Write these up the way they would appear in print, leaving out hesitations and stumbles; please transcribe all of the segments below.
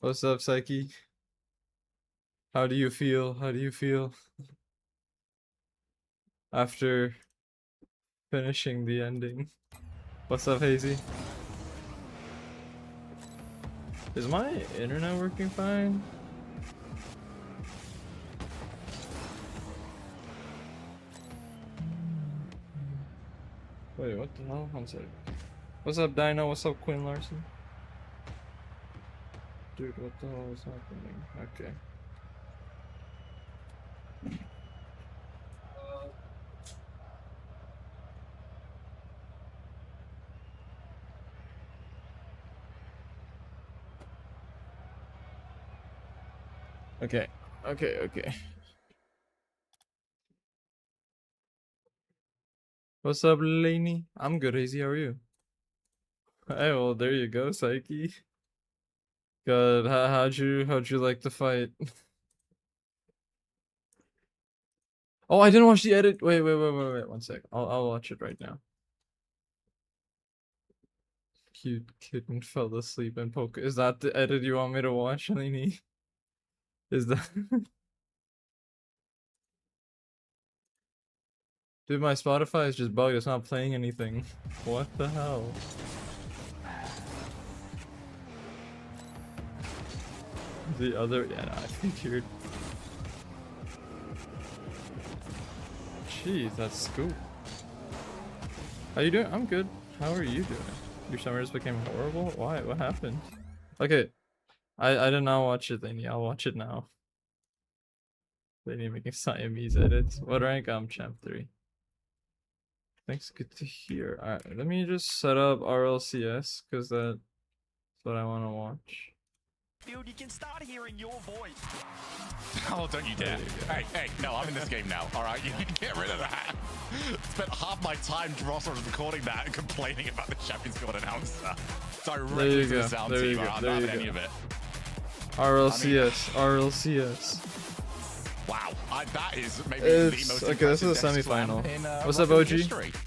What's up, Psyche? How do you feel? How do you feel after finishing the ending? What's up, Hazy? Is my internet working fine? Wait, what the hell? One sec. What's up, Dino? What's up, Quinn Larson? Dude, what the hell is happening? Okay. Okay. What's up, Laney? I'm good, Hazy. How are you? Hey, well, there you go, Psyche. Good. How'd you like the fight? Oh, I didn't watch the edit. Wait. 1 sec. I'll watch it right now. Cute kitten fell asleep and poke. Is that the edit you want me to watch, Laney? Is that? Dude, my Spotify is just bugged. It's not playing anything. What the hell? The other, yeah, no, I figured. Jeez, that's scoop. How you doing? I'm good. How are you doing? Your summer just became horrible? Why? What happened? Okay. I did not watch it, Laney. I'll watch it now. Laney making Siamese edits. What rank? I'm champ 3. Thanks, good to hear. Alright, let me just set up RLCS, because that's what I want to watch. Dude, you can start hearing your voice. Oh, don't you dare. Hey, no, I'm in this game now, alright? You can get rid of that. Spent half my time recording that and complaining about the Champions Squad announcer. Directly to the sound team, I'm not having any of it. RLCS. Wow, that is maybe the most okay, this is a semi-final. What's up, OG?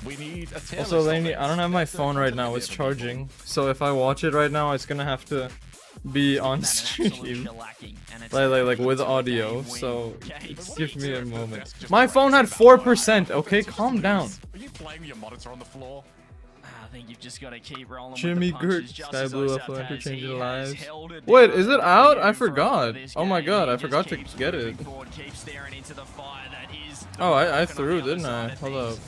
We need a Also, Laney, I don't have my phone right now. It's charging. So if I watch it right now, it's gonna have to be on stream. Like with audio. So give me a moment. My phone had 4%. Okay, calm down. Are you playing your monitor on the floor? I think you've just got to keep rolling. Jimmy Gert, Sky Blue up interchanging lives. Wait, is it out? I forgot. Oh my god, I forgot to get it. Oh, I threw, didn't I? Hold up.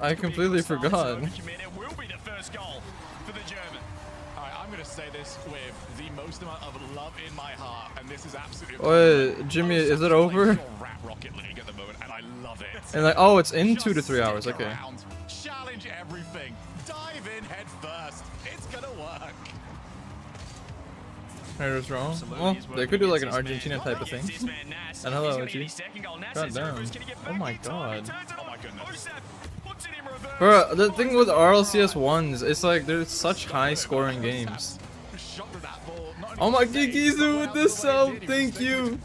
I completely forgot. I'm gonna say this with the most amount of love in my heart, and this is absolutely. Wait, Jimmy, is it over? Rocket League at the moment, and I love it. And like, oh, it's in 2 to 3 hours. Okay. Challenge everything. Dive in head first. It's gonna work. I was wrong. Well, they could do like an Argentina type of thing. And hello, OG. God damn. Oh my god. Oh my goodness. Bro, the thing with RLCS 1s, it's like there's such high scoring games. Oh my Gigizu with the sub, thank you!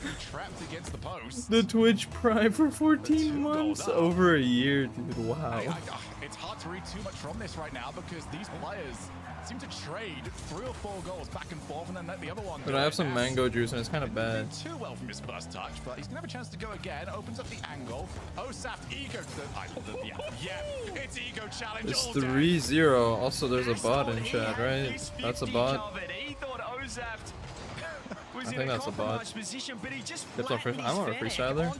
The Twitch Prime for 14 months, over a year, dude, wow. It's hard to read too much from this right now because these players seem to trade 3 or 4 goals back and forth and then let the other one go. But I have some mango juice and it's kind of bad. Too well from his first touch, but he's gonna have a chance to go again. Opens up the angle. Osaf ego. Yeah, it's ego challenge. It's 3-0. Also, there's a bot in chat, right? That's a bot. I think that's a bot. That's our first. I'm a freestyler.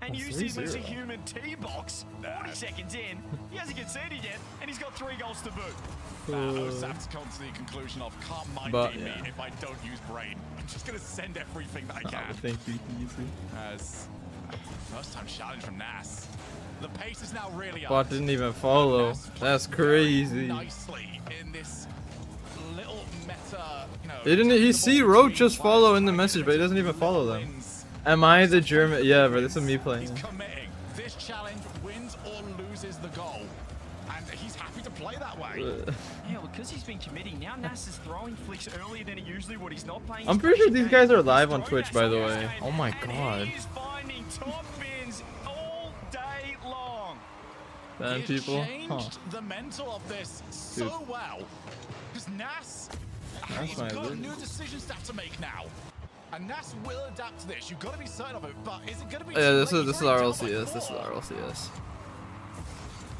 And used him as a human T-box. 40 seconds in, he hasn't conceded yet, and he's got 3 goals to boot. Osaf's come to the conclusion of can't mind me if I don't use brain. I'm just gonna send everything that I can. Thank you, easy. As first time challenge from Nas. The pace is now really up. Bot didn't even follow. That's crazy. Nicely in this little meta, you know. Didn't he wrote just follow in the message, but he doesn't even follow them. Am I the German? Yeah, bro, this is me playing. He's committing. This challenge wins or loses the goal. And he's happy to play that way. Yeah, because he's been committing. Now Nas is throwing flicks earlier than he usually would. He's not playing. I'm pretty sure these guys are live on Twitch, by the way. Oh my god. He's finding top bins all day long. Damn, people. Changed the mental of this so well. Because Nas has got new decision stat to make now. And Nas will adapt to this. You've got to be certain of it, but is it going to be? Yeah, this is RLCS. This is RLCS.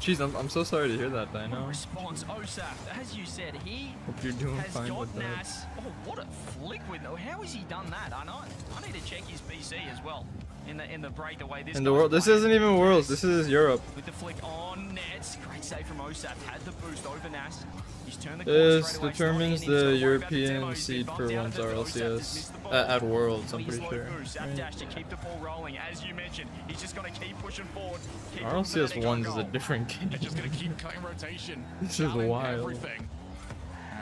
Jeez, I'm so sorry to hear that, Dino. Response, Osaf, as you said, he Hope you're doing has fine got with that. Nas. Oh, what a flick with no. How has he done that? I need to check his PC as well. In the breakaway, this In the world, this isn't even Worlds. This is Europe. with the flick on nets. Great save from Osaf. Had the boost over Nas. He's turned the This corner straight away. determines He's not the even worried about the European demo. He's seed bumped for out one's of it. Osaf just RLCS missed the ball. at Worlds. I'm He's pretty low sure. boost. Right. Dash to keep the ball rolling, as you mentioned. He's just got to keep pushing forward. Keep RLCS converting 1 is goal. a different game. They're just going to keep cutting rotation. This is challenge wild. Everything.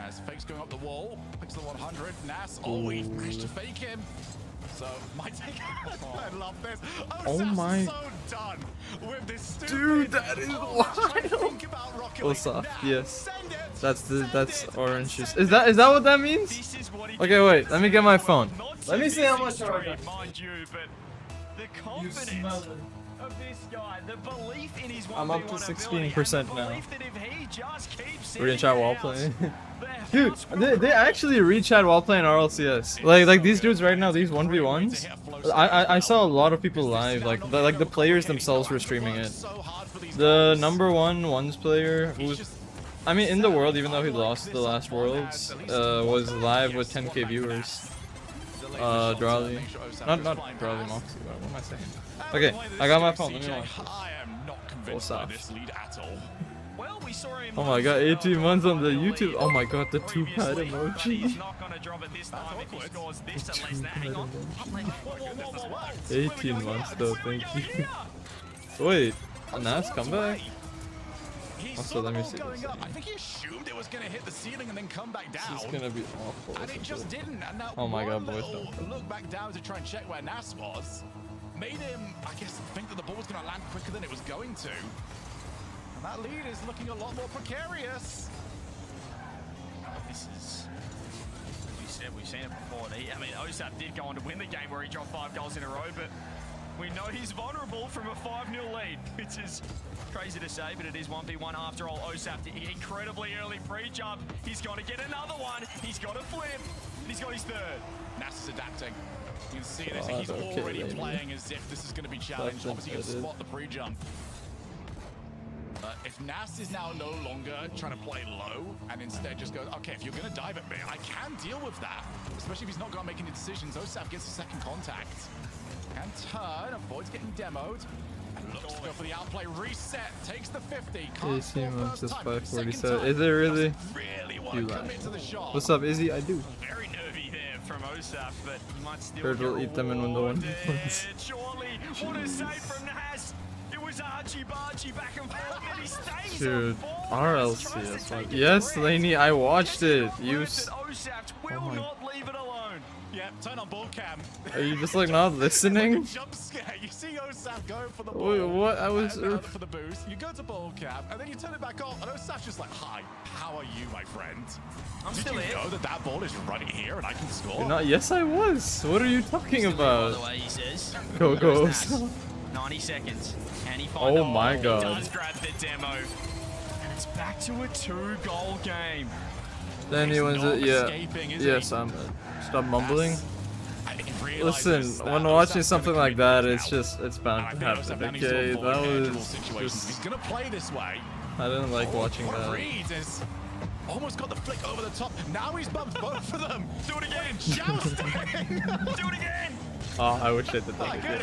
As fakes going up the wall, picks the 100. Nas, oh, he managed to fake him. So, my take. I love this. Oh my. So done with this stupid. Dude, that is wild. Think about Rocket League. Osaf, Now, yes. send it, That's send it, orange and juice. send Is that what that means? This is what he Okay, can wait. do. Let me get my phone. Not Let me to see how this much I extreme, got. mind you, but the confidence of this guy, the belief in his 1v1 I'm up to ability, 16% and the now. belief that if he just keeps We're in sitting chat while out, playing. the Dude, house will they actually read chat while playing RLCS. Like these dudes right now, these 1v1s. I saw a lot of people live. Like the players themselves were streaming it. The number ones player who's, I mean, in the world, even though he lost the last Worlds, was live with 10k viewers. Drawley. Not Drawley, Moxie. What am I saying? Okay, I got my phone. Let me watch this. I am not convinced by this lead at all. Well, we saw him Oh my god, 18 months on the YouTube. lead Oh my god, the previously, two-pad but emoji. he's not gonna drop it this time if he scores this at least. Now, hang on. Whoa. 18 months though, thank you. Wait, a nice comeback? He Also, saw let the me ball see going this up. again. I think he assumed it was going to hit the ceiling and then come back down. This is gonna be awful. And it just didn't. And now Oh my god, one boys, little don't. look back down to try and check where Nas was made him, I guess, think that the ball was going to land quicker than it was going to. And that lead is looking a lot more precarious. This is, as we said, we've seen it before. I mean, Osaf did go on to win the game where he dropped 5 goals in a row, but we know he's vulnerable from a 5-0 lead, which is crazy to say, but it is 1v1 after all. Osaf, incredibly early pre-jump. He's got to get another one. He's got to flip. And he's got his third. Nas is adapting. You can see this. Oh, He's okay, already lady. playing as if this is going to be challenged. That's Obviously, you can embedded. spot the pre-jump. If Nas is now no longer trying to play low and instead just goes, okay, if you're going to dive at me, I can deal with that. Especially if he's not going to make any decisions. Osaf gets a second contact. Can turn, avoids getting demoed. And looks to go for the outplay. Reset, takes the 50. Can't 18 score months first is time. 547. Second time, Is it really? doesn't really want You to lie. commit to the shot. What's up, Izzy? I do. Very nervy there from Osaf, but he might still Heard we'll get eat them in when the one rewarded. wins. Surely, what a save from Nas. It was archie-barchie back and forth, and he stays Dude, on ball. He's trying to RLCS. take it Yes, to Laney, I watched it. You. Osaf will my- not leave it alone. Yeah, turn on ball cam. Are you just like not listening? Jump scare. You see Osaf going for the ball. Wait, what? I was. And for the boost. You go to ball cam, and then you turn it back on, and Osaf's just like, hi, how are you, my friend? I'm Did still you here. know that that ball is right here and I can score? You're not. Yes, I was. What are you talking By the about? way, he says. Go, go. There's Nas. 90 seconds. Can he find Oh my God. He does grab the demo. And it's back to a 2-goal game. Then he wins not it. Yeah. escaping, is Yes, he? I'm. Stop mumbling. I didn't realize Listen, this, when that watching Osaf's something gonna like commit that, now. it's bound And to I think Osaf happen. now needs to Okay, avoid that manageable was situations. He's just. gonna play this way. I didn't like watching What a that. read is almost got the flick over the top. Now he's bumped both of them. Do it again. Jousting. Do it again. Oh, I wish I did that again.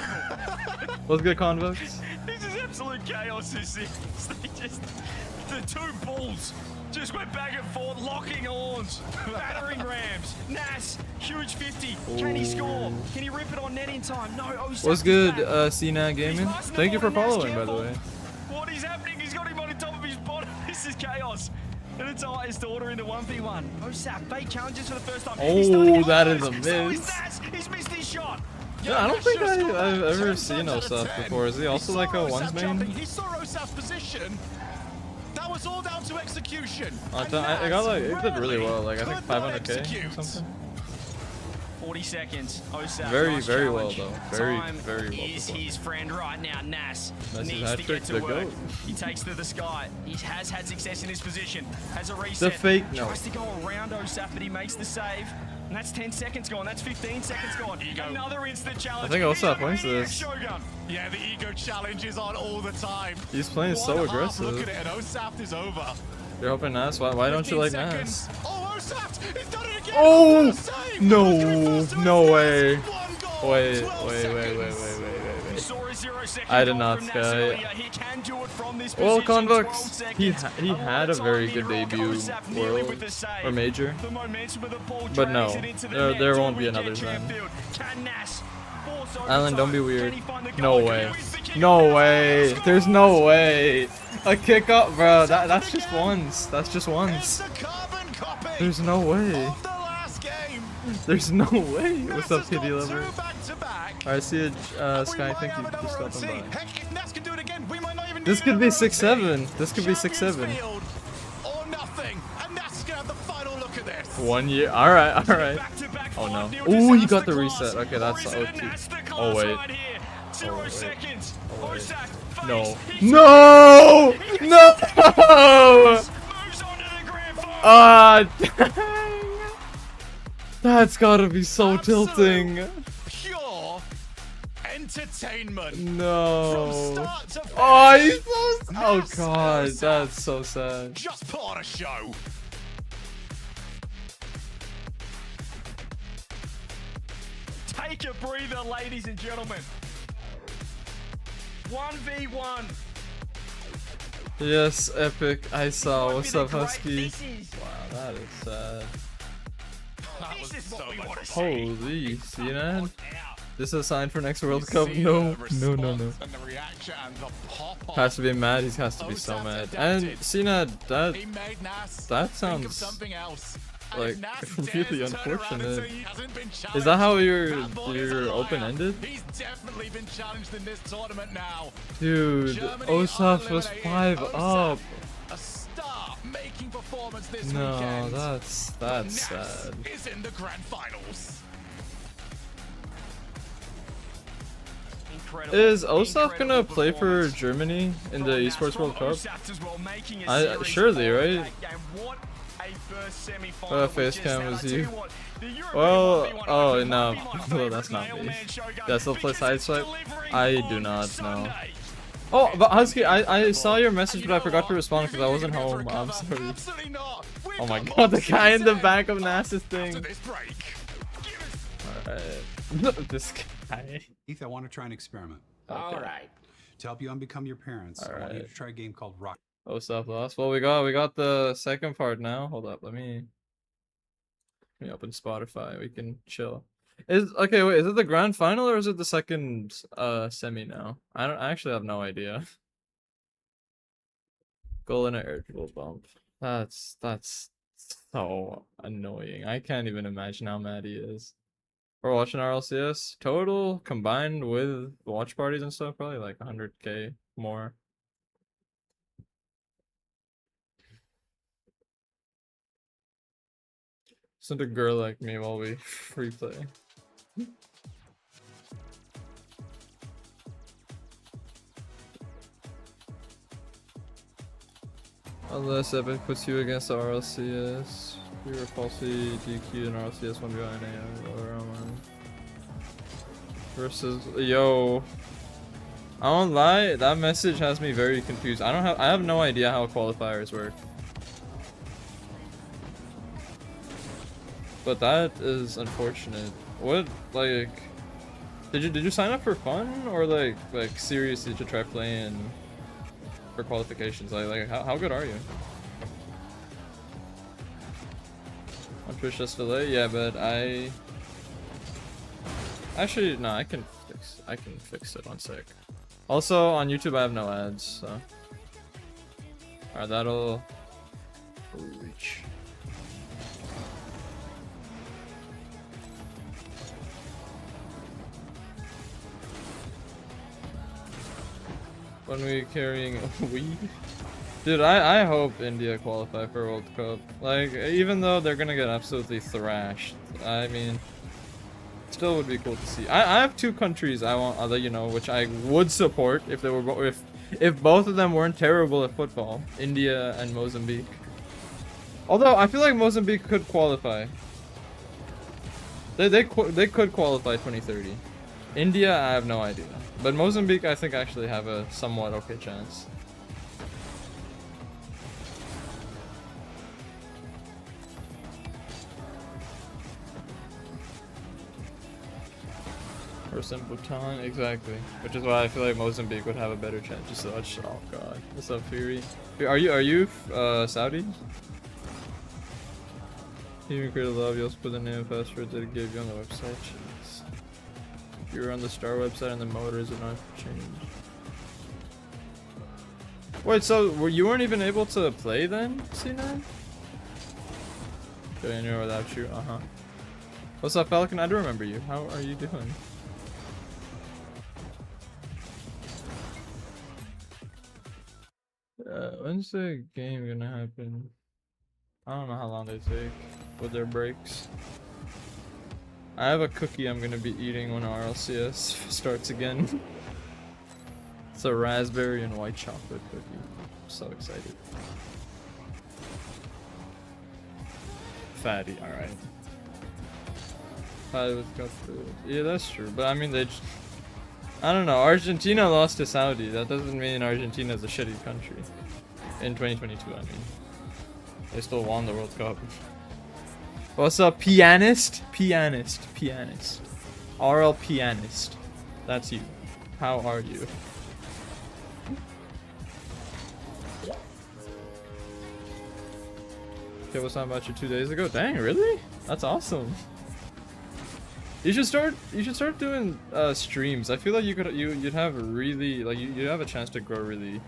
What's good, Convex? This is absolute chaos. This is they just the two bulls just went back and forth, locking horns, battering rams. Nas, huge 50. Can he score? Can he rip it on net in time? No. Osaf What's is good, back. CNAG Gaming? He's passing the Thank you ball for to Nas, following, by the careful. way. What is happening? He's got him on the top of his body. This is chaos. And it's the highest order in the 1v1. Osaf, fake challenges for the first time. Oh, He's starting to that get is a close. So miss. is Nas. He's missed his shot. Yeah, I don't think Nas just I've scored ever 10 seen times out of Osaf 10. before. Is he also like a saw ones Osaf main? jumping. He saw Osaf's position. That was it's all down to execution. I got like, it did really well. Like I think 500k or something. 40 seconds. OSAP, Very, nice very challenge. well though. Very, Time very well. is his friend right now. Nas Nas' needs to hat-trick, get to the work. goat. He takes to the sky. He has had success in this position. Has a reset. The fake no. Tries to go around OSAP, but he makes the save. And that's 10 seconds gone. That's 15 seconds gone. Another instant challenge. I think OSAP wins this. Shogun. Yeah, the ego challenge is on all the time. He's playing so aggressive. Look at it, and OSAP is over. You're hoping Nas? Why don't you like 15 Nas? seconds. Oh, OSAP! He's done it again! Oh! Save. No, Let's go first to no his way. best. One goal, Wait, 12 wait. We saw a 0 second I did goal not from Nas sky. earlier. He can do it from this Well, position. 12 Convox, he seconds. had a very good debut world or major, The momentum of the ball but no, drags it into the net. there Do won't we be get another then. Chamfield? Can Nas force Alan, don't be overtime? weird. Can he find the No goal? way. Can he win the kick? No way. There's no way. A kick up, bro. That's just once. That's just It's once. a carbon copy There's no way. of the last game. There's no way. What's Nas up, has kitty got lover? two back-to-back. Alright, see you, We Sky. might Thank you. have Just another stopping OT. by. Heck, if Nas can do it again, we might not even This need could be another 6-7. OT. This could be 6-7. Champions Field or nothing. And Nas is gonna have the final look at this. 1 year. Alright, alright. Back-to-back Oh no. 5-0 Ooh, he to got the Masterclass. reset. Okay, that's Or is the it OT. Masterclass Oh wait. right here? 0 wait. seconds. Oh, wait. Osak No. face. He's No! No! moves on to the grand final. Ah, dang. That's gotta be so tilting. Pure entertainment. No. From start to finish. Oh, he's so. Oh Nas god, Osak that's so sad. just put on a show. Take a breather, ladies and gentlemen. 1v1. Yes, epic. I saw. What's up, Husky? This is, Wow, that is sad. That was this is so what we much want to see. Holy, see that? Out. This is a sign for next World You Cup. see No, the no, no, no. response and the reaction and the pop-off. Has to be mad. He has to be so Osak's mad. adapted. And Cena, that He made Nas that think of sounds something else. And like if Nas really dares to turn around and unfortunate. say he hasn't been Is that how challenged, that boy is a your liar. open ended? He's definitely been challenged in this tournament now. Dude, Germany Osaf are was eliminated. 5 Osaf, up. a star-making performance this No, weekend. that's Nas sad. is in the grand finals. Incredible. Is Osaf gonna Incredible play for performance. Germany in the From Nas, Esports from World Cup? Osaf as well, making a I- series surely, of right? that game. What a first semi-final Well, we face just cam had. was I tell you. what, the European Well, 1v1 oh open no, might be my well favorite that's not me. mailman Shogun Yeah, still play because it's sideswipe? delivering I do on not know. Sunday. Oh, but Husky, I saw your message, You but I know forgot to what? respond You because I think wasn't you can home. I'm recover? sorry. Absolutely not. We've Oh my got god, more the guy in the season back of Nas's after thing. this break. Give us Alright. This guy. Heath, I want to try an experiment. Okay. To help you unbecome your parents, I want you Alright. to try a game called Rock. Osaf lost. Well, we got the second part now. Hold up, let me open Spotify. We can chill. Okay, wait, is it the grand final or is it the second semi now? I actually have no idea. Goal in an air dribble bump. That's so annoying. I can't even imagine how mad he is. We're watching RLCS. Total combined with watch parties and stuff, probably like 100k more. Listen to girl like me while we replay. Unless Epic puts you against the RLCS, you were falsely DQ'd in RLCS 1v1 or versus yo. I won't lie, that message has me very confused. I have no idea how qualifiers work. But that is unfortunate. What, like, did you sign up for fun or like seriously to try playing for qualifications? Like how good are you? On Twitch just delay? Yeah, but actually no, I can fix it 1 sec. Also on YouTube I have no ads, so alright, that'll reach. When we carrying weed? Dude, I hope India qualify for World Cup. Like, even though they're gonna get absolutely thrashed, I mean, still would be cool to see. I have two countries I want, you know, which I would support if they were if both of them weren't terrible at football. India and Mozambique. Although I feel like Mozambique could qualify. They could qualify 2030. India, I have no idea. But Mozambique, I think actually have a somewhat okay chance. Or some Bhutan, exactly. Which is why I feel like Mozambique would have a better chance. Just such. Oh god. What's up, Fury? Are you Saudi? Even create a love, you also put the name and password that it gave you on the website. Jeez. You were on the Star website and the motors are not changed. Wait, so you weren't even able to play then, C9? Okay, I knew without you, What's up, Falcon? I do remember you. How are you doing? When's the game gonna happen? I don't know how long they take with their breaks. I have a cookie I'm gonna be eating when RLCS starts again. It's a raspberry and white chocolate cookie. I'm so excited. Fatty, alright. Yeah, that's true. But I mean, I don't know. Argentina lost to Saudi. That doesn't mean Argentina's a shitty country. In 2022, I mean. They still won the World Cup. What's up, pianist? Pianist. RL pianist. That's you. How are you? Okay, what's up about you 2 days ago? Dang, really? That's awesome. You should start doing streams. I feel like you'd have really you'd have a chance to grow really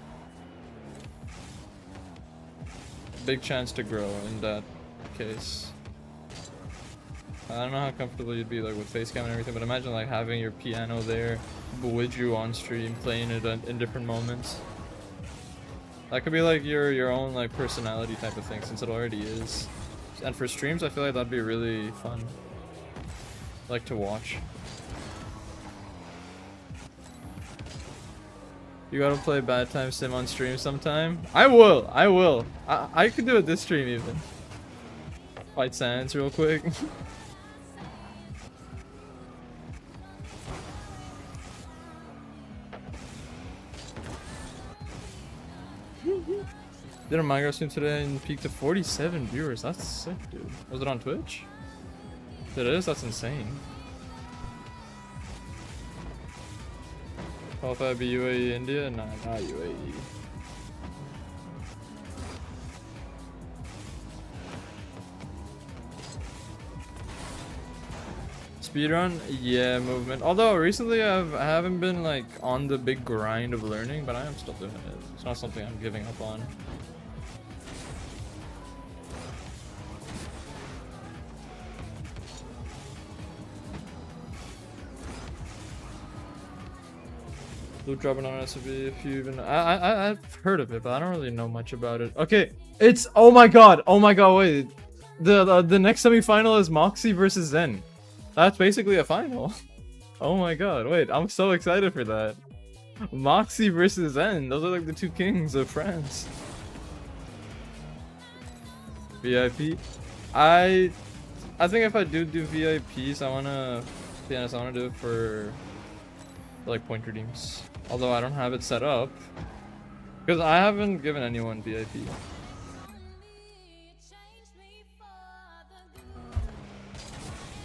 big chance to grow in that case. I don't know how comfortable you'd be like with face cam and everything, but imagine like having your piano there with you on stream, playing it in different moments. That could be like your own like personality type of thing, since it already is. And for streams, I feel like that'd be really fun. Like to watch. You gotta play Bad Time Sim on stream sometime? I will! I could do it this stream even. Fight Sans real quick. Did a Minecraft stream today and peaked to 47 viewers. That's sick, dude. Was it on Twitch? If it is, that's insane. Qualified be UAE India? Nah, not UAE. Speedrun? Yeah, movement. Although recently I haven't been like on the big grind of learning, but I am still doing it. It's not something I'm giving up on. Loot dropping on SB if you even I've heard of it, but I don't really know much about it. Okay, it's oh my god, wait. The next semi-final is Moxie versus Zen. That's basically a final. Oh my god, wait, I'm so excited for that. Moxie versus Zen, those are like the two kings of France. VIP. I think if I do VIPs, I wanna be honest, I wanna do it for like point redeems. Although I don't have it set up because I haven't given anyone VIP.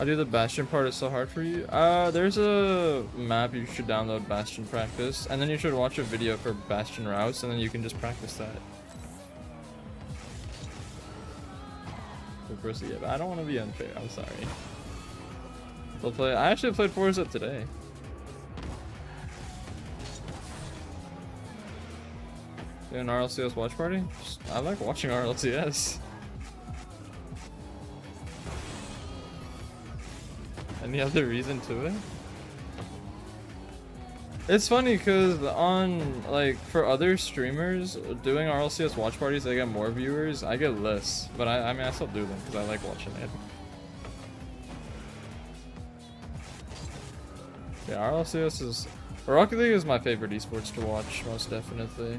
I do the Bastion part is so hard for you. There's a map you should download, Bastion Practice, and then you should watch a video for Bastion routes, and then you can just practice that. Of course, yeah, but I don't want to be unfair. I'm sorry. We'll play. I actually played Forza today. Do an RLCS watch party? I like watching RLCS. Any other reason to it? It's funny because on like for other streamers doing RLCS watch parties, they get more viewers. I get less, but I mean I still do them because I like watching it. Yeah, RLCS is Rocket League is my favorite esports to watch, most definitely.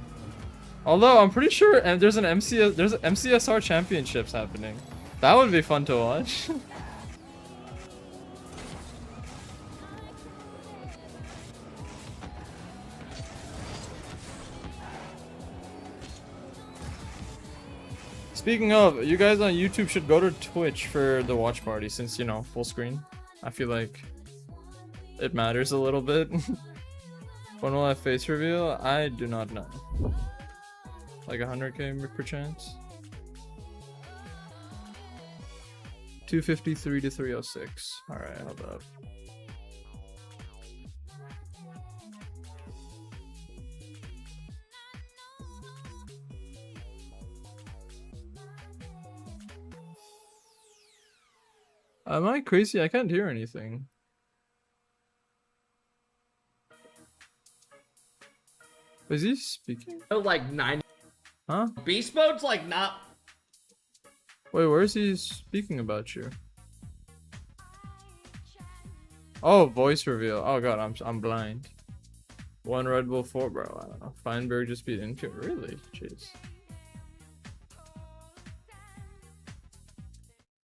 Although I'm pretty sure there's MCSR championships happening. That would be fun to watch. Speaking of, you guys on YouTube should go to Twitch for the watch party since, you know, full screen. I feel like it matters a little bit. When will I face reveal? I do not know. Like 100k per chance? 253 to 306. Alright, hold up. Am I crazy? I can't hear anything. Is he speaking? Oh, like 9. Huh? Beast mode's like not. Wait, where is he speaking about you? Oh, voice reveal. Oh god, I'm blind. 1 Red Bull 4, bro. I don't know. Feinberg just beat Inco. Really? Jeez.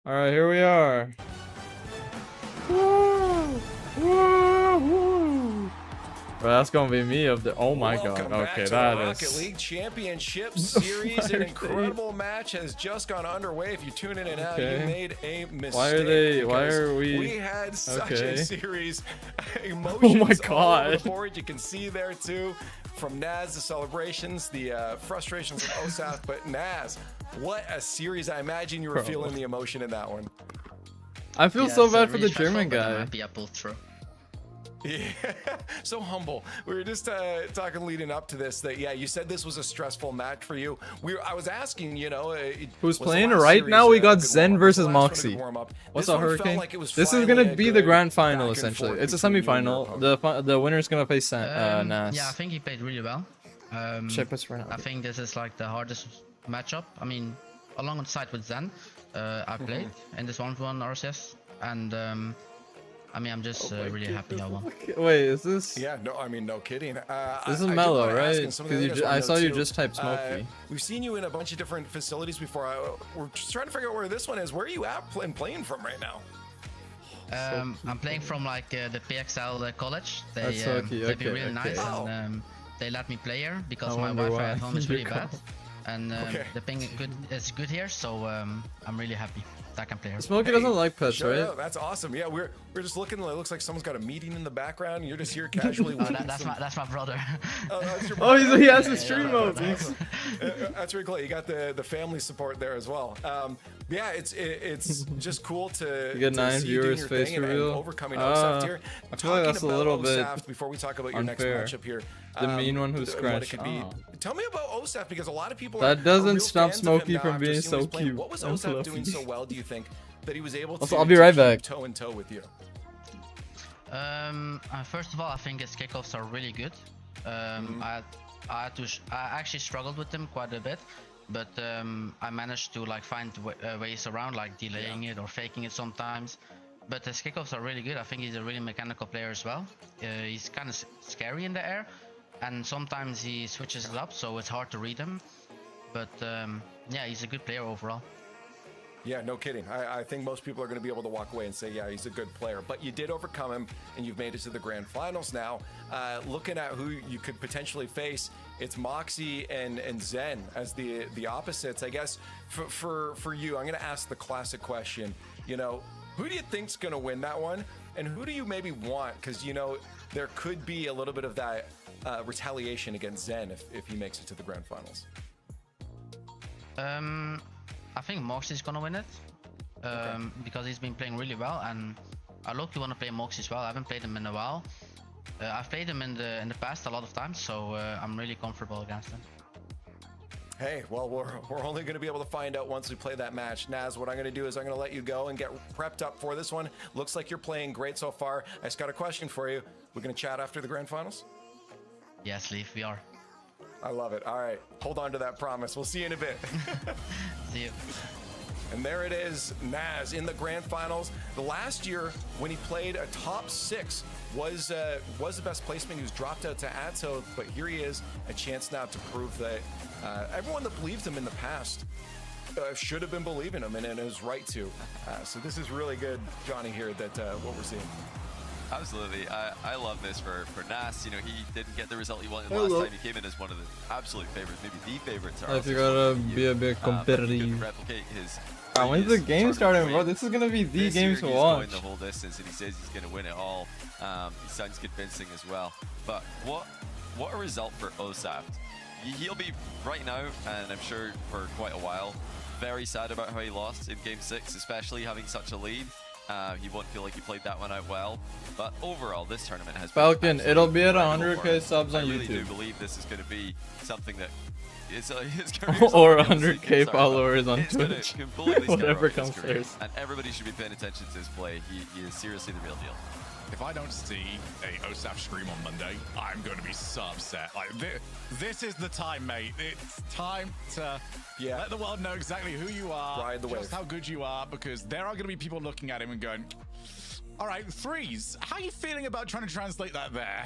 Alright, here we are. Woo! Woo! Woo! Bro, that's gonna be me of the. Oh my god. Okay, that is. Rocket League Championship Series. An incredible match has just gone underway. If you tune in and now, you made a mistake. Why are we? We had such a series. Emotions Oh my god. all over the board. You can see there too. From Naz, the celebrations, the frustrations of OSAF, but Naz, what a series. I imagine you were feeling the emotion in that one. I feel so bad for the German guy. I'm happy I pulled through. Yeah, so humble. We were just talking leading up to this that you said this was a stressful match for you. I was asking, you know, who's playing right now? We got Zen versus Moxie. What's up, Hurricane? Like this is gonna be the grand final essentially. It's a semi-final. The winner's gonna face Nas. Yeah, I think he played really well. Check us right now. I think this is like the hardest matchup. I mean, alongside with Zen, I played in this 1v1 RCS, and I mean, I'm just really happy I won. Wait, is this? Yeah, no, I mean, no kidding. This is Mellow, right? Because I saw you just type Smokey. We've seen you in a bunch of different facilities before. We're just trying to figure out where this one is. Where are you at playing from right now? I'm playing from like the PXL college. That's so cute. They've been really nice, and they let me play here because my Wi-Fi at home is really bad. And the ping is good here, so I'm really happy that I can play here. Smokey doesn't like pets, right? Yeah, that's awesome. Yeah, we're just looking. It looks like someone's got a meeting in the background. And you're just here casually. That's my brother. He has a stream mode. That's really cool. You got the family support there as well. Yeah, it's just cool to you get 9 viewers face reveal. Overcoming OSAF here. I feel like that's a little bit before we talk about your unfair. next matchup here. The mean one who scratched. Tell me about OSAF because a lot of people. That doesn't stop Smokey from being so cute. What was OSAF doing so well? Do you think that he was able to? Also, I'll be right back. Toe in toe with you. First of all, I think his kickoffs are really good. I actually struggled with them quite a bit, but I managed to like find ways around, like delaying it or faking it sometimes. But his kickoffs are really good. I think he's a really mechanical player as well. He's kind of scary in the air, and sometimes he switches it up, so it's hard to read him. But yeah, he's a good player overall. Yeah, no kidding. I think most people are going to be able to walk away and say, yeah, he's a good player. But you did overcome him, and you've made it to the grand finals now. Looking at who you could potentially face, it's Moxie and Zen as the opposites. I guess for you, I'm going to ask the classic question. You know, who do you think's going to win that one, and who do you maybe want? Because you know there could be a little bit of that retaliation against Zen if he makes it to the grand finals. I think Moxie's gonna win it because he's been playing really well, and I look to want to play Moxie as well. I haven't played him in a while. I've played him in the past a lot of times, so I'm really comfortable against him. Hey, well, we're only going to be able to find out once we play that match. Naz, what I'm going to do is I'm going to let you go and get prepped up for this one. Looks like you're playing great so far. I just got a question for you. We're going to chat after the grand finals? Yes, Leaf, we are. I love it. All right, hold on to that promise. We'll see you in a bit. See you. And there it is, Naz in the grand finals. The last year when he played a top 6 was the best placement. He was dropped out to Atto, but here he is, a chance now to prove that everyone that believed him in the past should have been believing him, and is right to. So this is really good, Johnny, here, that what we're seeing. Absolutely. I love this for Nas. You know, he didn't get the result he wanted last time. He came in as one of the absolute favorites, maybe the favorites. If you gotta be a bit competitive. Replicate his. When's the game starting, bro? This is gonna be the game to watch. He's going the whole distance, and he says he's gonna win it all. He sounds convincing as well. But what a result for Osaft. He'll be right now, and I'm sure for quite a while, very sad about how he lost in Game 6, especially having such a lead. He won't feel like he played that one out well, but overall this tournament has Falcon, been it'll be at incredible 100k for him. subs on I really YouTube. do believe this is going to be something that is his career Or 100k followers on Twitch. Whatever skyrocket comes his career. first. And everybody should be paying attention to his play. He is seriously the real deal. If I don't see a OSAF stream on Monday, I'm going to be so upset. Like, this is the time, mate. It's time to let the world know exactly who you are, Ride the just wave. how good you are, because there are going to be people looking at him and going, all right, threes, how are you feeling about trying to translate that there?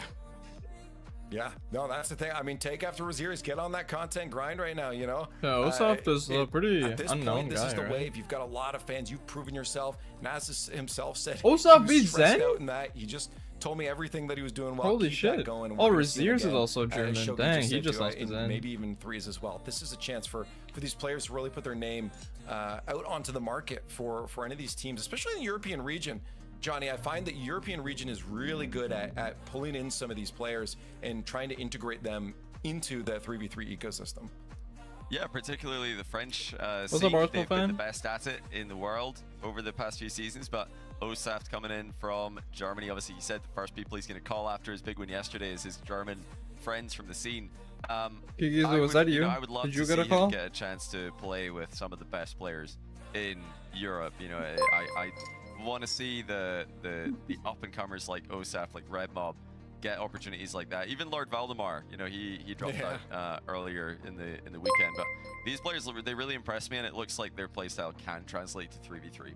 Yeah, no, that's the thing. I mean, take after Osiris, get on that content grind right now, you know? Yeah, Osaft is a pretty at this unknown point, this guy, is the right? wave. You've got a lot of fans. You've proven yourself. Naz himself said Osaft he was beat stressed Zen? out in that. He just told me everything that he was doing well. Holy Keep shit. that going, and Oh, we're gonna see it Raziers is again. also German. Shogun Dang, he said just too, lost his and end. maybe even threes as well. This is a chance for these players to really put their name out onto the market for any of these teams, especially in the European region. Johnny, I find that European region is really good at pulling in some of these players and trying to integrate them into the 3v3 ecosystem. Yeah, particularly the French What's scene. up, Arsenal They've been fan? the best at it in the world over the past few seasons, but Osaft coming in from Germany. Obviously, he said the first people he's going to call after his big win yesterday is his German friends from the scene. Gigizu, was that you? I would love Did you to get a see call? him get a chance to play with some of the best players in Europe. You know, I want to see the up-and-comers like Osaft, like Red Mob, get opportunities like that. Even Lord Valdemar, you know, he dropped out earlier in the weekend. But these players, they really impressed me, and it looks like their playstyle can translate to 3v3.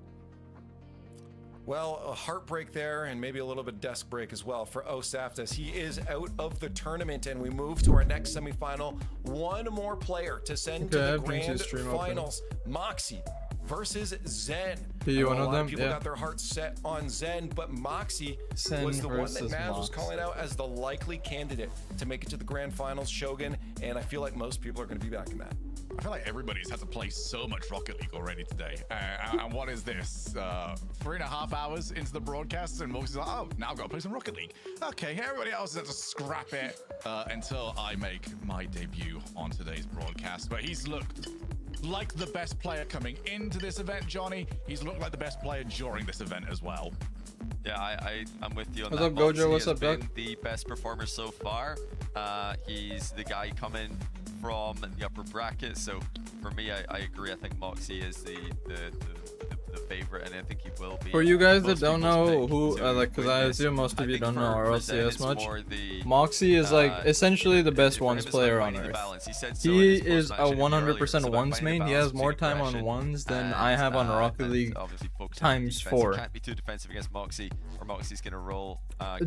Well, a heartbreak there, and maybe a little bit of desk break as well for Osaft as he is out of the tournament, and we move to our next semifinal. One more player to send to the grand finals. Moxie versus Zen. One a of lot them, of people got their hearts set on Zen, but Moxie was the one that Naz was calling out as the likely candidate to make it to the grand finals, Shogun, and I feel like most people are going to be back in that. I feel like everybody's had to play so much Rocket League already today. And what is this? 3.5 hours into the broadcast, and Moxie's like, oh, now I've got to play some Rocket League. Okay, everybody else has to scrap it until I make my debut on today's broadcast. But he's looked like the best player coming into this event, Johnny. He's looked like the best player during this event as well. Yeah, I'm with you on What's that. up, Gojo? Moxie What's has up, Doug? been the best performer so far. He's the guy coming from the upper bracket, so for me, I agree. I think Moxie is the favorite, and I think he will be. For you guys that most don't people's know pick who, to like, because win I this. assume most I of you think don't know for Zen, RLCS it's much. more the, Moxie is like essentially the best for ones him, it's player about on finding the Earth. balance. He said so in He his is post-match a interview earlier. 100% It's about ones finding main. the He balance has more between time on aggression ones than and, I have on Rocket and League obviously focusing on times defense. 4. He can't be too defensive against Moxie, or Moxie's gonna roll.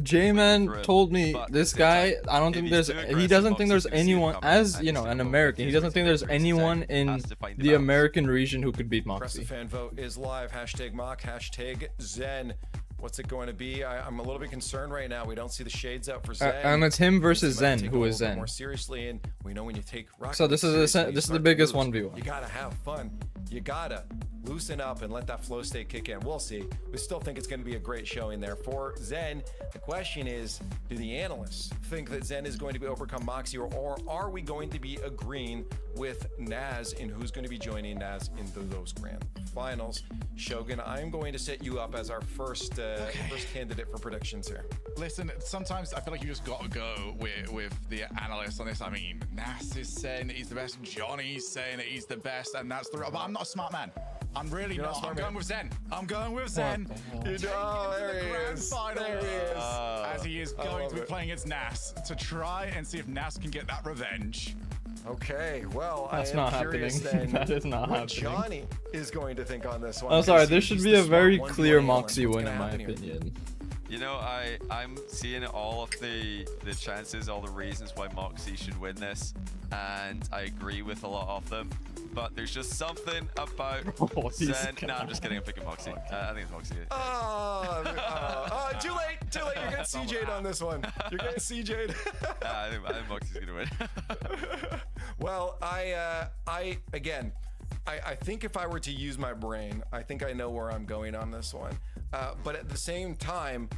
J-Man told me But this at the same guy, time, I don't if think he's there's, too he aggressive, doesn't think Moxie's there's gonna see it anyone, coming, as and you know, he's an gonna American, he doesn't think there's anyone in has to find the the balance. American region who could beat Impressive Moxie. fan vote is live. Hashtag Mock, hashtag Zen. What's it going to be? I'm a little bit concerned right now. We don't see the shades out for Zen. And it's him versus They might Zen, take it who a is little bit Zen. more seriously, and we know when you take Rocket So this League is seriously, you this is the start to biggest lose. 1v1. You gotta have fun. You gotta loosen up and let that flow state kick in. We'll see. We still think it's going to be a great showing there for Zen. The question is, do the analysts think that Zen is going to be overcome Moxie, or are we going to be agreeing with Naz in who's going to be joining Naz into those grand finals? Shogun, I'm going to set you up as our first candidate for predictions here. Listen, sometimes I feel like you just got to go with the analysts on this. I mean, Nas is saying that he's the best, Johnny's saying that he's the best, and that's the. But I'm not a smart man. I'm really You're not not. smart, I'm man. going with Zen. I'm going with Zen. He's Oh, there he grand is. final There he is. as he is I going love to be it. playing against Nas to try and see if Nas can get that revenge. Okay, well, That's I am not curious happening. then That is not what happening. Johnny is going to think on this one. I'm sorry, because there should he's be the a smart very one clear playing Moxie What's win gonna in my happen here? opinion. You know, I'm seeing all of the chances, all the reasons why Moxie should win this, and I agree with a lot of them. But there's just something about Zen. No, I'm just kidding. I'm picking Moxie. I think it's Moxie. Too late. You're getting CJ'd on this one. You're getting CJ'd. I think Moxie's gonna win. Well, I think if I were to use my brain, I think I know where I'm going on this one. But at the same time,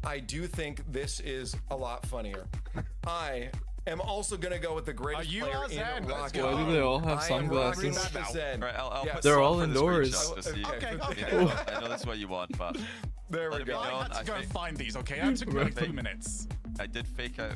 I do think this is a lot funnier. I am also gonna go with the greatest you player are in Zen? Let's Rocket. go. Why do they all have I am rocking sunglasses? with the Zen. Right, I'll Yes. put They're some all for the indoors. screenshot, just so you- Okay. you know, I know that's what you want, but There we let it be go. I known, had to go I and think- find these, okay? I took me like Right. 2 minutes. I did fake out,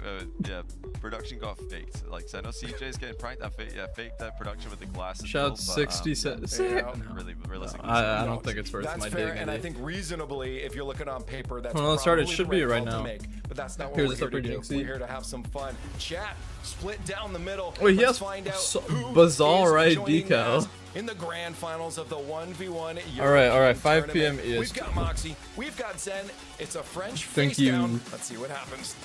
production got faked. Like, so I know CJ's getting pranked. I faked that production with the glasses. Shout but, 60 cents. yeah. Really, realistically, I No, don't think it's worth that's my fair, and I dignity. think reasonably, if you're looking on paper, that's Well, let's start. It probably should the be right right call to now. make, but that's not what Here's we're the here to upper do. jinxie. We're here to have some fun. Chat, split down the middle. Wait, he Let's has find out so- who bizarre is right joining decal. us in the grand finals of the 1v1 All right, European 5 p.m. tournament. EST. We've got Moxie, we've got Zen. It's a French Thank face you. down. Let's see what happens.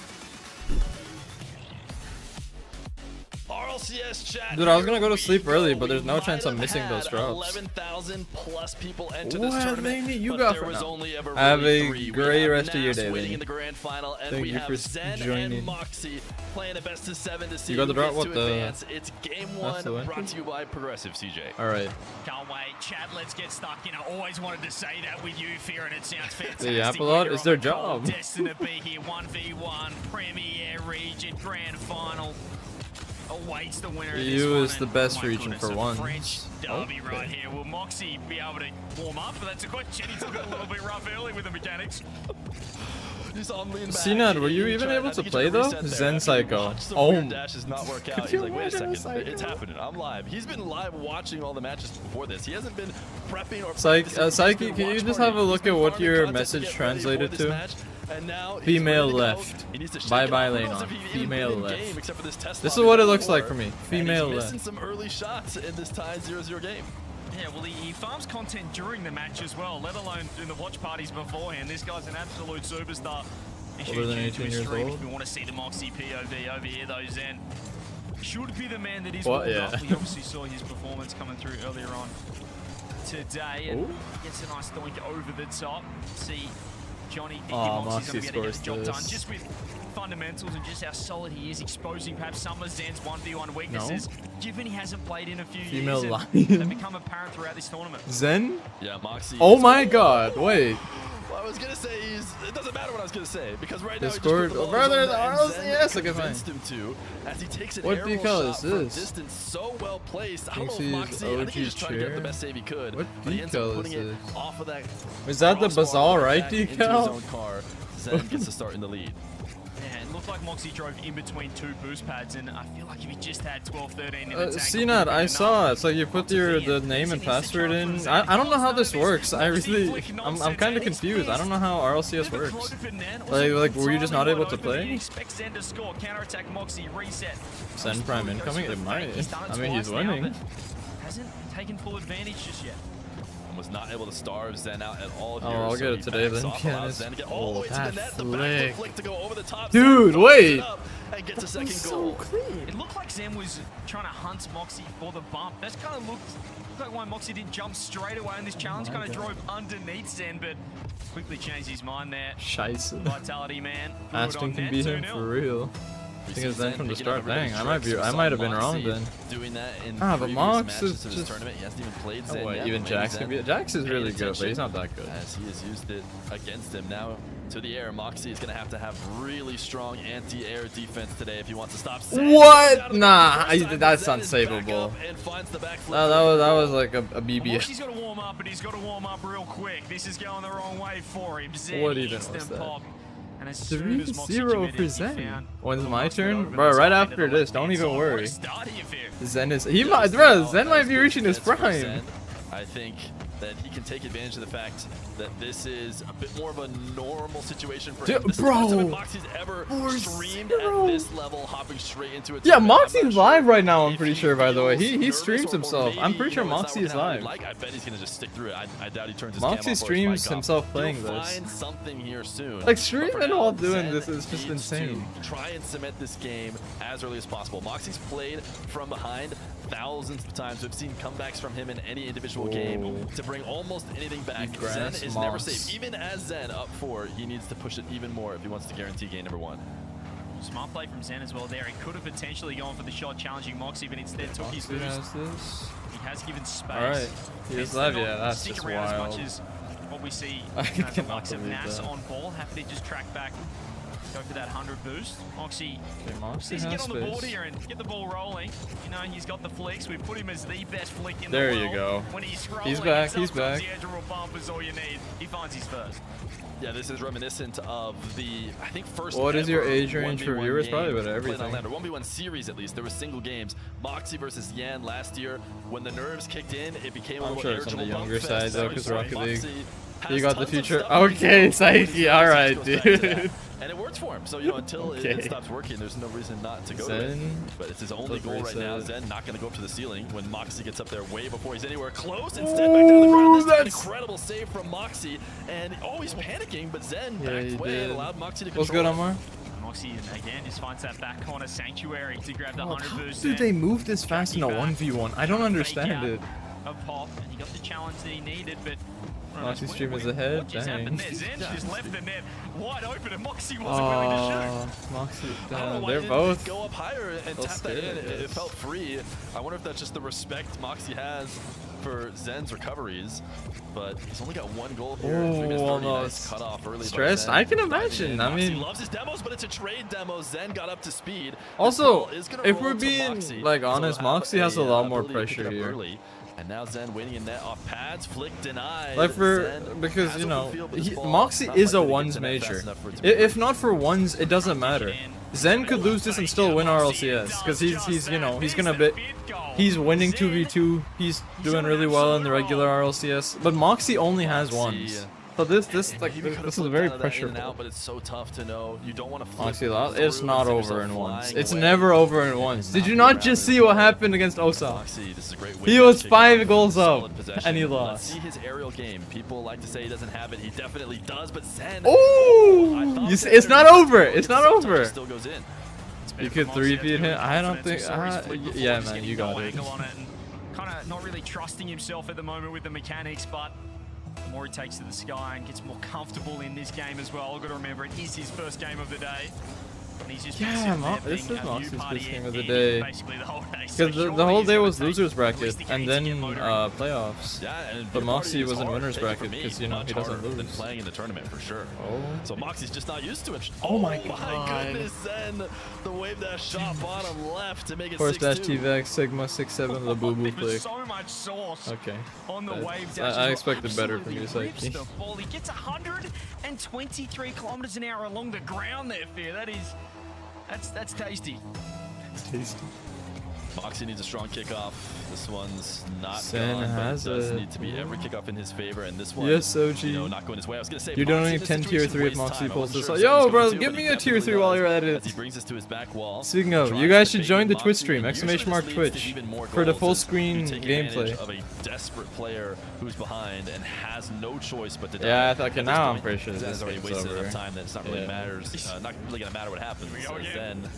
RLCS chat. Dude, I was gonna go to sleep early, but there's no chance I'm missing those drops. 11,000 plus people enter What this tournament. lane you but got there for was now? only ever Have really a 3. We great have rest of your Nas day, waiting Lenny. in the grand final, and Thank we you have for Zen joining. and Moxie playing a best of 7 to see You got the who drop? gets What to the- advance. It's game That's the 1, way. brought to you by Progressive, CJ. All right. Can't wait. Chat, let's get stuck in. I always wanted to say that with you, Fear, and it sounds fantastic. They yap a lot? You're It's on their the call. job. Destined to be here. 1v1 Premier Region Grand Final. Awaits the winner of this EU one, is the and, best oh my region goodness, for a once. French derby Okay. right here. Will Moxie be able to warm up? But that's a question. He took it a little bit rough early with the mechanics. Just on lean back. Sinad, were you He even tried- able I to think he play took a though? reset there. Zen After he Psycho. watched the Oh. weird dashes not work out. Could He's you like, wait a imagine a second, it's Psycho? happening. I'm live. He's been live watching all the matches before this. He hasn't been prepping or Psych, practicing. He's Psyche, been can you watch just partying. have a look He's been at what farming your content to message get ready translated for this to? match, and now he's Female ready to go. left. He needs to shake Bye it bye, up. Who knows Lena. if he even Female been in left. game except for this test This is lobby what it looks like before. for me. And Female he's left. missing some early shots in this tie 0-0 game. Yeah, well, he farms content during the match as well, let alone in the watch parties beforehand. This guy's an absolute superstar. Older than 18 years old. If we want to see the Moxie POV over here, though, Zen should be the man that is What? warmed Yeah. up. We obviously saw his performance coming through earlier on today, and Ooh. gets a nice doink over the top. See Johnny thinking Aw, Moxie's going to be able to get Moxie the job scores done this. just with fundamentals and just how solid he is, exposing perhaps some of Zen's 1v1 weaknesses, given he hasn't played in a few Female years. lion. They've become apparent throughout this tournament. Zen? Yeah, Moxie. Oh my god, wait. Well, I was gonna say it doesn't matter what I was gonna say because right They now he scored- just put the ball brother, in his the own net, RLCS, and Zen look at convinced him to as he takes an What aerial decal shot is from this? distance so well placed. I don't know if Jinxie's Moxie, I think he OG was trying to get chair? the best save he could, What but he ends up decal putting is it this? off of that. Is that the crossbar Bazaar right back into his decal? own car. Zen gets to start in the lead. Yeah, it looked like Moxie drove in between two boost pads, and I feel like if he just had 12-13 in the tank, CNAT, I saw. It's like you put the name and password in. I don't know how this works. I'm kind of confused. I don't know how RLCS works. Like were you just not able to play? Send Prime incoming? It might. I mean, he's winning. Hasn't taken full advantage just yet. And was not able to starve Zen out at all here. Oh, I'll so get it he today backs then, off, allows Pianist. Zen to get all the way to the that net. The flick. backfoot flick to go over the top. Dude, Zen wait. follows it up and gets a second goal. It looked like Zen was trying to hunt Moxie for the bump. That's kind of looked like why Moxie didn't jump straight away in this challenge. Kind of drove underneath Zen, but quickly changed his mind there. Scheiße. Vitality, man. Good Aston on can net, beat him 2-0. for real. I We think see it's then Zen from the picking up start. a really Dang, good I trick. might have We been saw wrong Moxie then. doing that in Ah, but previous Mox matches is to this just- tournament. He hasn't even played Zen Oh, wait, yet, even but Jax Zen can be. Jax is paying really good, but attention he's not that good. as he has used it against him. Now to the air, Moxie is going to have really strong anti-air defense today if he wants to stop Zen. What? Nah, that's Zen is back unsavable. up and finds the back flip. That was like a Well, BB. Moxie's got to warm up, and he's got to warm up real quick. This is going the wrong way for him. Zen What even instant was that? pop. And as soon as Moxie 3-0 committed, for he Zen. found When's the my Moxie turn? over Bro, the right top into after the this, don't left-hand even side. worry. What a start here, Fear. Zen is. He might, bro. Zen might be reaching his prime. I think that he can take advantage of the fact that this is a bit more of a normal situation for Dude, him. This bro. is the first time Moxie's ever streamed at this level, hopping straight into it. Yeah, Moxie's live right now, I'm pretty sure, by the way. He streams himself. I'm pretty sure Moxie is live. I bet he's going to just stick through it. I doubt he turns his Moxie cam off or his streams mic off. himself playing He'll this. find something here soon. Like, But for streaming now, while doing Zen this is just needs insane. to try and cement this game as early as possible. Moxie's played from behind thousands of times. We've seen comebacks from him in any individual game to bring almost anything back. Zen is never safe. Even as Zen up 4, he needs to push it even more if he wants to guarantee game number 1. Smart play from Zen as well there. He could have potentially gone for the shot challenging Moxie, but instead took his boost. He has given space. Alright, he is live, yeah, that's just around as wild. much as what we see I the cannot likes of believe Nas that. on ball. Happy to just track back, go for that 100 boost. Moxie Moxie needs to has get on the board space. here and get the ball rolling. You know, he's got the flicks. We put him as the best flick in There the you world. go. When he's scrolling, He's back, and he's sometimes back. the edge roll bump is all you need. He finds his first. Yeah, this is reminiscent of the, I think, first What is your ever age range for 1v1 viewers? game Probably about played on everything. Lander. 1v1 series, at least. There were single games. Moxie versus Yan last year. When the nerves kicked in, it became a I'm little sure it's on the irritable younger bump side, fest. though, because So Rocket League. Moxie You has got the tons of future. stuff he can Okay, do, but his Saiki, alright, goes back to that. dude. And it works for him. So, you know, until Okay. it stops working, there's no reason not to go to it. Zen. But it's his only That's goal what right he now. said. Zen not going to go up to the ceiling when Moxie gets up there way before he's anywhere close. Instead, back down to the ground. This is an that's- incredible save from Moxie. And always panicking, but Zen Yeah, backed he away did. and allowed Moxie to What's control good, it. Amar? Moxie again just finds that back corner sanctuary to grab the 100 boost. Dude, they move this fast in a 1v1. I don't understand it. A pop, and he got the challenge that he needed, but Moxie stream is ahead. what just Dang. happened there? Zen just left the net wide open, and Moxie wasn't willing to shoot. Moxie, I don't know why they're he didn't both. go up higher and They'll tap that in. stay, I It guess. felt free. I wonder if that's just the respect Moxie has for Zen's recoveries. But he's only got 1 goal here. Ooh, 3 minutes 30, almost. nice cut off early by Stressed? Zen. I can Diving imagine. in. I Moxie mean- loves his demos, but it's a trade demo. Zen got up to speed. Also, This ball is gonna if roll we're to being, Moxie, like, so honest, he'll have Moxie has a lot more ability to pick it pressure up here. early. And now Zen winning in net off pads, flick denied. Like for Zen because has you open know field, but this ball Moxie not is a likely to get ones to net fast major. enough for it to be If not for ones, it doesn't matter. Zen could lose this and still win RLCS because he's you know he's gonna bit. He's winning 2v2. He's doing really well in the regular RLCS. But Moxie only has ones. So this is very pressurable. But it's so tough to know. You don't want to flip Moxie through lost. It's and not send over yourself in ones. flying It's away. never over in ones. Did you not just see what happened against Osa? Moxie, this is a great He win. was Kick 5 off, goals up, solid possession. and he Let's lost. see his aerial game. People like to say he doesn't have it. He definitely does. But Zen. Ooh! You see, it's not over. It's not over. Still goes in. You could 3-peat him. I don't think. Yeah, man, you got it. Kind of not really trusting himself at the moment with the mechanics, but the more he takes to the sky and gets more comfortable in this game as well. I've got to remember it is his first game of the day. And he's just been sitting there this being is a Moxie's new party first game of the ending day. basically the whole day. Because the whole day was losers bracket and then Yeah, playoffs. and But the Moxie party is was in hard. winners Take it from bracket me, because you know much he doesn't harder than lose. playing in the tournament for sure. Oh. So Moxie's just not used to it. Oh my my God. goodness, Zen, the wave dash shot bottom left to make it Force dash 6-2. T-Vex, Sigma 6-7, the boo boo There was flick. so much sauce Okay. on the That's- wave I dash. as well. expected better from you, Absolutely rips Saiki. the ball. He gets 123 kilometers an hour along the ground there, Fear. That's tasty. Tasty. Moxie needs a strong kickoff. This one's not Sen gone, but has it does it. need to be every kickoff in his favor, and this one, Yes, OG. you know, not going his way. I was gonna say, You're Moxie donating in this 10 tier situation 3 if wastes Moxie time. I pulls wasn't this sure out. if Yo, Zen's bro, going to, give but me he a tier definitely 3 while you're at does, it. as he brings this to his back wall. Speaking of, tries you guys to should join the bait Twitch Moxie, stream, and usually exclamation mark this leads to Twitch, even more for the goals full as screen you take advantage gameplay. of a desperate player who's behind and has no choice but to die. Yeah, okay, At this now I'm point, pretty sure Zen this has already game's wasted over. enough time that it's not really Yeah. matters. Not really gonna matter what happens. Here we go So again. Zen,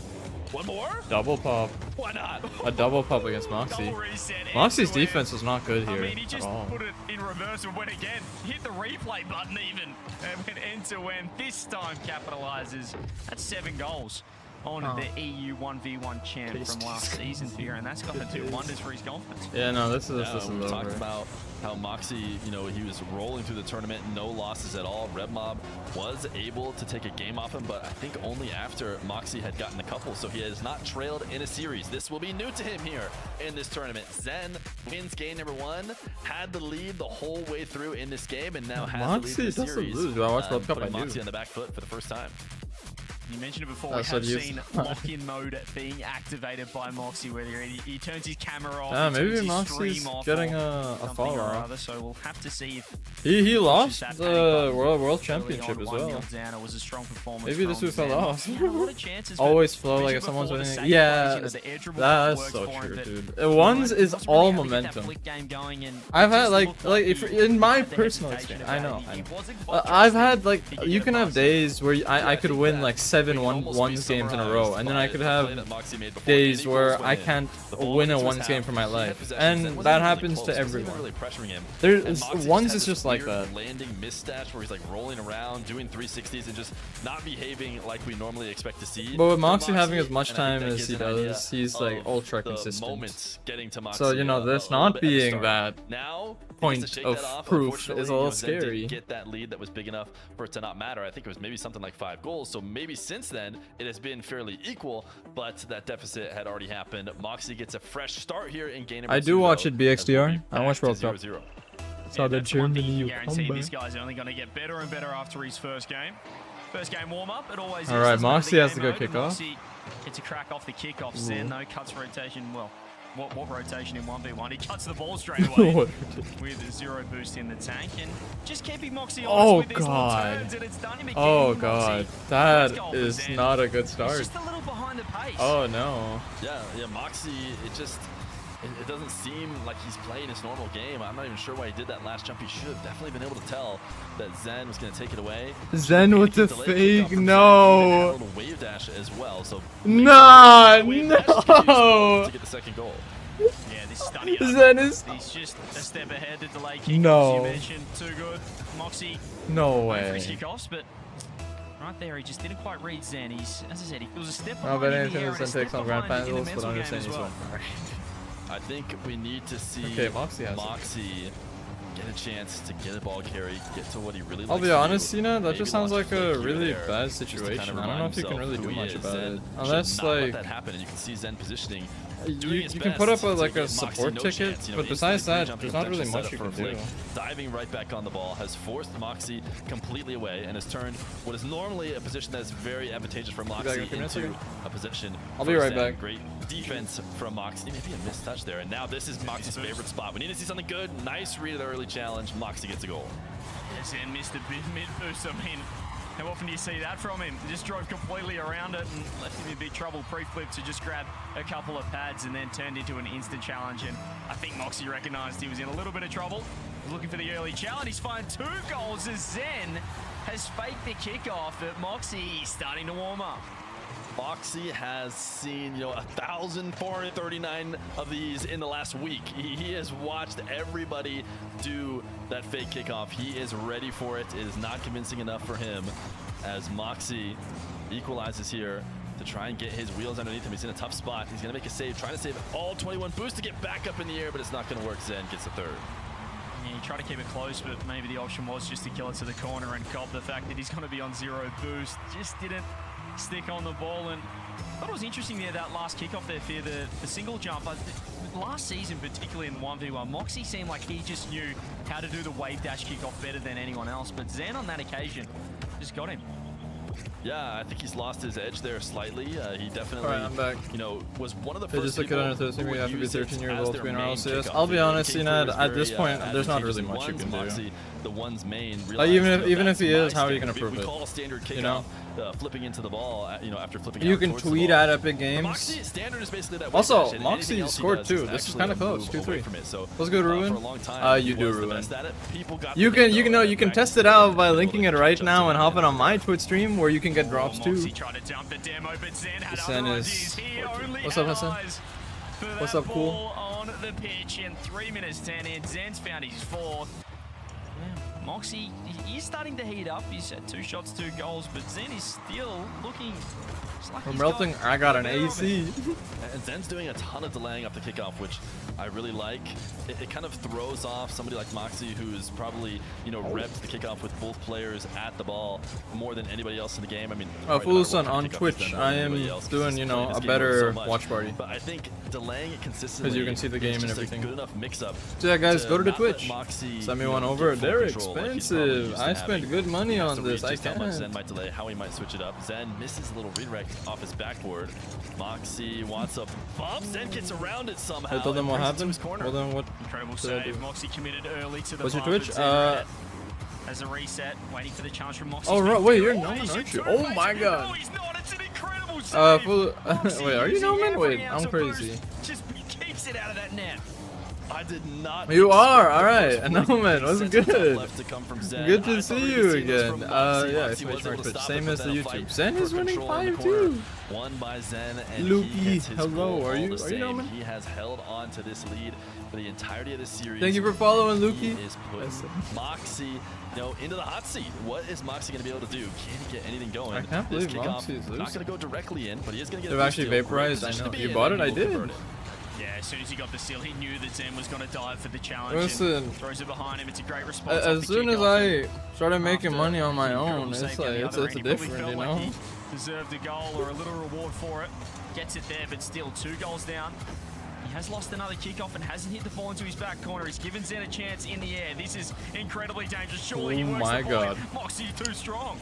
one more? Double pop. Why not? A double pop against Moxie. Double reset, Moxie's end-to-end. defense was not good I here mean, he at just all. put it in reverse and went again. Hit the replay button even. And went end to end. This time capitalizes. That's 7 goals on the EU 1v1 champ from last season here. And that's going to do wonders for his confidence. Yeah, no, this is We talked over. about how Moxie, you know, he was rolling through the tournament, no losses at all. Red Mob was able to take a game off him, but I think only after Moxie had gotten a couple, so he has not trailed in a series. This will be new to him here in this tournament. Zen wins game number 1, had the lead the whole way through in this game, and now has Moxie the lead in the doesn't series. lose. Do I watch World Cup? Putting I do. Moxie on the back foot for the first time. You mentioned it before, That's we what have you seen lock-in mode being activated by Moxie, where he turns his camera off, Yeah, he maybe turns his Moxie's stream off, getting or a something fall or out. other, so we'll have to see if He lost that the panic button World early Championship on as 1-0 well. down. It was a strong performance Maybe this from would fell Zen. off. He had a lot of chances, but Always flow like mentioned if someone's before, the winning. safe Yeah, plays, the air dribble that's works so for him, true, but dude. Ones is wasn't all really having that momentum. flick game going, and I've it had just like looked if he in my had the personal hesitation experience, I about know. it. He wasn't quite I've trusting had like he could you get can a have pass. days where I could think win that like 7 can almost ones be games in a row, summarized and then I by could the have play that Moxie made before days any where goals I went in. can't The ball win a into his ones game half. for my He had life, possession, and Zen wasn't that even happens close. to Wasn't even everyone. really pressuring him. There's And Moxie ones had is this just like weird that. landing misstatch where he's like rolling around, doing 360s, and just not behaving like we normally expect to see. But with from Moxie having as and much I think time that as gives he an idea does, he's like of ultra the consistent. moments getting to Moxie So you know, this a little not bit at the being start. that Now, he point gets to shake of that off. proof Unfortunately, is a little Zen didn't scary. get that lead that was big enough for it to not matter. I think it was maybe something like 5 goals. So maybe since then it has been fairly equal, but that deficit had already happened. Moxie gets a fresh start here in game number I do 2, watch though, it BXDR. as we'll be I watch back World to Cup. 0-0. Saw the That's one thing Germany you can guarantee. comeback. This guy's only going to get better and better after his first game. First game warm-up, it always is. All right, Doesn't matter Moxie the has to game go mode, kick off. Moxie gets a crack off the kickoff. Zen, though, cuts rotation. Well, what rotation in 1v1? He cuts the ball straight away What? with 0 boost in the tank. And just keeping Moxie Oh, honest with these little God. turns, and it's done him again. Oh Moxie. god, First that goal for is Zen. not a good He's start. just a little behind the pace. Oh no. Yeah, Moxie, it doesn't seem like he's playing his normal game. I'm not even sure why he did that last jump. He should have definitely been able to tell that Zen was going to take it away. Zen with the Delayed fake, kickoff from Zen, no. even had a little wave dash as well. So Nah, wave dash to use to no. get the second goal. Yeah, this is stunning. Zen is He's just a step ahead to delay kickoffs. No. You mentioned too good. Moxie no went for his way. kickoffs, but right there, he just didn't quite read Zen. He's, as I said, he feels a step I'll behind bet in the anything air that and a Zen takes step on grand behind in the finals, but mental game understand as he's well. one. I think we need to see Okay, Moxie has it. Moxie get a chance to get a ball carry, get to what he really likes I'll be to honest, do. Cena, that Maybe just sounds launch like a a flick here or really there, bad just to kind situation. of I don't know if you can remind really do himself much who he about is. it. Zen Unless should not let like that happen, and you can see Zen positioning. you can put up like a support ticket, but besides that, there's not really much you can do. Diving right back on the ball has forced Moxie completely away and has turned what is normally a position that is very advantageous for Moxie into a position. I'll be for right Zen. back. Great defense from Moxie. Maybe a missed touch there, and now this is Moxie's favorite spot. We need to see something good. Nice read of the early challenge. Moxie gets a goal. Zen missed a big mid boost. I mean, how often do you see that from him? Just drove completely around it and left him in big trouble. Pre-flip to just grab a couple of pads and then turned into an instant challenge. And I think Moxie recognized he was in a little bit of trouble. Looking for the early challenge. He's fired 2 goals as Zen has faked the kickoff, but Moxie is starting to warm up. Moxie has seen, 1,439 of these in the last week. He has watched everybody do that fake kickoff. He is ready for it. It is not convincing enough for him as Moxie equalizes here to try and get his wheels underneath him. He's in a tough spot. He's going to make a save, trying to save all 21 boosts to get back up in the air, but it's not going to work. Zen gets the third. Yeah, he tried to keep it close, but maybe the option was just to kill it to the corner and cop the fact that he's going to be on 0 boost. Just didn't stick on the ball, and I thought it was interesting there, that last kickoff there for the single jump. Last season, particularly in 1v1, Moxie seemed like he just knew how to do the wave dash kickoff better than anyone else, but Zen on that occasion just got him. Yeah, I think he's lost his edge there slightly. He definitely, Alright, I'm back. Was one of the They first just look at people under 13 who we have to would be use it 13 years as old to their be an main RLCS. kickoff. I'll be honest, King Cena, was at this very, point, there's not advantageous really in much you ones. can do. Moxie, the one's main, Like, even realized, if he is, that's how are you my gonna prove standard. it? We call a standard kickoff, You know? Flipping into the ball, after flipping You out can towards the tweet ball. at Epic For Games. Moxie, standard is basically that wave Also, dash, and anything Moxie else he scored does too. is This is actually kind of a close, move away 2-3. from it. So, What's good, for Ruin? a long time, You he do, was the Ruin. best at it. People got You the can, hit, you though, know, and you can back test to it out by able to linking it catch right up now to and him. hopping on my Twitch stream where you can get drops too. Moxie tried to dump the demo, but Zen had Zen other is- ideas. He only What's up, had Hassan? eyes for What's that up, cool? ball on the pitch in 3 minutes 10 in. Zen's found his 4th. Yeah, Moxie, he is starting to heat up. He's had 2 shots, 2 goals, but Zen is still looking just like We're he's melting. got I got a an bit of AC. it. And Zen's doing a ton of delaying off the kickoff, which I really like. It kind of throws off somebody like Moxie, who's probably, repped the kickoff with both players at the ball more than anybody else in the game. I mean, probably no matter Foolson what kind on of kickoff Twitch, he's done, I more than am anybody else, 'cause doing, he's playing this a game better so much. watch party. But I think delaying it consistently Because you can see the game is and just everything. a good enough mix-up. So yeah, guys, go to the not let Twitch. Moxie, Send me one get over. full They're control. expensive. I spent good money on this. I How much Zen can't. might delay, how he might switch it up. Zen misses a little redirect off his backboard. Moxie wants a bump. Zen gets around it somehow. I told them what and brings it to happened. his corner. Hold on, what? Incredible Should I save. do? Moxie committed early to the What's your bump, Twitch? but Zen read it as a reset, waiting for the challenge from Moxie. Oh, right. Wait, you're Noman, aren't you? Oh my No, god. he's not. It's an incredible save. Wait, are you Noman? Wait, I'm crazy. Just keeps it out of that net. I did not. You are, alright. Noman, what's Sense good? of left to come from Zen. Good I to thought see we you could see this again. from Moxie. Yeah, Moxie Twitch, was able to Twitch. stop Same it, as but the then a YouTube. fight Zen for is winning control in the 5 corner. too. Won by Zen, and Lukey, he gets his hello, goal are you all the same. Noman? He has held on to this lead for the entirety of the series. Thank you for following, He Lukey. is putting Moxie, into the hot seat. What is Moxie going to be able to do? Can he get anything going? I can't This believe kickoff, Moxie's not losing. going to go directly in, but he is going to get They've a actually steal. Great vaporized, I position know. to be You in, bought and it? I he will did. convert it. Yeah, as soon as he got the steal, he knew that Zen was going to dive for the challenge. Listen, and throws it behind him. It's a great response. off as the soon as kickoff. I started making After money on my the own, incredible it's save like down the it's other end, he probably different, felt you like know. he deserved a goal or a little reward for it. Gets it there, but still 2 goals down. He has lost another kickoff and hasn't hit the ball into his back corner. He's given Zen a chance in the air. This is incredibly dangerous. Surely he Oh works my the point. god. Moxie too strong.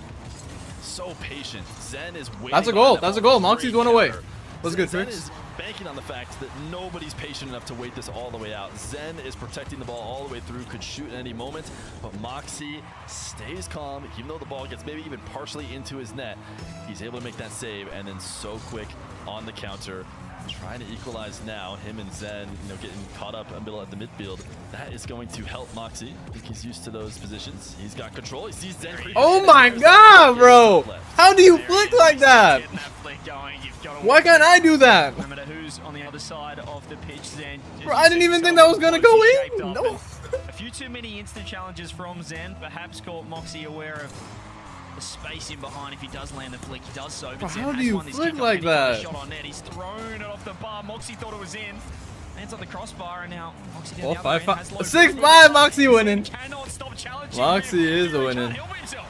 So patient. Zen is waiting. That's a behind goal. that That's a ball. goal. Moxie's Great one away. counter. What's good, Zen Trix? is banking on the fact that nobody's patient enough to wait this all the way out. Zen is protecting the ball all the way through, could shoot at any moment, but Moxie stays calm, even though the ball gets maybe even partially into his net. He's able to make that save, and then so quick on the counter. Trying to equalize now, him and Zen, getting caught up in the middle at the midfield. That is going to help Moxie. I think he's used to those positions. He's got control. He sees Zen. Oh my god, bro! How do you flick like that? Getting that flick going. You've got to Why can't I do that? no matter who's on the other side of the pitch, Zen. Bro, I didn't even think that was gonna go in. No. A few too many instant challenges from Zen. Perhaps caught Moxie aware of the space in behind. If he does land the flick, he does so. But Bro, Zen how has do you won this flick kickoff, like and he's got a that? shot on net. He's thrown it off the bar. Moxie thought it was in. Lands on the crossbar, and now Moxie down the other end has low 6-5 movement. Moxie winning. Cannot stop challenging Moxie him. is He winning. can't help himself.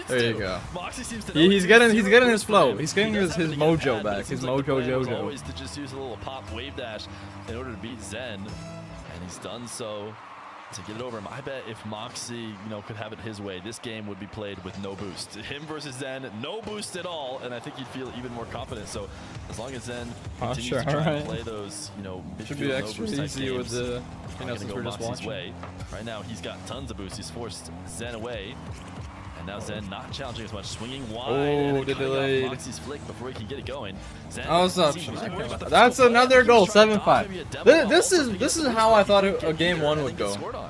There you go. Moxie seems to He's getting his zero flow. for him. He's getting He does his have to get a mojo pad, but it back. His seems like the mojo plan was jojo. always to just use a little pop wave dash in order to beat Zen, and he's done so to get it over him. I bet if Moxie, could have it his way, this game would be played with no boost. Him versus Zen, no boost at all, and I think you'd feel even more confident. So as long as Zen continues sure, to try alright. and play those, Should be midfield extra no-boost type easy with games, the, I'm gonna since go we're just Moxie's watching. way. Right now, he's got tons of boosts. He's forced Zen away. And now Zen not challenging as much, swinging wide. Oh, and then the cutting off delayed. Moxie's flick before he can get it going. Zen Oh, what's up? seems worried about the That's physical play. another He goal. was trying to dodge 7-5. maybe a demo This also to is get the how boost, I but thought he a can't game get 1 there would and then go. get scored on.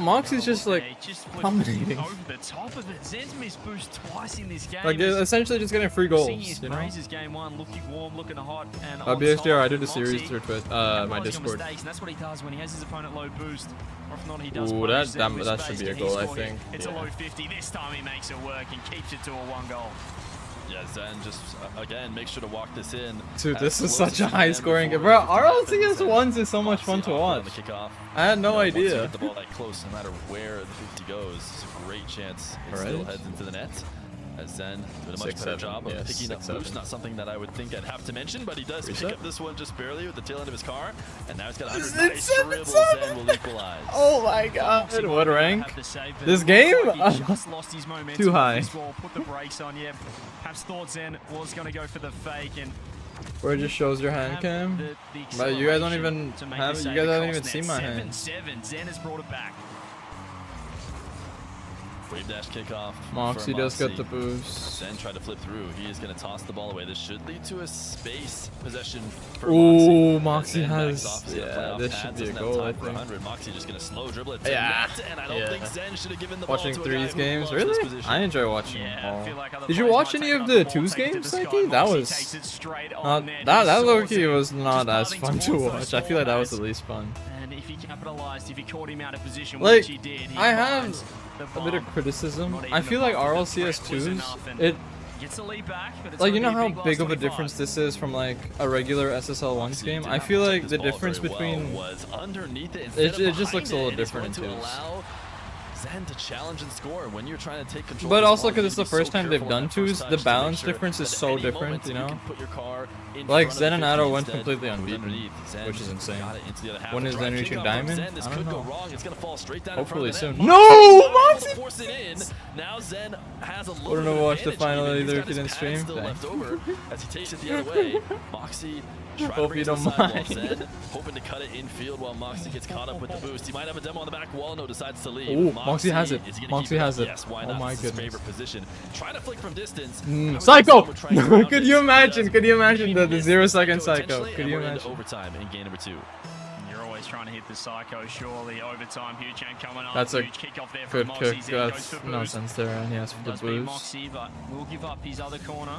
Moxie's just like Just flipped dominating. over the top of it. Zen's missed boost twice in this game. Like essentially just getting free Singing his goals, you know. praises game 1, looking warm, looking hot, and on BSTR, top. I do the series Moxie through Twitch, my capitalising on Discord. mistakes, and that's what he does when he has his opponent low boost. Or if not, he does Ooh, punish that Zen with should space. be a Can he goal, I score here? think. It's a Yeah. low 50. This time he makes it work and keeps it to a 1 goal. Yeah, Zen just, again, make sure to walk this in. Dude, as this is close such as a you high can scoring game. before Bro, it happens, RLCS and 1s is so much fun to Moxie off on watch. the kickoff. I had no Once you idea. get the ball that close, no matter where the 50 goes, it's a great chance it still Right. heads into the net. As Zen doing a much 6-7, better job of yes, picking up 6-7. boost. Not something that I would think I'd have to mention, but he does pick Reset. up this one just barely with the tail end of his car. And now he's got It's 100 nice 7-7. dribbles. Zen will equalize. Oh my god, Moxie what might rank? have the save, but This it game? looks like he just lost his momentum Too with high. this ball, put the brakes on. Yeah, Happs thought Zen was going to go for the fake, and Where it just shows your hand have cam. the But you guys don't acceleration even to make have, the you save guys don't across even see net. my hand. 7-7. Zen has brought it back. Wave dash kickoff. Moxie for does get the Moxie. boost. Zen tried to flip through. He is going to toss the ball away. This should lead to a space possession for Ooh, Moxie. Moxie Zen has, backs off. He's gonna yeah, play off this pads, should be a doesn't have goal, time I for think. 100. Moxie just going to slow dribble it to Yeah, net, and I don't yeah. think Zen should have given the Watching ball to a guy threes who games, loves this really? position. I enjoy watching Yeah, them I feel all. like other Did you players watch might any take of it the up the ball, twos take it to games, the sky. Mikey? That Moxie was takes it straight on not net. that He low-key saws it. was not Just as batting fun to towards watch. those I feel like that was the corners. least fun. And if he capitalized, if he caught him out of position, Like, which he did, he I have finds the a bit of bomb. criticism. Not even I the feel like bump, but the RLCS threat was 2s, enough, and it gets the lead back, but it's like, you gonna know be how a big of a 25. difference this is from like a regular SSL 1s Moxie game? did I not feel protect like this the ball difference very well, between was underneath it instead it of just looks a little behind it, and it's different going in to twos. allow Zen to challenge and score when you're trying to take control. But of also this because ball, it's the you need to be first time so they've careful on done that first twos, touch the to make balance sure difference is that so at any different, moment you know? can put your car in Like front of Zen and the Addo 50 went instead. completely Move unbeaten, underneath. Zen which is insane. got it into the other half. When The is drive Zen reaching kick off from diamond? Zen. This I don't could go know. wrong. It's gonna fall straight down Hopefully in front soon. of No! Moxie force it in. Now Zen has a little Wouldn't bit have of watched the advantage final even. He's either got if you his didn't pad stream. still Thanks. left over as he takes it the other way. Moxie trying to Hope bring you it to the don't sidewall. mind. Zen hoping to cut it infield while Moxie gets caught up with the boost. He might have a demo on the back wall. No, decides to leave. Ooh, Moxie has it. is he gonna Moxie keep has it. Yes, why Oh not? my It's his goodness. favorite position. Trying to flick from distance. Psycho! Could you imagine? Could you imagine the 0-second Psycho? Intentionally, Could and you we're into imagine? overtime in game number 2. You're always trying to hit the Psycho, surely. Overtime, huge hand coming up. That's a huge kick off there good from kick. Moxie. Zen goes That's for no boost. sense there, and he has for the Does beat boost. Moxie, but will give up his other corner.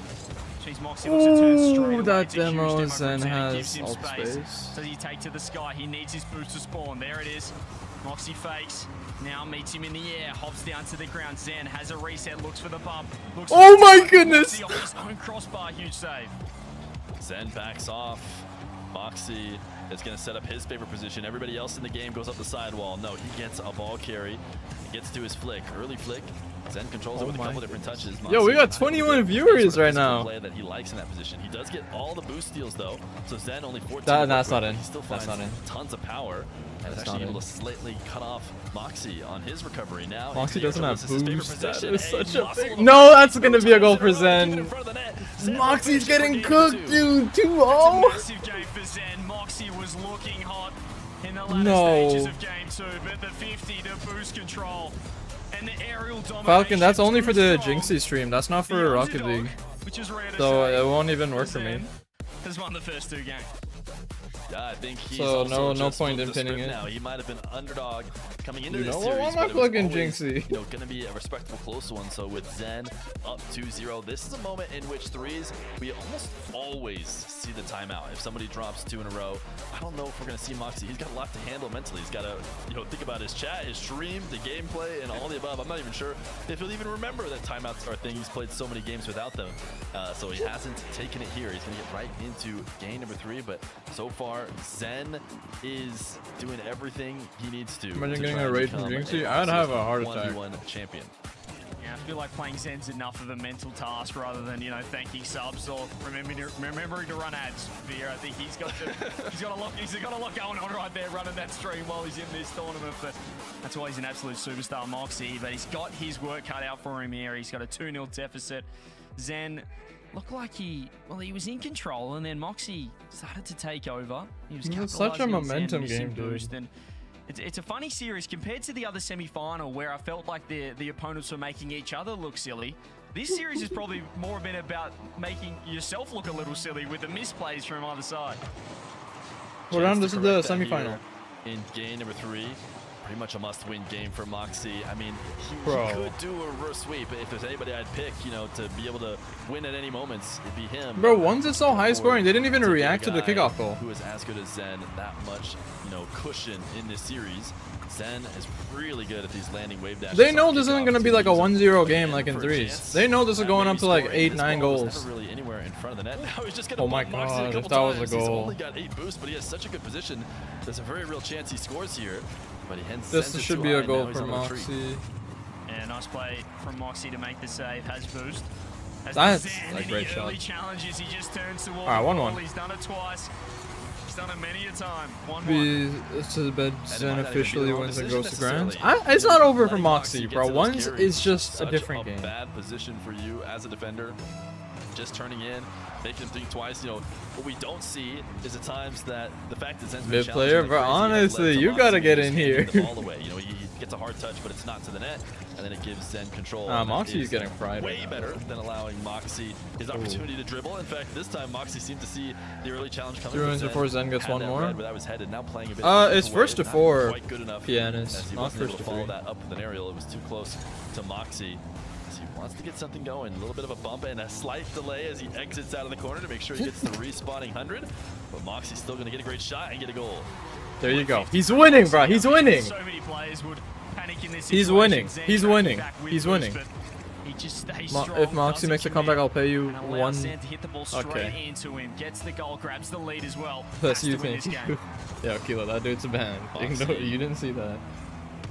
Jeez, Moxie looks to turn straight Ooh, away. that It's a huge demo from Zen Zen. It has gives him alt space. Does he take to the sky? He needs his boost to spawn. There it is. Moxie fakes. Now meets him in the air. Hops down to the ground. Zen has a reset. Looks for the bump. Looks Oh for my the goodness! Moxie off his own crossbar. Huge save. Zen backs off. Moxie is going to set up his favorite position. Everybody else in the game goes up the sidewall. No, he gets a ball carry. He gets to his flick. Early flick. Zen controls it with a couple different touches. Yo, we Moxie got not 21 able to get viewers any sort of right physical now. play that he likes in that position. He does get all the boost steals though. So Zen only 14. That's not in. He still That's finds not in. tons of power. And is That's actually not able in. to slightly cut off Moxie on his recovery now. Moxie doesn't have boost. That is such a thing. thing. No, that's gonna be a goal for Zen. Moxie's getting cooked, dude. 2-0. Massive game for Zen. Moxie was looking hot in the latter No. stages of game 2, but the 50 to boost control and the aerial domination. Falcon, that's only for the too strong. Jinxie stream. That's not The for Rocket underdog, League. which is rare to So say, it won't even work for me. Zen has won the first 2 games. Yeah, I think he's So also no just point flipped in the pinning script it. now. He might have been underdog coming into You this know series, what? but I'm it was fucking always, Jinxie. you know, going to be a respectable close one. So with Zen up 2-0, this is a moment in which threes, we almost always see the timeout. If somebody drops 2 in a row, I don't know if we're going to see Moxie. He's got a lot to handle mentally. He's got to, you know, think about his chat, his stream, the gameplay, and all the above. I'm not even sure if he'll even remember that timeouts are a thing. He's played so many games without them, so he hasn't taken it here. He's going to get right into game number 3, but so far, Zen is doing everything he needs to. Imagine to getting try a and raid from become Jinxie. I'd have a heart attack. 1v1 champion. Yeah, I feel like playing Zen's enough of a mental task rather than, you know, thanking subs or remembering to run ads. Here, I think he's got a lot going on right there running that stream while he's in this tournament. But that's why he's an absolute superstar, Moxie. But he's got his work cut out for him here. He's got a 2-0 deficit. Zen looked like he was in control, and then Moxie started to take over. He was It's such a capitalizing on Zen momentum missing game, dude. boost, and it's a funny series compared to the other semi-final where I felt like the opponents were making each other look silly. This series has probably more been about making yourself look a little silly with the misplays from either side. Hold on, this is the Correct that semi-final. here in game number 3. Pretty much a must-win game for Moxie. I mean, he Bro. could do a reverse sweep. If there's anybody I'd pick, you know, to be able to win at any moments, it'd be him. Bro, one's is so high scoring, they didn't even To get a react to the guy kickoff goal. Who is as good as Zen, that much, you know, cushion in this series. Zen is really good at these landing wave dashes. They know on this isn't kickoff going to be like a use 1-0 them game like in for a threes. chance They know this is at going maybe up to like scoring. 8, This 9 ball was goals. never really anywhere in front of the net. Now he's just going to Oh my bump Moxie a God, if couple that was a times. He's goal. only got 8 boosts, but he has such a good position. There's a very real chance he scores here. But he sends This it should too be high, a and goal now he's for on a retreat. Moxie. And a nice play from Moxie to make the save. Has boost. Has That's Zen a in great the early shot. challenges. He just turns towards Alright, the 1-1. ball. He's done it twice. He's done it many a time. 1-1. This is bed Zen might not even be officially the wrong wins and decision goes to grand. necessarily. It's not over for Letting Moxie, get bro. to those One's carries is just a such different game. Bad position for you as a defender. Just turning in, making him think twice. You know, what we don't see is the times that the fact that Zen's been Mid challenging player, like bro, crazy has led honestly, to you Moxie gotta get just in handing here. the ball away. You know, he gets a hard touch, but it's not to the net, and then it gives Zen control. and that Moxie's is getting fried way right now. better than allowing Moxie his opportunity to dribble. In fact, this time Moxie seemed to see the early challenge coming. Ruins from before Zen gets had one that more. red, but that was headed. Now playing a bit It's away, first to not 4 quite good enough pianist, as he not wasn't able first to to follow 3. that up with an aerial. It was too close to Moxie. As he wants to get something going. A little bit of a bump and a slight delay as he exits out of the corner to make sure he gets the respawning 100. But Moxie's still going to get a great shot and get a goal. There you go. He's winning, bro. He's winning. So many players would panic in this He's situation. winning. Zen He's tracking winning. back with He's boost, winning. but he just stays If strong, Moxie doesn't makes a commit, comeback, I'll pay you and allows 1. Zen to hit the ball straight Okay. into him. Gets the goal, grabs the lead as well. Plus Has you to win think. this game. Yeah, Kilo, that dude's a ban. Moxie. You didn't see that.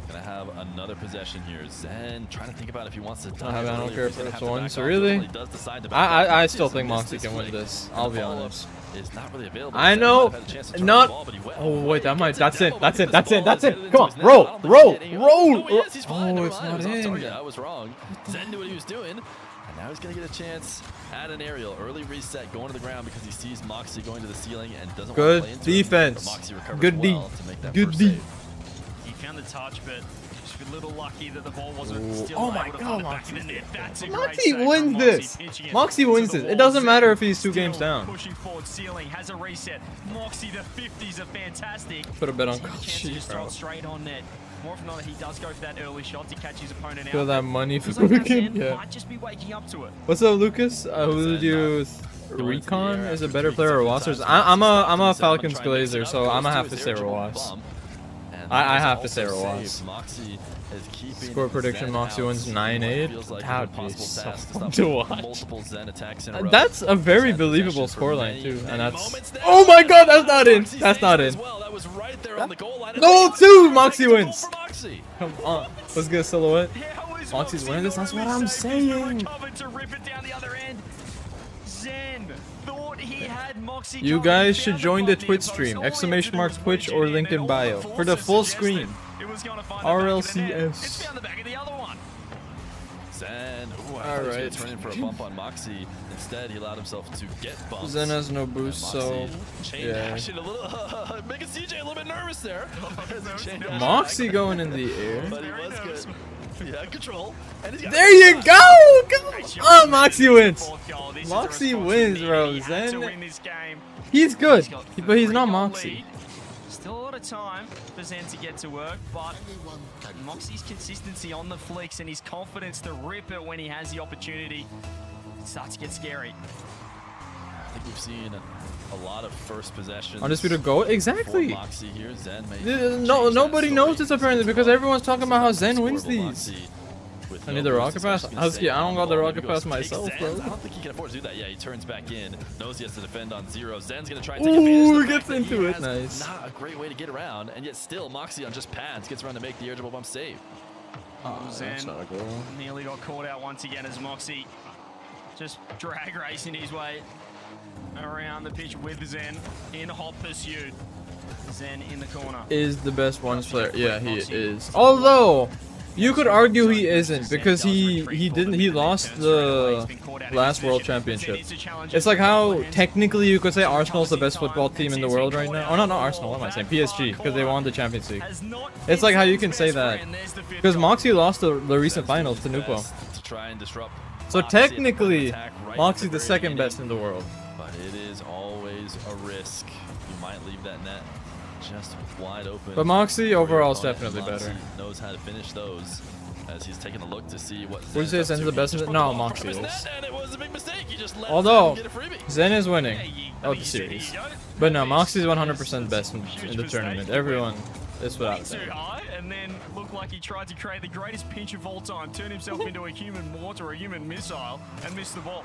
Gonna have another possession here. Zen trying to think about if he wants to dive. I don't early, care if he's if gonna it's have to one. back So off. really, He does decide to back off. I He still just think missed Moxie this can win flick. this. And I'll the be follow-up honest. is not really available. I Zen know. might have had a chance to turn the Not. ball, but he went Oh away, wait, that might. gets That's a it. demo, That's but it. That's the it. ball That's is it. headed Come into on, his net. I roll, don't think roll, he's getting- roll. No, he is. He's fine. Oh, Never it's mind. not It was off in. target. I was wrong. Zen knew what he was doing. And now he's going to get a chance at an aerial. Early reset, going to the ground because he sees Moxie going to the ceiling and doesn't Good want to play into defense. Him. But Moxie recovers Good D. well to make that Good first D. save. He found the touch, but just a little lucky that the ball wasn't Ooh. still Oh my able to God, find the back Moxie. of the net. That's a great Moxie save from wins Moxie, this. pitching it Moxie to wins the this. It wall. doesn't matter Zen if he's 2 still games down. Pushing forward, ceiling has a reset. Moxie, the 50s are fantastic. Put a bet on He's got a chance to Koshi, just bro. throw it straight on net. More often than not, he does go for that early shot to catch his opponent out. Feel that money for Looks like that Zen. Zen Yeah. might just be waking up to it. What's up, Lucas? Who did you? Recon is a better player or Wassers? I'm a Falcons glazer, so I'm gonna have to say Rawas. I have to say Rawas. Score prediction: Moxie wins 9-8. That would be so fun to watch. That's a very believable scoreline too, and that's. Oh my God, that's not in. That's not in. Goal 2, Moxie wins. Come on, let's get a silhouette. Moxie's winning this. That's what I'm saying. You guys should join the Twitch stream. Exclamation mark Twitch or link in bio for the full screen. RLCS. Zen. Ooh, I All thought he was right. gonna turn in for a bump on Moxie. Instead, he allowed himself to get bumped. Zen has no boost, so Chain yeah. dashing a little, making CJ a little bit nervous there. Moxie going in the air. But he was good. Yeah, control. And he's got There you go! Oh, Moxie wins. Moxie wins, bro. Zen, he's good, but he's not Moxie. Still a lot of time for Zen to get to work, but Moxie's consistency on the flicks and his confidence to rip it when he has the opportunity starts to get scary. I think we've seen a lot of first possessions. Undisputed GOAT? Exactly. Moxie here. Zen may No, change nobody that knows story. this apparently because everyone's talking about how Zen Score wins of a these. Moxie with I no need the boost, rocket pass. especially gonna stay I don't got on the ball. rocket Maybe goes pass take myself, Zen. bro. I don't think he can afford to do that. Yeah, he turns back in. Knows he has to defend on 0. Zen's gonna try and take advantage Ooh, of the gets fact that into he it. has Nice. Not a great way to get around, and yet still Moxie on just pads gets around to make the air-dribble bump save. Zen nearly got caught out once again as Moxie just drag racing his way around the pitch with Zen in hot pursuit. Zen in the corner. Is the best ones player. Yeah, he is. Although you could argue he isn't because he lost the last World Championship. It's like how technically you could say Arsenal's the best football team in the world right now. Oh no, not Arsenal. What am I saying? PSG because they won the Champions League. It's like how you can say that because Moxie lost the recent finals to Nupo. To try and disrupt So Moxie at the technically, attack right at Moxie's the very second beginning. best in the world. But it is always a risk. You might leave that net just wide open. But Moxie overall is Oh, yeah, definitely Moxie better. knows how to finish those as he's taking a look to see what Would you say Zen's up Zen's to. the best He in just it? broke No, the ball Moxie from his is. net, and it was a big mistake. He just let Although Zen get a freebie. Zen is winning I of mean, the series, you know, but no, Moxie's huge 100% best in the tournament. mistake. Everyone is Way without too that. high, and then looked like he tried to create the greatest pinch of all time, turn himself into a human mortar, a human missile, and missed the ball.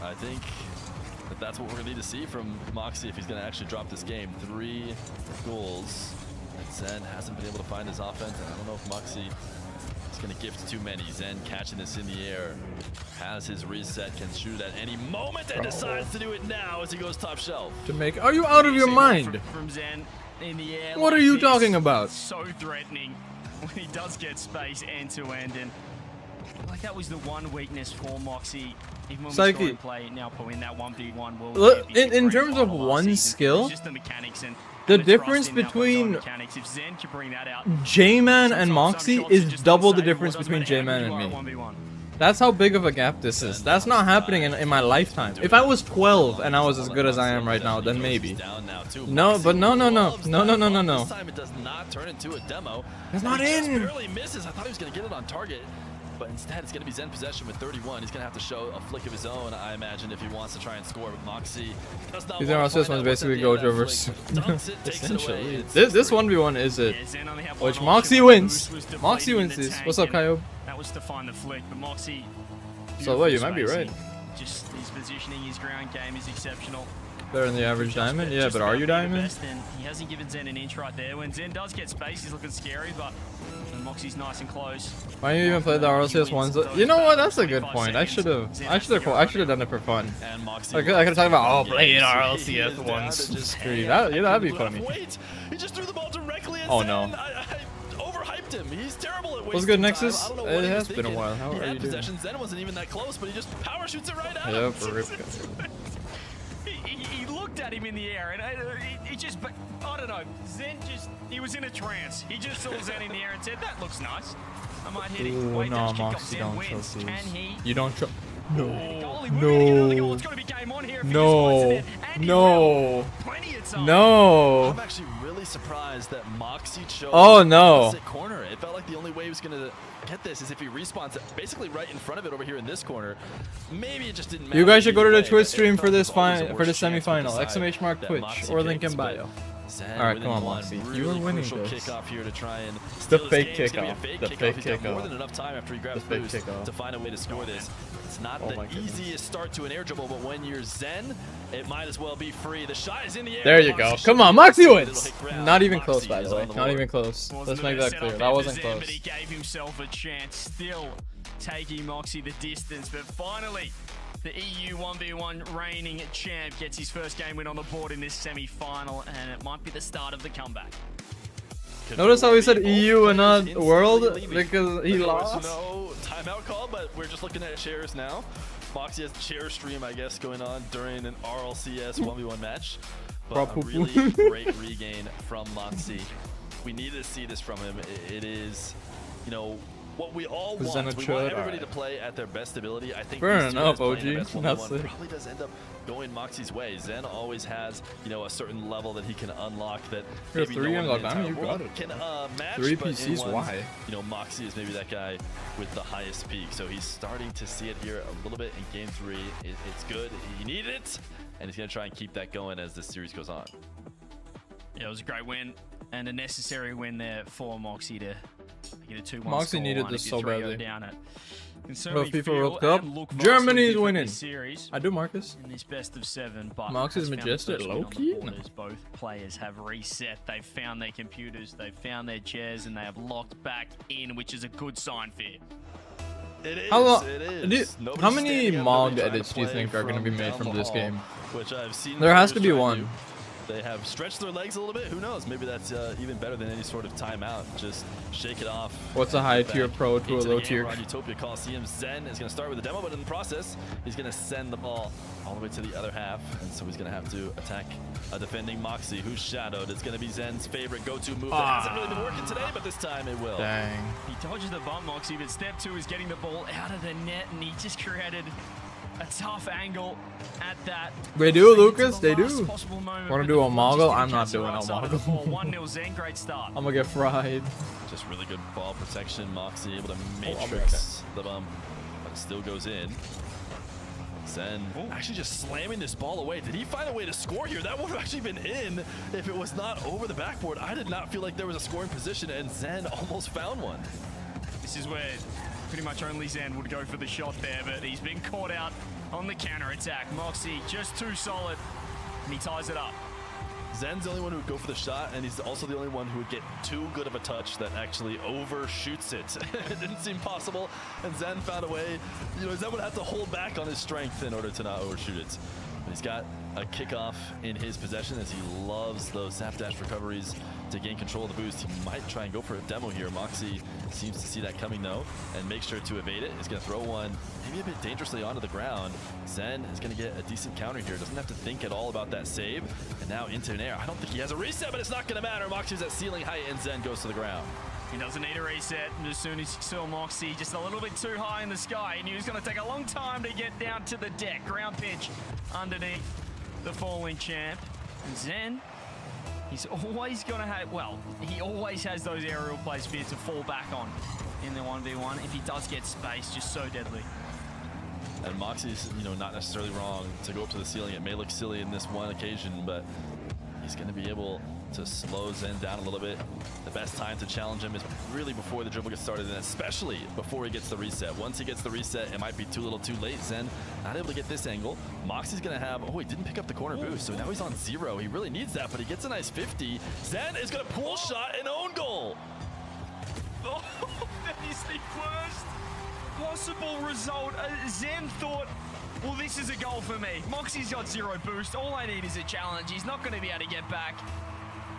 I think that's what we're going to need to see from Moxie if he's going to actually drop this game. 3 goals. And Zen hasn't been able to find his offense. And I don't know if Moxie is going to gift too many. Zen catching this in the air. Has his reset, can shoot at any moment, and decides to do it now as he goes top shelf. To make, are you out of your mind? From Zen in the air. What like are you this. talking about? So threatening when he does get space end to end, and like that was the one weakness for Moxie. Even when Psyche. we saw him play now in that 1v1 world Look, championship in grand terms of final last one season, skill, it was just the mechanics and the trust difference in that between mechanics. If Zen could bring that out, J-Man sometimes and some Moxie shots are is just double the unsavable. difference It doesn't between matter how J-Man good and you are me. at 1v1. That's how big of a gap this is. That's not happening in my lifetime. If I was 12 and I was as good as I am right now, then maybe. No, but no. This time it does not turn into a demo. It's not He just in. barely misses. I thought he was going to get it on target. But instead, it's going to be Zen possession with 31. He's going to have to show a flick of his own, I imagine, if he wants to try and score. But Moxie does not These want are to this find one's out what's at basically the end of that Gojo flick. versus Dunks it, takes it away. essentially. It's This 3. 1v1 is it. Yeah, Zen only had Which one Moxie option. wins. Boost was Moxie depleting wins the this. tank, What's up, and Kyo? That was to find the flick, but Moxie. So what? You beautiful might be right. spacing. Just his positioning, his ground game is exceptional. Better than the average diamond? Yeah, but are you diamond? He hasn't given Zen an inch right there. When Zen does get space, he's looking scary, but Moxie's nice and close. Why didn't you even play the RLCS ones? You know what? That's a good point. I should have done it for fun. I could have talked about playing RLCS ones. That'd be funny. Wait, he just threw the ball directly at Oh Zen. no. I overhyped him. He's terrible at wasting What's good, time. Nexus? I don't know It what he has was been a thinking. while. How He are had you doing? possession. Zen wasn't even that close, but he just power shoots it right out. Yep, rip. He looked at him in the air, and he just, I don't know, Zen he was in a trance. He just saw Zen in the air and said, that looks nice. I might hit him. Ooh, Wait, no, that kick off, Moxie, Zen don't wins. trust these. Can he? You don't trust. No. Goalie, we're gonna get another goal. It's gonna be game on here if he just No. points it in. And he No. will. Plenty of time. No. I'm actually really surprised that Moxie chose Oh, no. opposite corner. It felt like the only way he was going to get this is if he respawns basically right in front of it over here in this corner. Maybe it just didn't matter. You guys should go to the either way, Twitch but it stream for felt this like always a for worse this chance with semifinal. side Exclamation that Twitch Moxie or picks, link in but bio. Zen All right, with come on, one Moxie. really You are winning crucial this. kickoff here to try and The steal this fake game. It's gonna be a kickoff. fake The kickoff. fake He's got more kickoff. than enough time after he grabs The fake boost kickoff. to find a way to score this. It's not Oh the my goodness. easiest start to an air dribble, but when you're Zen, it might as well be free. The shot is in the air. There you go. Moxie Come should on, be Moxie able to wins. hit ground. Not even Moxie close, by is the way. on the Not board. even close. Wasn't Let's the make best that clear. setup That ever, wasn't Zen, close. But he gave himself a chance, still taking Moxie the distance. But finally, the EU 1v1 reigning champ gets his first game win on the board in this semi-final, and it might be the start of the comeback. Notice how he said EU and not world because he There was lost. no timeout call, but we're just looking at shares now. Moxie has a share stream, I guess, going on during an RLCS 1v1 match. But a really great regain from Moxie. We needed to see this from him. It is, you know, what we all want. We want everybody to play at their best ability. I think Fair these two enough, guys playing their OG. best 1v1 That's it. probably does end up going Moxie's way. Zen always has, you know, a certain level that he can unlock that You're maybe 3 no one games in on the diamond, entire you got world it. can match. 3 but in PCs, ones, why? you know, Moxie is maybe that guy with the highest peak. So he's starting to see it here a little bit in game 3. It's good. He needed it, and he's going to try and keep that going as this series goes on. Yeah, it was a great win and a necessary win there for Moxie to get a 2-1 Moxie needed scoreline this if so you're 3-0 badly. down at Well, FIFA World feel Cup. and look vastly Germany's different winning. this series I do, Marcus. in this best of 7, but Moxie's has found the majestic, first win on the low-key? board No. as both players have reset. They've found their computers, they've found their chairs, and they have locked back in, which is a good sign for you. It is. How long? It do- is. how Nobody's many standing up, mod nobody's trying to edits do you play think are going to be made down from the this hall, game? Which I've seen There has to players be try one. do. They have stretched their legs a little bit. Who knows? Maybe that's even better than any sort of timeout. Just shake it off. What's a high Get tier back pro to a into low the game. tier? We're on Utopia Coliseum. Zen is going to start with a demo, but in the process, he's going to send the ball all the way to the other half. And so he's going to have to attack a defending Moxie who's shadowed. It's going to be Zen's favorite go-to move. That hasn't really been working today, but this time it will. Dang. He dodges the bump, Moxie, but step 2 is getting the ball out of the net, and he just created a tough angle at that. They do, Lucas. To They the last do. possible moment, Wanna but do the a foot mogul? just didn't I'm not catch the doing right a side of the mogul. ball. 1-0 Zen, great start. I'm gonna get fried. Just really good ball protection. Moxie able to I'll be right matrix the bump, but it still goes in. Zen actually just slamming this ball away. Did he find a way to score here? That would have actually been in if it was not over the backboard. I did not feel like there was a scoring position, and Zen almost found one. This is where pretty much only Zen would go for the shot there, but he's been caught out on the counter attack. Moxie just too solid, and he ties it up. Zen's the only one who would go for the shot, and he's also the only one who would get too good of a touch that actually overshoots it. It didn't seem possible, and Zen found a way. You know, Zen would have to hold back on his strength in order to not overshoot it. But he's got a kickoff in his possession as he loves those zap dash recoveries to gain control of the boost. He might try and go for a demo here. Moxie seems to see that coming though and make sure to evade it. He's going to throw one maybe a bit dangerously onto the ground. Zen is going to get a decent counter here. Doesn't have to think at all about that save. And now into an air. I don't think he has a reset, but it's not going to matter. Moxie's at ceiling height and Zen goes to the ground. He doesn't need a reset, and as soon as he saw Moxie just a little bit too high in the sky, he knew he was going to take a long time to get down to the deck. Ground pitch underneath the falling champ. And Zen, he's always going to have, well, he always has those aerial plays for you to fall back on in the 1v1. If he does get space, just so deadly. And Moxie's, you know, not necessarily wrong to go up to the ceiling. It may look silly in this one occasion, but he's going to be able to slow Zen down a little bit. The best time to challenge him is really before the dribble gets started, and especially before he gets the reset. Once he gets the reset, it might be too little too late. Zen not able to get this angle. Moxie's gonna have, oh, he didn't pick up the corner boost, so now he's on 0. He really needs that, but he gets a nice 50. Zen is gonna pool shot and own goal. Oh, that is the worst possible result. Zen thought, well, this is a goal for me. Moxie's got 0 boost. All I need is a challenge. He's not going to be able to get back.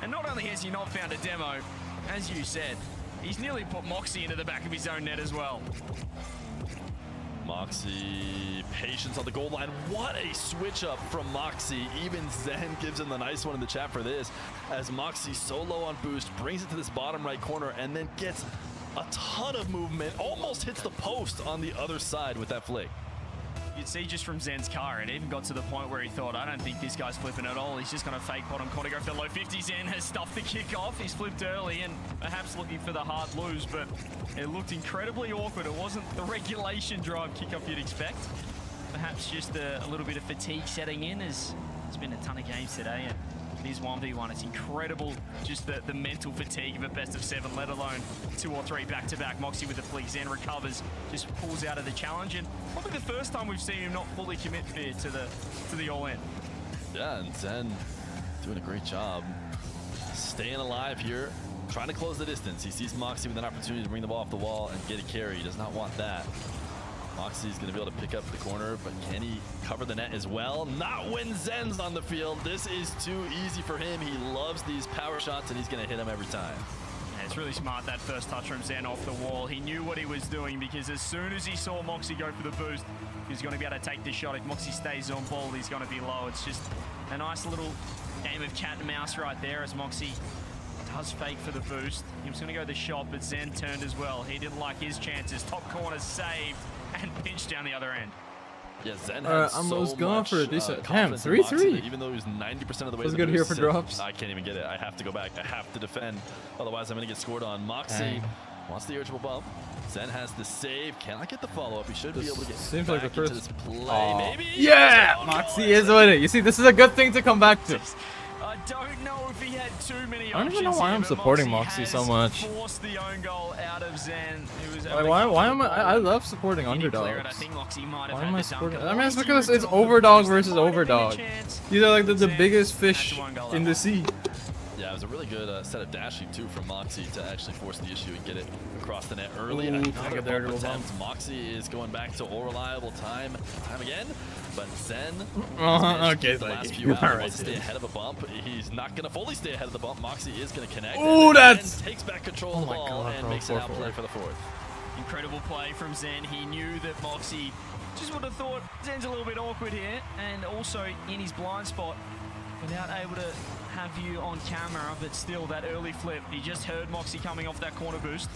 And not only has he not found a demo, as you said, he's nearly put Moxie into the back of his own net as well. Moxie, patience on the goal line. What a switch up from Moxie. Even Zen gives him the nice one in the chat for this, as Moxie so low on boost, brings it to this bottom right corner, and then gets a ton of movement, almost hits the post on the other side with that flick. You'd see just from Zen's car, it even got to the point where he thought, I don't think this guy's flipping at all. He's just going to fake bottom corner, go for the low 50. Zen has stuffed the kick off. He's flipped early and perhaps looking for the hard lose, but it looked incredibly awkward. It wasn't the regulation drive kickoff you'd expect. Perhaps just a little bit of fatigue setting in, as there's been a ton of games today. And it is 1v1. It's incredible, just the mental fatigue of a best of 7, let alone 2 or 3 back-to-back. Moxie with the flick. Zen recovers, just pulls out of the challenge, and probably the first time we've seen him not fully commit here to the all-in. Yeah, and Zen doing a great job staying alive here, trying to close the distance. He sees Moxie with an opportunity to bring the ball off the wall and get a carry. He does not want that. Moxie's going to be able to pick up the corner, but can he cover the net as well? Not when Zen's on the field. This is too easy for him. He loves these power shots, and he's going to hit them every time. Yeah, it's really smart, that first touch from Zen off the wall. He knew what he was doing, because as soon as he saw Moxie go for the boost, he was going to be able to take this shot. If Moxie stays on ball, he's going to be low. It's just a nice little game of cat and mouse right there, as Moxie does fake for the boost. He was going to go the shot, but Zen turned as well. He didn't like his chances. Top corner saved and pinched down the other end. Yeah, Zen had I so was going much, for a decent. Damn, confidence in Moxie 3-3. that even though he was 90% of the way Was to good the here boost, for Zen- drops. I can't even get it. I have to go back. I have to defend. Otherwise, I'm going to get scored on. Moxie wants the irritable bump. Zen has the save. Cannot get the follow-up. He should be able to get Seems back like the into first. this play. Aw. Maybe. Yeah, Oh, Moxie no, is winning. You see, this is a good thing to come back to. I don't know if he had too many I don't even know options why here, I'm but supporting Moxie Moxie so has much. forced the own goal out of Zen. It was Why am I love supporting I underdogs. think Moxie might have Why had am I the dunk. supporting? As I mean, long it's as he because ripped it's it off the overdog boost, there versus might have been a overdog. chance. These are like the Zen biggest had fish to one goal in that the sea. Yeah, it was a really good set of dashing too from Moxie to actually force the issue and get it across the net early. Ooh, Another can I get the bump irritable attempt. bump? Moxie is going back to all reliable time again, but Zen. Okay, the thank last you. few hours Alright, wants to stay dude. ahead of a bump. He's not going to fully stay ahead of the bump. Moxie is going to connect. Ooh, and that's- Zen takes back control Oh of the my ball God, and bro, makes it 4-4. out play for the fourth. Incredible play from Zen. He knew that Moxie just would have thought Zen's a little bit awkward here, and also in his blind spot without able to have you on camera, but still that early flip. He just heard Moxie coming off that corner boost.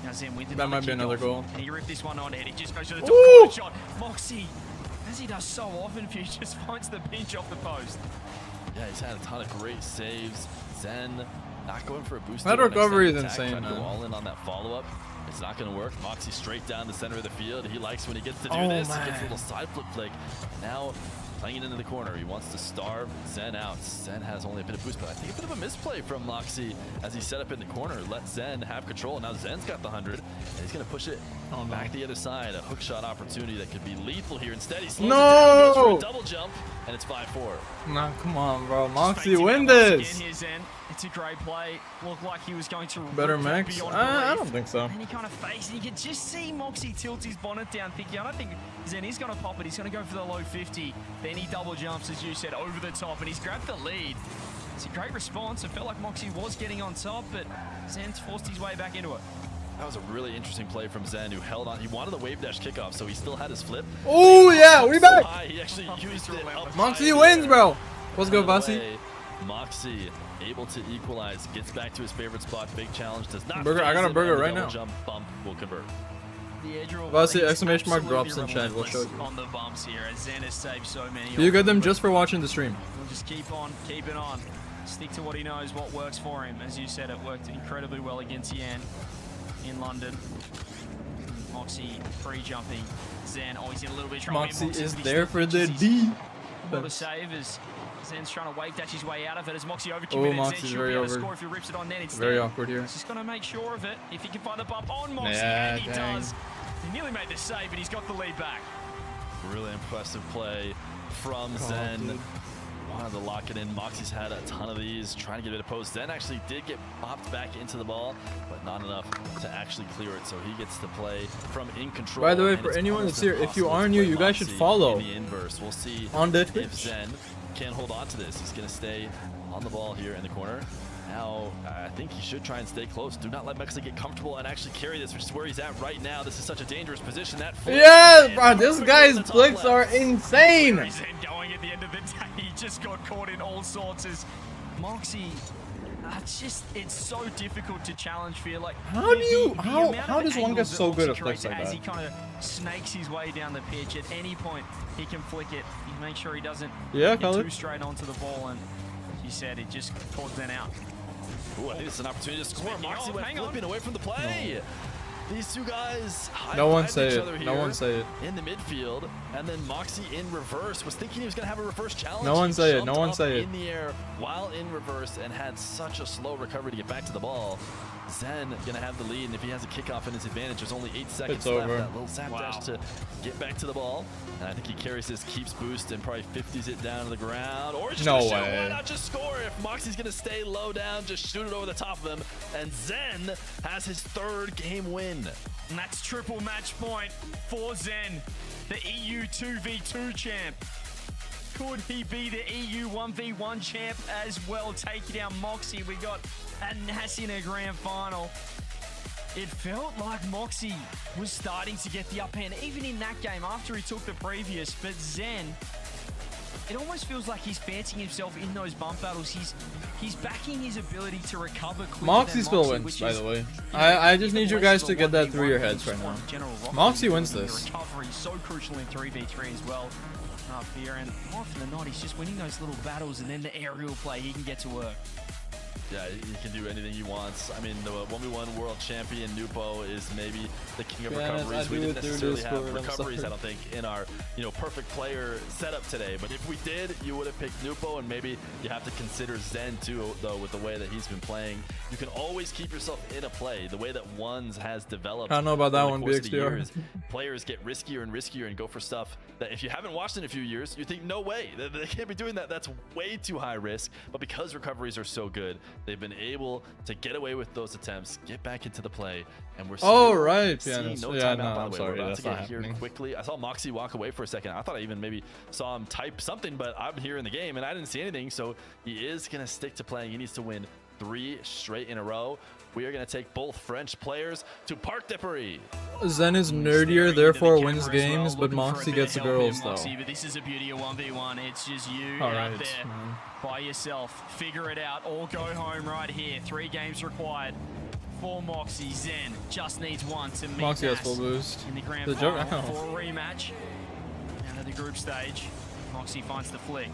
Now Zen with That might be another goal. And he ripped this one on head. He just goes to the top Ooh! corner shot. Moxie, as he does so often, he just finds the pinch off the post. Yeah, he's had a ton of great saves. Zen not going for a boost. That here on recovery is extended attack, insane, trying to go man. all in on that follow-up. It's not going to work. Moxie straight down the center of the field. He likes when he gets to do Oh, this. man. He gets a little side flip flick. Now playing it into the corner. He wants to starve Zen out. Zen has only a bit of boost, but I think a bit of a misplay from Moxie as he set up in the corner. Let Zen have control. Now Zen's got the 100, and he's going to push it back the other side. A hook shot opportunity that could be lethal here. Instead, he slows it down, goes for a double jump, and it's 5-4. Nah, come on, bro. Just Moxie, faked it win out once this. again here, Zen. It's a great play. Looked like he was going to Better rip that mechs? beyond I belief. don't think so. And he kind of fakes it. You can just see Moxie tilt his bonnet down, thinking, I don't think Zen is going to pop it. He's going to go for the low 50. Then he double jumps, as you said, over the top, and he's grabbed the lead. It's a great response. It felt like Moxie was getting on top, but Zen's forced his way back into it. That was a really interesting play from Zen, who held on. He wanted the wave dash kickoff, so he still had his flip. Oh, yeah, we So back. high, he actually used it up Moxie high wins, there. bro. Let's go, By the Bussy. way, Moxie able to equalize, gets back to his favorite spot. Big challenge, does not. Burger, I got a phase it, burger and the right double now. Jump bump will convert. The edge roll, Bussy, he's exclamation mark absolutely drops in chat, we'll show relentless you. on the bumps here, as Zen has saved so many. You of get them but just for watching the stream. We'll just keep on, keep it on. Stick to what he knows, what works for him. As you said, it worked incredibly well against Yan in London. Moxie free jumping. Zen, oh, he's in a little bit of trouble. Moxie Moxie, is but he there still for the pitches D. What a save as Zen's trying to wave dash his way out of it as Moxie overcommitted. Oh, Moxie's Zen should very be able to over. score if he rips it on net instead. Very awkward here. He's just going to make sure of it. If he can find the bump on Moxie, Yeah, and he dang. does. He nearly made the save, but he's got the lead back. Really impressive play from Zen. dude. Wanted to lock it in. Moxie's had a ton of these, trying to get it a post. Zen actually did get popped back into the ball, but not enough to actually clear it. So he gets to play from in control. By the way, and for it's anyone almost that's here, if you impossible are to new, play you guys should Moxie follow in the inverse. We'll see on the if Twitch. Zen can hold on to this. He's going to stay on the ball here in the corner. Now, I think he should try and stay close. Do not let Moxie get comfortable and actually carry this, which is where he's at right now. This is such a dangerous position. That Yeah, bro, this guy's flicks are insane. Zen going at the end of the day. He just got caught in all sorts as Moxie. It's so difficult to challenge Fear. Like, How do you- the how- amount how of does one get angles so that good Moxie at flicks creates like as that? he kind of snakes his way down the pitch. At any point, he can flick it. He makes sure he doesn't Yeah, get Color. too straight onto the ball. And as you said, it just caught Zen out. Ooh, I think it's an opportunity to score. Speaking Moxie of, went hang on. flipping away from the play. These two guys No one high-fived say each it. other No here one say it. in the midfield, and then Moxie in reverse was thinking he was going to have a reverse challenge. No one He say it. jumped No one up say it. in the air while in reverse and had such a slow recovery to get back to the ball. Zen going to have the lead, and if he has a kickoff in his advantage, there's only 8 seconds It's left. over. That little zap dash to get back to the ball, and I think he carries this, keeps boost, and probably 50s it down to the ground. Or just No gonna shoot. way. Why not just score? If Moxie's going to stay low down, just shoot it over the top of him, and Zen has his 3rd game win. And that's triple match point for Zen, the EU 2v2 champ. Could he be the EU 1v1 champ as well? Taking down Moxie. We got a Nass in a grand final. It felt like Moxie was starting to get the upper hand, even in that game after he took the previous. But Zen, it almost feels like he's fancying himself in those bump battles. He's backing his ability to recover quicker Moxie than still Moxie, wins, which by is, the way. you know, I just need even you less guys of to a get that 1v1 through your than heads right just now. one general rocket. Moxie wins The this. recovery is so crucial in 3v3 as well. Up here, and more often than not, he's just winning those little battles, and then the aerial play, he can get to work. Yeah, he can do anything he wants. I mean, the 1v1 world champion Nupo is maybe the king of Yeah, recoveries. I We do didn't it through necessarily Discord, have I'm recoveries, sorry. I don't think, in our perfect player setup today. But if we did, you would have picked Nupo, and maybe you have to consider Zen too, though, with the way that he's been playing. You can always keep yourself in a play. The way that Ones has developed. I don't know about that over the one, course of the BXDR. years, players get riskier and riskier and go for stuff that if you haven't watched in a few years, you think, no way, they can't be doing that. That's way too high risk. But because recoveries are so good, they've been able to get away with those attempts, get back into the play, and we're still Oh, right, seeing pianist. no Yeah, timeout, no, by I'm the way. sorry, We're about that's to get not here happening. quickly. I saw Moxie walk away for a second. I thought I even maybe saw him type something, but I'm here in the game, and I didn't see anything, so he is going to stick to playing. He needs to win 3 straight in a row. We are going to take both French players to Parc de Paris. Zen is nerdier, therefore wins games, but Moxie gets the girls, though. Moxie, but this is a beauty of 1v1. It's just you All out right, there man. by yourself. Figure it out or go home right here. 3 games required for Moxie. Zen just needs 1 to meet Moxie has Nass full boost. in the grand The joke- final ow. for a rematch. Down to the group stage. Moxie finds the flick.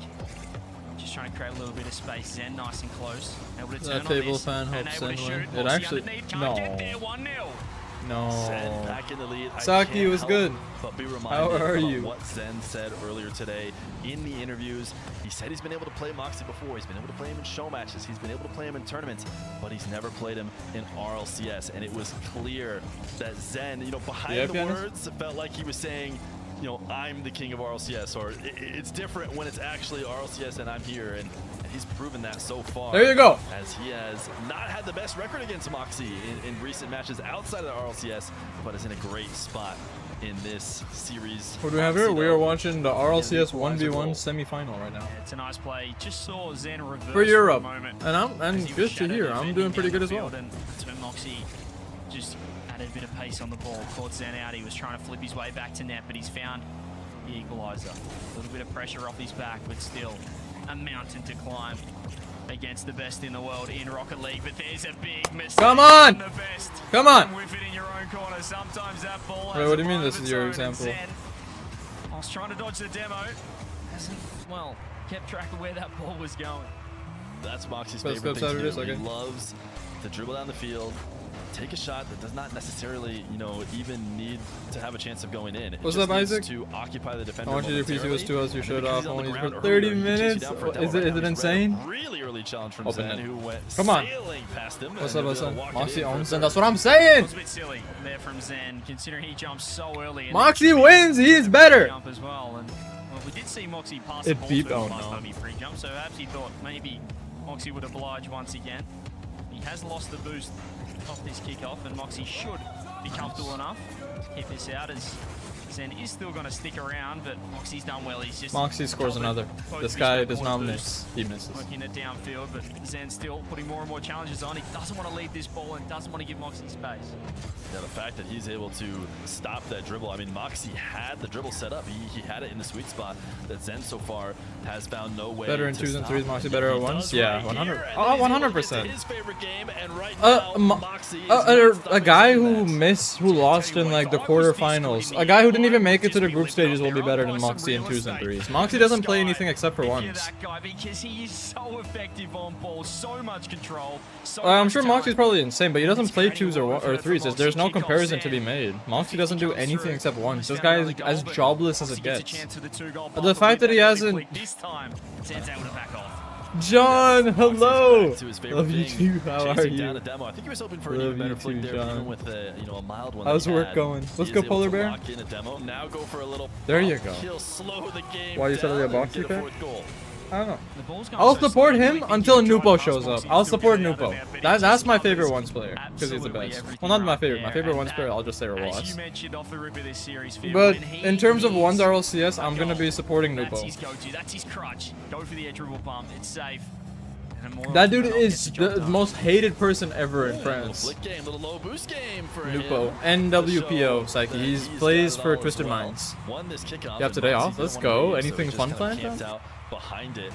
Just trying to create a little bit of space. Zen nice and close. Able to turn That on table this, fan and hopes able to Zen shoot. win. It Moxie actually- underneath, can't no. get there. 1-0. Zen No. back in the lead. I Saki can't was help good. But be reminded How are of you? what Zen said earlier today in the interviews. He said he's been able to play Moxie before. He's been able to play him in show matches. He's been able to play him in tournaments, but he's never played him in RLCS. And it was clear that Zen, behind Yeah, the pianist? words, it felt like he was saying, I'm the king of RLCS, or it's different when it's actually RLCS and I'm here. And he's proven that so far. There you go. As he has not had the best record against Moxie in recent matches outside of the RLCS, but is in a great spot in this series. What do we have here? Moxie, We are though, watching the RLCS equalizer 1v1 goal. semi-final right now. Yeah, it's a nice play. Just saw Zen reverse For Europe. a moment. And I'm as he was good to shadowed hear. and I'm bending doing pretty down good as the well. field, and that's when Moxie just added a bit of pace on the ball. Caught Zen out. He was trying to flip his way back to net, but he's found the equalizer. A little bit of pressure off his back, but still a mountain to climb against the best in the world in Rocket League. But there's a big mistake. Come on! from the best. Come on! And whiff it in your own corner. Sometimes that ball Wait, has what a do you mean mind this of is its your own, and example? Zen, I was trying to dodge the demo. Hasn't, well, kept track of where that ball was going. That's Moxie's Best favorite clips thing out to of do. this, okay. He loves to dribble down the field, take a shot that does not necessarily, you know, even need to have a chance of going in. What's It up, just needs Isaac? to occupy the defender I want you to PC was 2 hours you showed off on the only ground for 30 earlier, he chased you minutes. down for a double. Is Right it now, he's insane? read a really early challenge from Open Zen, it. who went Come on. sailing past him. What's and up, was able to what's up? walk it Moxie in for owns a Zen. third. That's what I'm It saying. was a bit silly there from Zen, considering he jumped so early. And Moxie wins. He is better. Jump as well. And well, we did see Moxie pass It the ball beeped. to him Oh, last no. time he pre-jumped, so perhaps he thought maybe Moxie would oblige once again. He has lost the boost off this kickoff, and Moxie should be comfortable enough to keep this out, as Zen is still going to stick around, but Moxie's done well. He's just Moxie scores covered another. both This his guy record does not boosts, miss. He misses. working it downfield, but Zen still putting more and more challenges on. He doesn't want to lead this ball and doesn't want to give Moxie space. Yeah, the fact that he's able to stop that dribble. I mean, Moxie had the dribble set up. He had it in the sweet spot that Zen so far has found no way Better in to 2s and stop. 3s. Moxie better at He 1s. does Yeah, right 100. here, and Oh, then he's able to get 100%. to his favorite game, and right now, Moxie is not a stopping guy from who that. who lost in like the quarterfinals, a guy who didn't even make it to the group stages will be better than Moxie in 2s and 3s. Moxie doesn't play anything except for 1s. That guy, because he is so effective on ball, so much control. So I'm much sure talent. Moxie's probably insane, but he doesn't play 2s or 3s. There's no comparison to be made. Moxie doesn't do anything except 1s. This guy is as jobless as it gets. The fact that he hasn't... This time, Zen's able to back off. John, hello! To his favorite Love you thing, too. How are chasing down you? a demo. I think he was hoping for an Love even better you flick too, there, John. even with a a mild one. How's that he work had. going? He Let's is go, able Polar to Bear. lock in a demo. Now go for a little. There you go. He'll slow the game Why, you down suddenly a and boxy get a fan? fourth goal. I don't know. The ball's going I'll so support slow, him you until think he'll try Nupo and shows pass up. Moxie, I'll still support get it out of Nupo. there, but he That's just my covers favorite 1s player, because he's the absolutely best. everything Well, not my right favorite. My there, favorite and 1s player, I'll just say As you Ross. mentioned off the rip of this series, Phil, But when he in terms of 1s needs RLCS, a I'm going to goal, be supporting That's Nupo. his go-to. That's his crutch. Go for the edge dribble bump. It's safe. And more That often dude than not, is gets the job the done. most hated person ever in Little France. flick game, little low boost game for Nupo. him. NWPO, Psyche. That He he's plays got it for all as Twisted well. Minds. Won this kickoff. You have and today Moxie off? didn't Let's wanna go. leave, so Anything he just fun kinda planned, camped though? out behind it,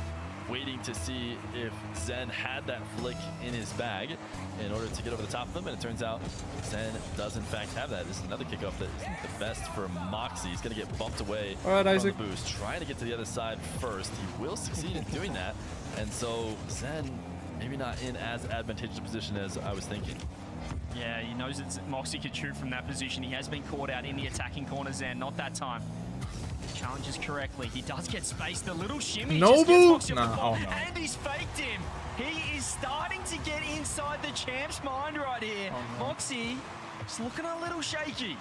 waiting to see if Zen had that flick in his bag in order to get over the top of him, and it turns out Zen does in fact have that. This is another kickoff that isn't the best for Moxie. He's going to get bumped away All right, from Isaac. the boost, trying to get to the other side first. He will succeed in doing that, and so Zen maybe not in as advantageous a position as I was thinking. Yeah, he knows that Moxie can shoot from that position. He has been caught out in the attacking corner, Zen. Not that time. Challenges correctly. He does get spaced. A little shimmy. Just gets Nobu? Moxie off the Nah, ball, oh no. and he's faked him. He is starting to get inside the champ's mind right here. Oh no. Moxie is looking a little shaky.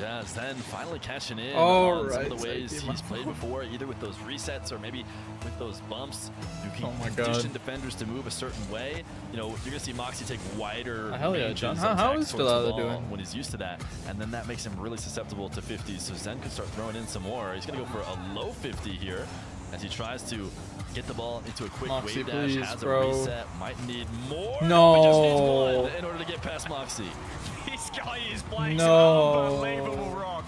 Yeah, Zen finally catching in All on some right, of the ways Psyche, he's my played fault. before, either with those resets or maybe with those bumps. You can Oh my God. condition defenders to move a certain way. You know, you're going to see Moxie take wider Hell yeah, ranges John. of How attack is towards Stilala the ball doing? when he's used to that, and then that makes him really susceptible to 50s. So Zen can start throwing in some more. He's going to go for a low 50 here as he tries to get the ball into a quick Moxie, wave dash, please, has bro. a reset, might need more. No. He just needs one in order to get past Moxie. This guy is playing No. some unbelievable rock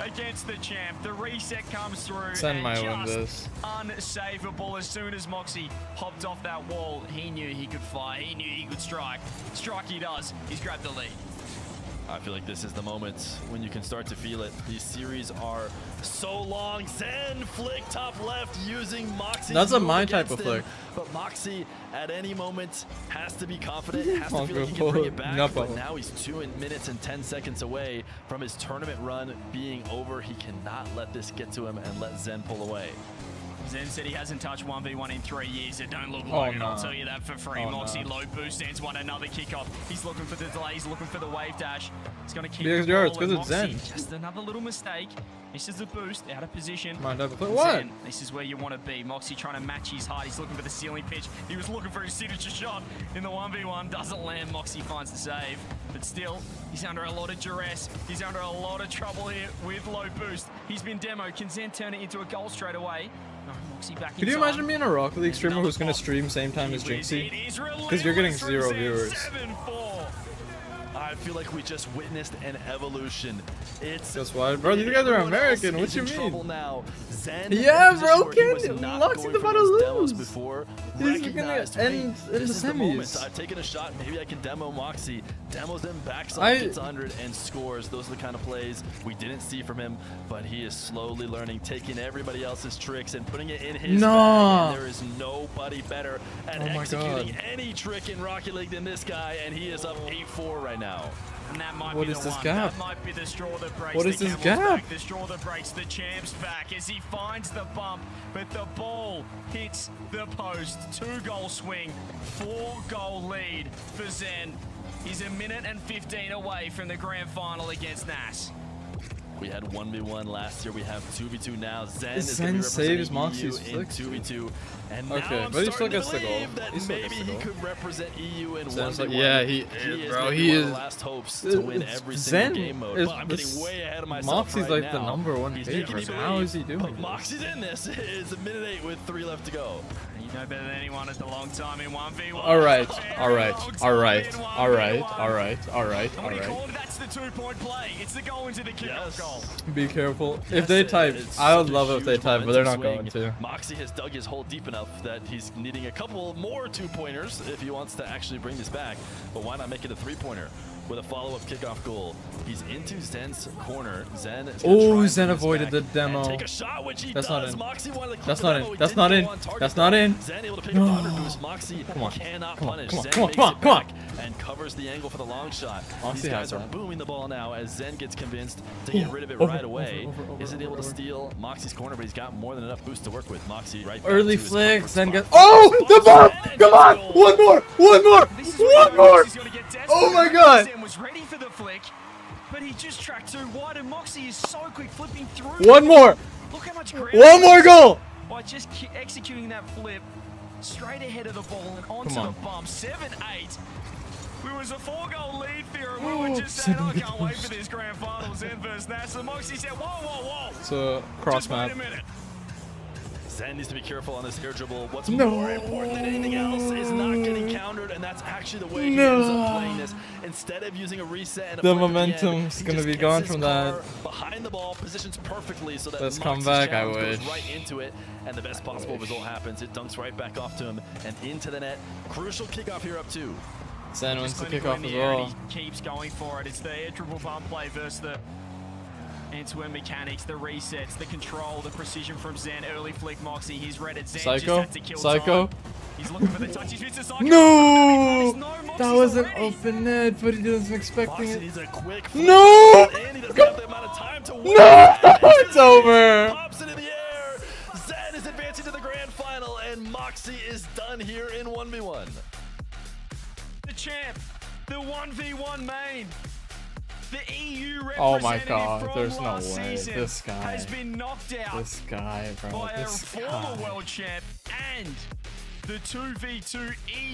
against the champ. The reset comes through Sen and might win just this. unsavable. As soon as Moxie hopped off that wall, he knew he could fire. He knew he could strike. Strike he does. He's grabbed the lead. I feel like this is the moment when you can start to feel it. These series are so long. Zen flick top left using Moxie. That's a my type of flick. But Moxie at any moment has to be confident, has to Oh, feel like he can bring it no, back. no. But now he's 2 minutes and 10 seconds away from his tournament run being over. He cannot let this get to him and let Zen pull away. Zen said he hasn't touched 1v1 in 3 years. It don't look Oh, like it, no. I'll tell you that for free. Oh, Moxie no. low boost. Zen's won another kickoff. He's looking for the delay. He's looking for the wave dash. He's going to keep BXR, the ball. it's 'cause and it's Moxie, Zen. just another little mistake. Misses the boost, out of position. Mind if I play? What? Zen, this is where you want to be. Moxie trying to match his height. He's looking for the ceiling pitch. He was looking for his signature shot in the 1v1. Doesn't land. Moxie finds the save. But still, he's under a lot of duress. He's under a lot of trouble here with low boost. He's been demoed. Can Zen turn it into a goal straight away? No, Moxie back in Could you time. imagine being a Rocket League streamer who's gonna stream same time as Jinxie? Because you're getting 0 viewers. 7-4. I feel like we just witnessed an evolution. It's That's why, bro. These guys are American. What you trouble mean? now. Zen Yeah, in a position bro. where he was Ken, not Moxie's going for about to those demos lose. before, He's gonna recognized, end hey, in this the is the moment. semis. I've taken a shot. Maybe I can demo Moxie. Demos him, backs up, I- gets 100, and scores. Those are the kind of plays we didn't see from him, but he is slowly learning, taking everybody else's tricks and putting it in his bag. And there is nobody better at executing any trick in Rocket League than this guy, and he is up 8-4 right now. And that might What be is the this one. gap? That might be the straw that breaks What the is this camel's gap? back. The straw that breaks the champ's back as he finds the bump, but the ball hits the post. 2-goal swing, 4-goal lead for Zen. He's a minute and 15 away from the grand final against Nas. We had 1v1 last year. We have 2v2 now. Zen is Zen going to be saves representing Moxie's EU in flicks, 2v2. And Okay, now I'm but he still starting gets to the goal. believe that He still maybe gets the he goal. could represent EU in Zen's 1v1. like, yeah, he is bro, maybe he one of is. the last hopes to win every single game mode. But I'm getting way ahead of myself Moxie's right like now. the #1 He's favorite. making me How believe, is he doing but this? Moxie's in this. It's a minute 8 with 3 left to go. You know better than anyone at the long time in 1v1. All right, Very all right, long all right, time in all right, 1v1. all right, all right, And all what do you right. call it? That's the 2-point play. It's the goal into the kickoff goal. Be careful. Yes, If they type, it's I would such a love it if they huge type, but they're not momentum going swing. to. Moxie has dug his hole deep enough that he's needing a couple more 2-pointers if he wants to actually bring this back. But why not make it a 3-pointer with a follow-up kickoff goal? He's into Zen's corner. Zen is gonna try Oh, and Zen bring this avoided back the demo. and take a shot, which he That's does. not in. Moxie wanted to clip That's the not demo. in. He That's didn't not go in. on target, That's not though. in. Zen able to pick No. up the 100 boost. Moxie Come on. cannot Come on. punish. Come on. Zen Come on. makes Come on. it Come on. back and covers the angle for the long shot. Moxie These has guys are that. booming the ball now as Zen gets convinced to get rid of it right away. Isn't able to steal Moxie's corner, but he's got more than enough boost to work with. Moxie right back Early to his flick, comfort Zen spot. gets. Oh, the bomb! Come on! One more! One more! One more! Oh my god! Zen was ready for the flick, but he just tracked too wide, and Moxie is so quick flipping through. One more! Look how much ground. One more goal! By just executing that flip straight ahead of the ball and onto Come the on. bump. 7-8. We was a 4-goal lead here, and we were just saying, I can't wait for this grand final. Zen versus Nas. And Moxie said, whoa, whoa, whoa. It's a cross Just map. wait a minute. Zen needs to be careful on this air dribble. What's No. more important than anything else is not getting countered, and that's actually the way he ends up playing this. Instead of using a reset and a The flip at end, momentum's he gonna just be gets gone his from car that. behind the ball, positions perfectly so that Let's come Moxie's back, I challenge goes wish. right into it, and the best possible result happens. It dunks right back off to him and into the net. Crucial kickoff here up 2. Zen wins the Clinical kickoff in as the air, and well. he keeps going for it. It's the air dribble bump play versus the end-to-end mechanics, the resets, the control, the precision from Zen. Early flick Moxie. He's read it. Zen just Psycho? had to kill Psycho? time. He's looking for the touch. He's missed a Psycho. No! Moxie's That was an already. open net, but he wasn't expecting Moxie it. needs a quick flip, No! and he doesn't have the amount of time to wait. No! It's over! Pops it in the air. Zen is advancing to the grand final, and Moxie is done here in 1v1. The champ, the 1v1 main, the EU Oh my representative god, from there's no last way. season This guy. has been knocked out This guy, bro. by a This former guy. world champ and the 2v2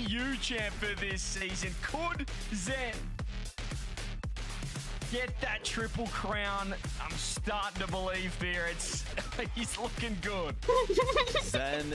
EU champ for this season. Could Zen get that triple crown? I'm starting to believe here. He's looking good. Zen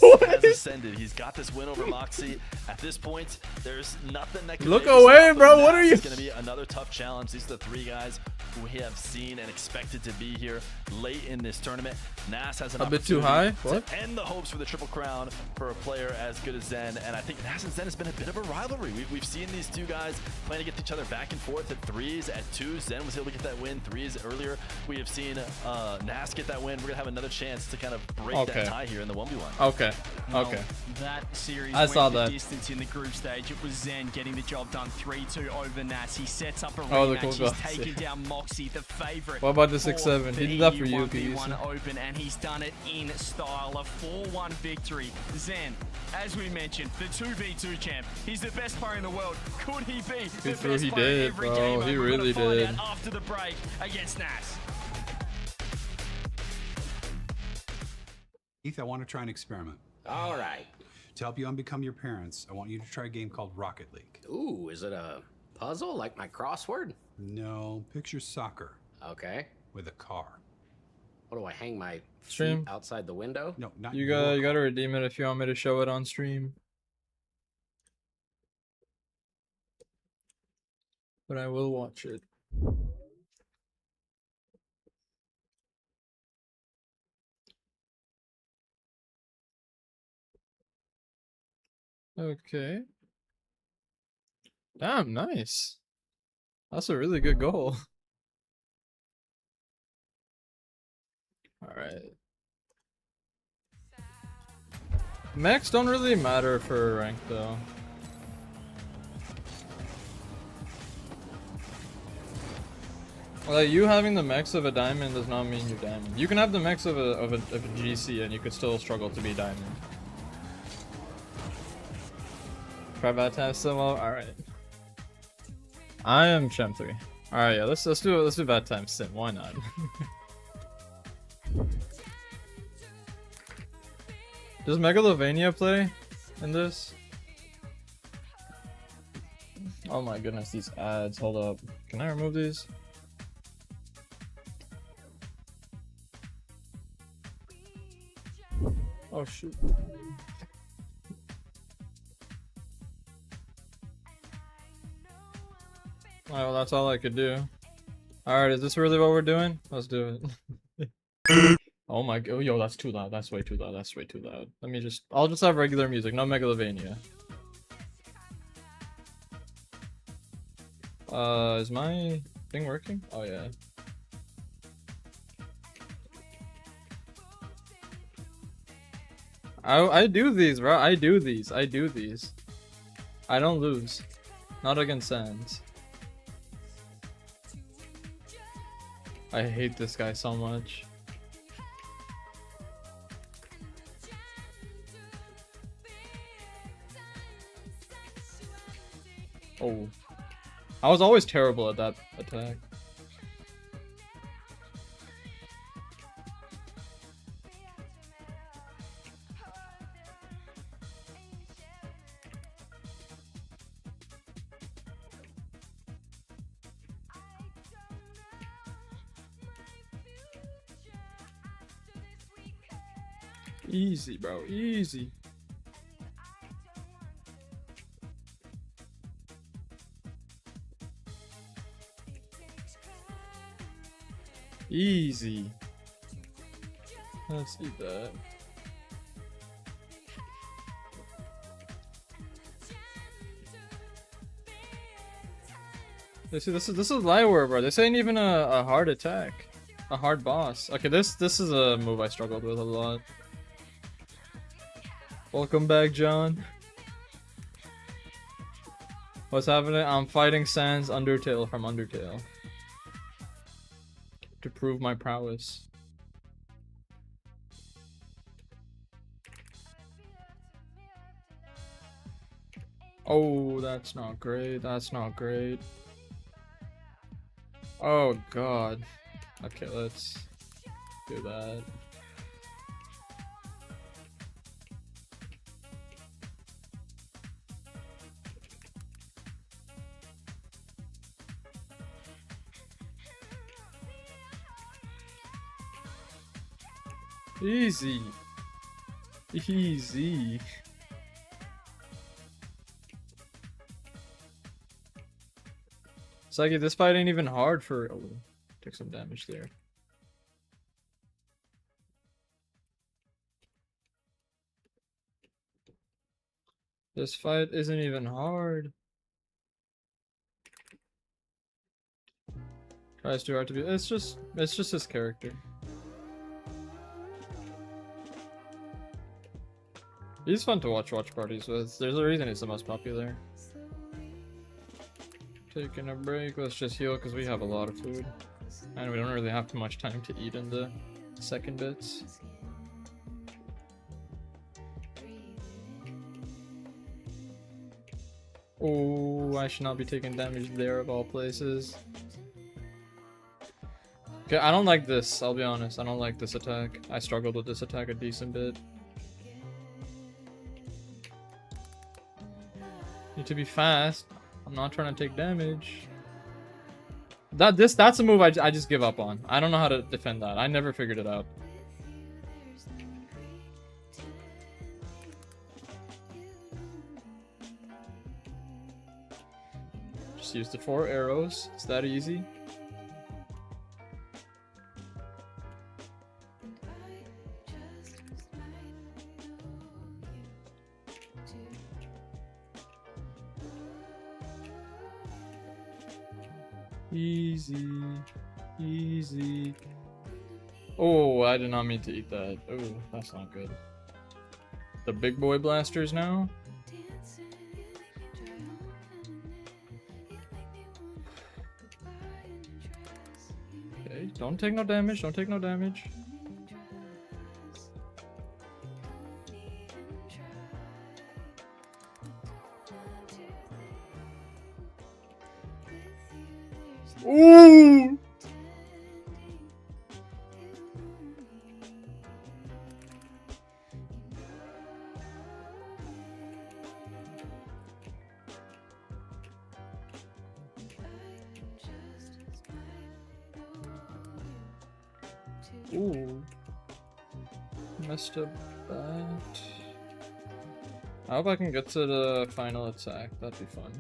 What has is- ascended. He's got this win over Moxie. At this point, there's nothing that can Look maybe away, stop him. bro. What Nas are you- is going to be another tough challenge. These are the 3 guys who we have seen and expected to be here late in this tournament. Nas has an A bit too opportunity high? What? to end the hopes for the triple crown for a player as good as Zen. And I think Nas and Zen has been a bit of a rivalry. We've seen these 2 guys playing against each other back and forth at 3s, at 2s. Zen was able to get that win 3s earlier. We have seen Nas get that win. We're going to have another chance to kind of break Okay. that tie here in the 1v1. Okay. Well, Okay. That series I went saw the that. distance in the group stage. It was Zen getting the job done 3-2 over Nas. He sets up a Oh, the rematch. cool He's guys, taking yeah. down Moxie, the favorite. What about the for 6-7? He the did that for EU you, 1v1 PVC. Open, and he's done it in style. A 4-1 victory. Zen, as we mentioned, the 2v2 champ. He's the best player in the world. Could he be the threw- best he player did, every bro. game? He We're gonna really find did. out after the break against Nas. Heath, I want to try an experiment. All right. To help you unbecome your parents, I want you to try a game called Rocket League. Ooh, is it a puzzle like my crossword? No, picture soccer Okay. with a car. What do I hang my Stream. feet outside the window? No, not You your gotta redeem it if you want me to show it on stream. but I will watch it. Okay. Damn, nice. That's a really good goal. Alright. Mechs don't really matter for rank though. Like, you having the mechs of a diamond does not mean you're diamond. You can have the mechs of a GC and you could still struggle to be diamond. Try bad times solo. Alright. I am Chem 3. Alright, yeah, let's do bad times sim. Why not? Does Megalovania play in this? Oh my goodness, these ads. Hold up. Can I remove these? Oh shoot. Alright, well that's all I could do. Alright, is this really what we're doing? Let's do it. Oh my god, yo, that's too loud. That's way too loud. That's way too loud. Let me just, I'll just have regular music, no Megalovania. Is my thing working? Oh yeah. I do these, bro. I do these. I don't lose. Not against Sands. I hate this guy so much. Oh. I was always terrible at that attack. Easy, bro. Easy. Easy. Let's eat that. This is Lieware, bro. This ain't even a hard attack. A hard boss. Okay, this is a move I struggled with a lot. Welcome back, John. What's happening? I'm fighting Sans Undertale from Undertale. To prove my prowess. Oh, that's not great. That's not great. Oh god. Okay, let's do that. Easy. Easy. Psyche, this fight ain't even hard for... Oh, took some damage there. This fight isn't even hard. Tries too hard to be... It's just his character. He's fun to watch parties with. There's a reason he's the most popular. Taking a break. Let's just heal because we have a lot of food. And we don't really have too much time to eat in the second bits. Oh, I should not be taking damage there of all places. Okay, I don't like this. I'll be honest. I don't like this attack. I struggled with this attack a decent bit. Need to be fast. I'm not trying to take damage. That's a move I just give up on. I don't know how to defend that. I never figured it out. Just use the 4 arrows. It's that easy. Easy. Easy. Oh, I did not mean to eat that. Oh, that's not good. The big boy blasters now. Okay, don't take no damage, don't take no damage. Ooh! Ooh. Messed up that. I hope I can get to the final attack. That'd be fun.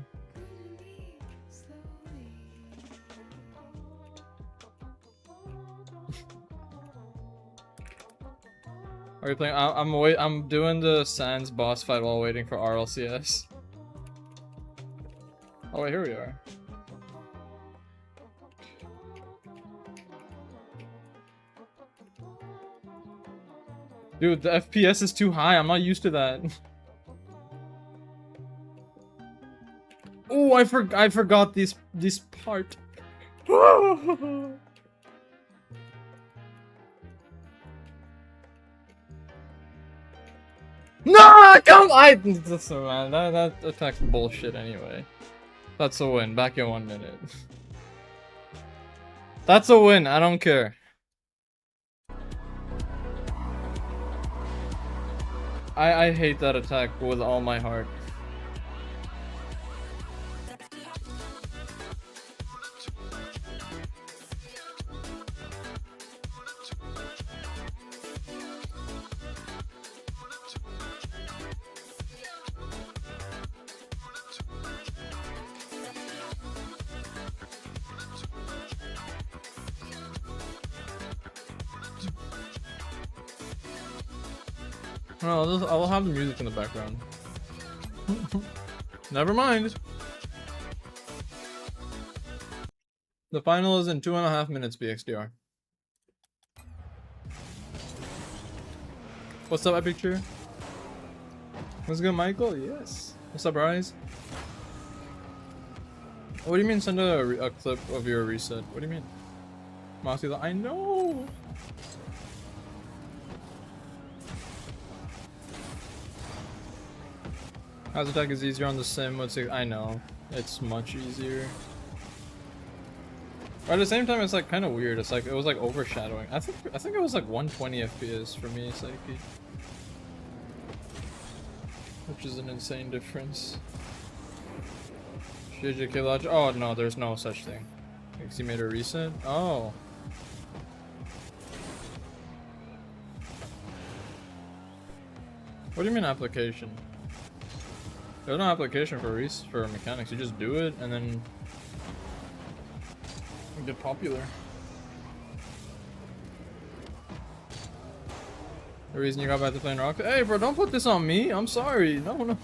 Are you playing? I'm doing the Sans boss fight while waiting for RLCS. Oh wait, here we are. Dude, the FPS is too high. I'm not used to that. Oh, I forgot this part. No, come! Listen, man, that attack's bullshit anyway. That's a win. Back in 1 minute. That's a win. I don't care. I hate that attack with all my heart. No, I'll have the music in the background. Never mind. The final is in 2.5 minutes, BXDR. What's up, Epic Cheer? What's good, Michael? Yes. What's up, Rise? What do you mean send a clip of your reset? What do you mean? Moxie, I know! House attack is easier on the sim. I know. It's much easier. But at the same time, it's like kind of weird. It's like it was like overshadowing. I think it was like 120 FPS for me, Psyche. Which is an insane difference. GG Lodge. Oh no, there's no such thing. Because he made a reset? Oh. What do you mean application? There's no application for mechanics. You just do it and then you get popular. The reason you got back to playing Rocket? Hey bro, don't put this on me. I'm sorry. No.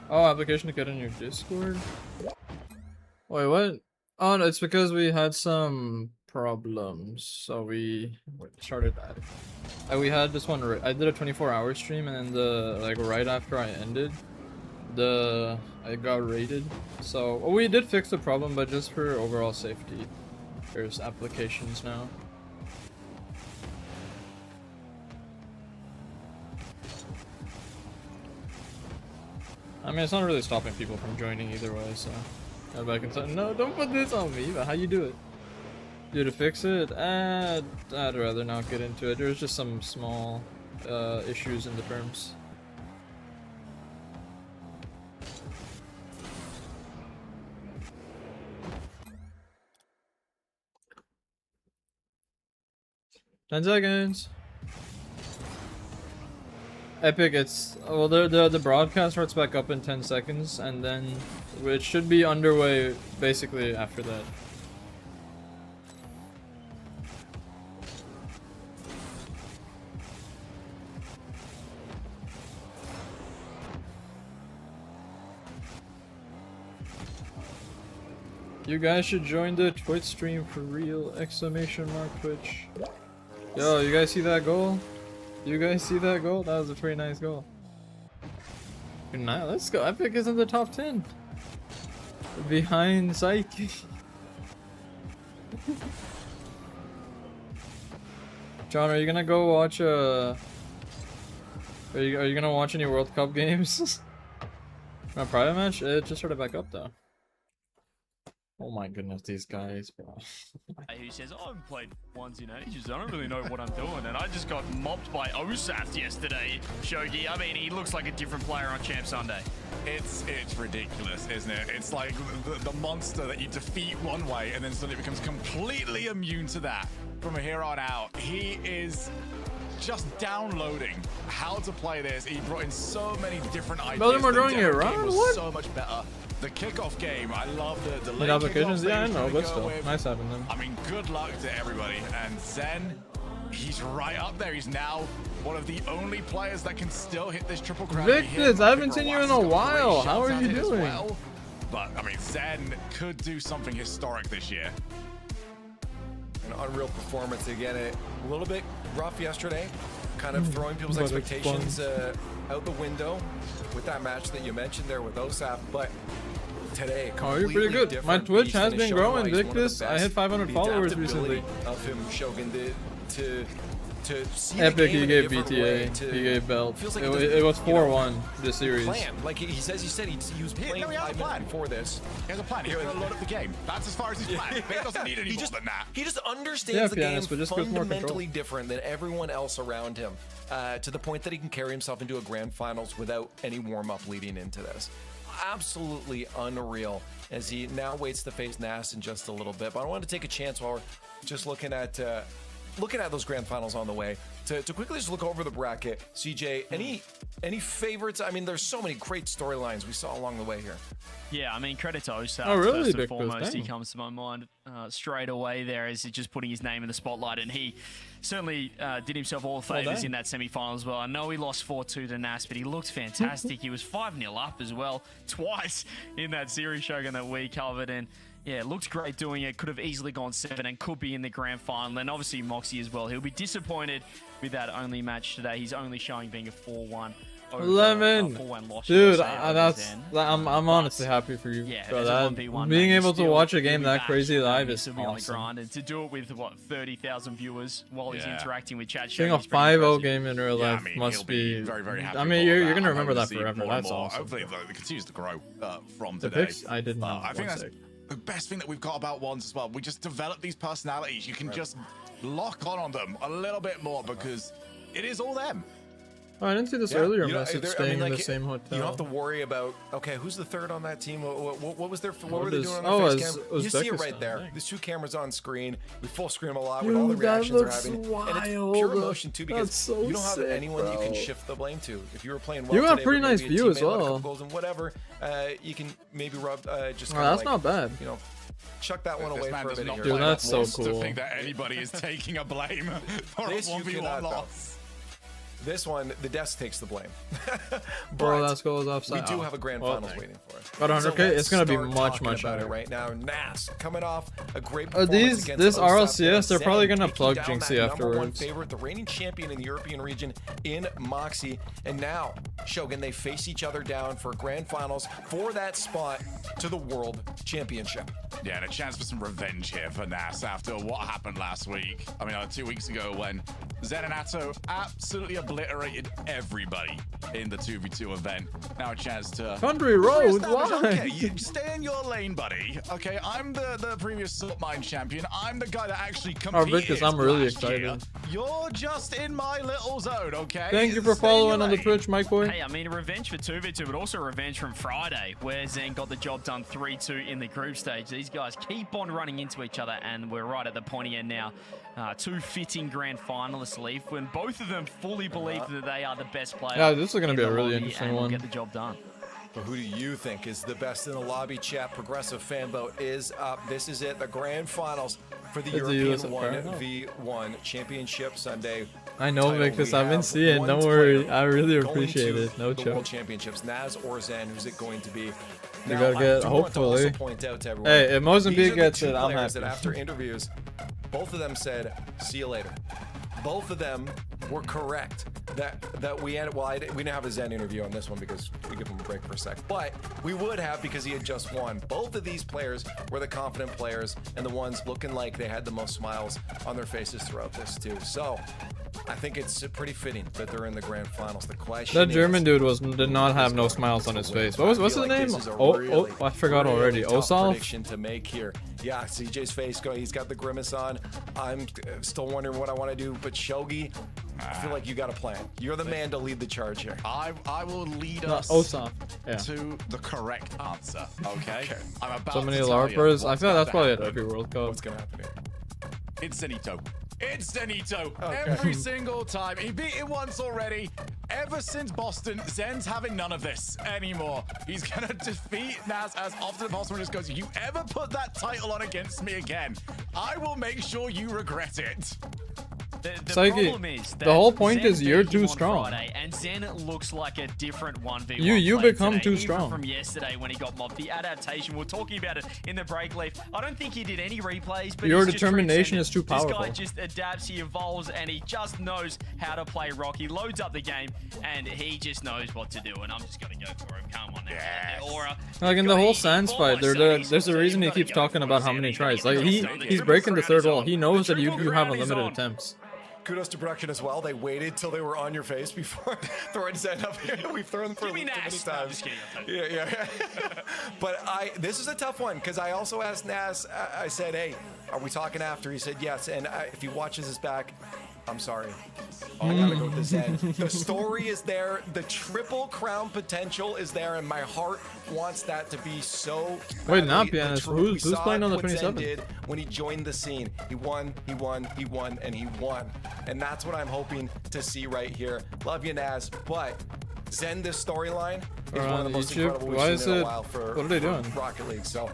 Oh, application to get in your Discord? Wait, what? Oh no, it's because we had some problems, so we started that. We had this one. I did a 24-hour stream, and then right after I ended, I got raided. So we did fix the problem, but just for overall safety, there's applications now. I mean, it's not really stopping people from joining either way, so. I can say, no, don't put this on me, but how you do it? To fix it? I'd rather not get into it. There's just some small issues in the terms. Ten seconds. Epic, it's well, the broadcast starts back up in 10 seconds, and then it should be underway basically after that. You guys should join the Twitch stream for real! Exclamation mark Twitch. Yo, you guys see that goal? You guys see that goal? That was a pretty nice goal. Good night. Let's go. Epic is in the top 10. Behind Psyche. John, are you gonna go watch Are you gonna watch any World Cup games? My private match? It just started back up though. Oh my goodness, these guys, bro. Who says, I haven't played ones in ages, I don't really know what I'm doing, and I just got mopped by OSAF yesterday, Shogi. I mean, he looks like a different player on Champ Sunday. It's ridiculous, isn't it? It's like the monster that you defeat one way and then suddenly becomes completely immune to that from here on out. He is just downloading how to play this. He brought in so many different ideas. Belgium are doing it, right? What? So much better. The kickoff game, I love the late applications. Yeah, I know, but still, nice having them. I mean, good luck to everybody. And Zen, he's right up there. He's now one of the only players that can still hit this triple crown. Victus, I haven't seen you in a while. How are you doing? Well. But I mean, Zen could do something historic this year. An unreal performance again. A little bit rough yesterday, kind of throwing people's expectations out the window with that match that you mentioned there with OSAP, but today, oh, you're pretty good. My Twitch has been growing, Victus. I hit 500 followers recently. Of him, Shogun, to see Epic, he gave BTA, he gave belt. Like it was 4-1 this series. Plan. Like he said he was playing 5 minutes before this. He has a plan. He's going to load up the game. That's as far as he's planned. He doesn't need any more than that. He just understands the game fundamentally different than everyone else around him, to the point that he can carry himself into a grand finals without any warm-up leading into this. Absolutely unreal, as he now waits to face Nas in just a little bit. But I want to take a chance while we're just looking at those grand finals on the way to quickly just look over the bracket. CJ, any favorites? I mean, there's so many great storylines we saw along the way here. Yeah, I mean, credit to OSAP. Oh, really? First and foremost, he comes to my mind straight away there as he's just putting his name in the spotlight, and he certainly did himself all the favors in that semi-final as well. I know he lost 4-2 to Nas, but he looked fantastic. He was 5-0 up as well, twice in that series, Shogun, that we covered, and yeah, looked great doing it. Could have easily gone 7 and could be in the grand final. And obviously Moxie as well. He'll be disappointed with that only match today. He's only showing being a 4-1. Lemon, 4-1 loss, dude, I'm honestly happy for you. Yeah, bro, that, being able to watch a game that crazy live is awesome. On the grind, and to do it with what 30,000 viewers while he's interacting with chat. Seeing a 5-0 game in real life must be very, very happy. I mean, you're gonna remember that forever. That's awesome. Hopefully, it continues to grow from the today. picks, I did not. I think that's the best thing that we've got about ones as well. We just develop these personalities. You can just lock on them a little bit more because it is all them. Oh, I didn't see this earlier message staying in the same hotel. You don't have to worry about, okay, who's the third on that team? What was their, what were they doing on the face cam? You see it right there. There's 2 cameras on screen. We full screen them a lot with all the reactions they're having. Wild. And it's pure emotion too, because you don't have anyone you can shift the blame to. If you were playing well, you have pretty nice view as well. Goals and whatever, you can maybe rub just. That's not bad. You know, chuck that one away for a minute here. Dude, that's so cool. To think that anybody is taking a blame for a 1v1 loss. This one, the desk takes the blame. Bro, that goes offside. We do have a grand finals waiting for us. But 100K, it's gonna be much better right now. Nas coming off a great performance against this RLCS, they're probably gonna plug Jinxie afterwards. Favorite, the reigning champion in the European region in Moxie, and now Shogun, they face each other down for grand finals for that spot to the World Championship. Yeah, and a chance for some revenge here for Nas after what happened last week. I mean, 2 weeks ago when Zen and Atto absolutely obliterated everybody in the 2v2 event. Now a chance to Country Road, why? Okay, you stay in your lane, buddy. Okay, I'm the previous Salt Mine champion. I'm the guy that actually competed Victus, I'm really last excited. year. You're just in my little zone, okay? Thank you for Stay following on the lane. Twitch, Mike Boy. Hey, I mean, revenge for 2v2, but also revenge from Friday, where Zen got the job done 3-2 in the group stage. These guys keep on running into each other, and we're right at the pointy end now. Two fitting grand finalists leave when both of them fully believe that they are the best player. Yeah, this is gonna in be a the really lobby interesting and will one. get the job done. But who do you think is the best in the lobby? Chat. Progressive fan vote is up. This is it. The grand finals for the It's the European US 1v1 Championship Sunday. I know, title. Victus. We I've been have seeing. one Don't worry. player I really going appreciate to it. No the World joke. Championships. Naz or Zen? Who's it going to be? You Now, gotta I get, do want to also hopefully. point out to everyone, Hey, if Mozambique these are the gets two it, I'm players happy. that after interviews, both of them said, "See you later." Both of them were correct. That we had. Well, we didn't have a Zen interview on this one because we give him a break for a sec. But we would have because he had just won. Both of these players were the confident players and the ones looking like they had the most smiles on their faces throughout this too. So I think it's pretty fitting that they're in the grand finals. The question That is, German dude did not have no smiles on his face. What's his name? Oh, I forgot already. tough Osal? prediction to make here. Yeah, CJ's face going. He's got the grimace on. I'm still wondering what I want to do, but Shogi, I feel like you got a plan. You're the man to lead the charge here. I will lead No, us Osal. Yeah. to the correct answer, okay? I'm about So many to tell you LARPers. I what's feel about that's to probably at happen. every World Cup. What's gonna happen here? Insanito. Insanito. Okay. Every single time. He beat it once already. Ever since Boston, Zen's having none of this anymore. He's going to defeat Naz as often as possible. Just goes, you ever put that title on against me again, I will make sure you regret it. The Psyche, problem is that the whole point Zen is you're beat too him on strong. Friday, and Zen looks like a different 1v1 You player become today, too even strong. from yesterday when he got mobbed. The adaptation, we're talking about it in the break leaf. I don't think he did any replays, but Your he's just determination is too transcendent. powerful. This guy just adapts, he evolves, and he just knows how to play rock. He loads up the game, and he just knows what to do, and I'm just going to go for him. Come on now. Yes. The aura. Like in the whole Sans fight, there's a reason he keeps talking about how many tries. Like he's breaking the third wall. He knows that you have unlimited attempts. Kudos to production as well. They waited till they were on your face before throwing Zen up here. We've thrown for Give me too many Nas. No, I'm times. just kidding. Yeah. But this is a tough one because I also asked Nas. I said, "Hey, are we talking after?" He said, "Yes." And if he watches this back, I'm sorry. Oh, I gotta go with the Zen. The story is there. The triple crown potential is there, and my heart wants that to be so. Wait, not badly. pianist. The truth, we Who's saw playing on the what Zen 27th? did when he joined the scene. He won, and he won. And that's what I'm hoping to see right here. Love you, Naz. But Zen, this storyline is one of the most YouTube? incredible we've Why seen is in a it- while for, what are they for doing? Rocket League. So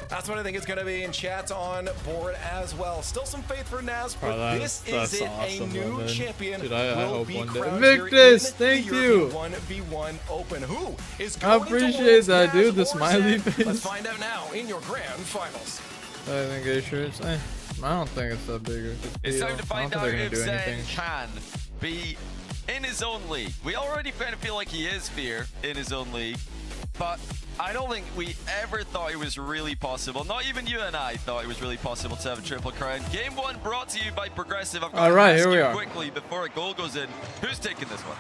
that's what I think it's going to be. And chat's on board as well. Still some faith for Naz, but Oh, this that's is it. awesome, A new man. champion Dude, I will hope be one day. crowned here Victus, in thank the you. European 1v1 Open. Who is I going appreciate towards that, Naz dude, the or smiley Zen? face. Let's find out now in your grand finals. I think gay shirts. I don't think it's that big. It's time to I don't find think out they're gonna if do Zen anything. can be in his own league. We already kind of feel like he is Fear in his own league, but I don't think we ever thought it was really possible. Not even you and I thought it was really possible to have a triple crown. Game one brought to you by Progressive. I've got All to right, ask here we you are. quickly before a goal goes in. Who's taking this one?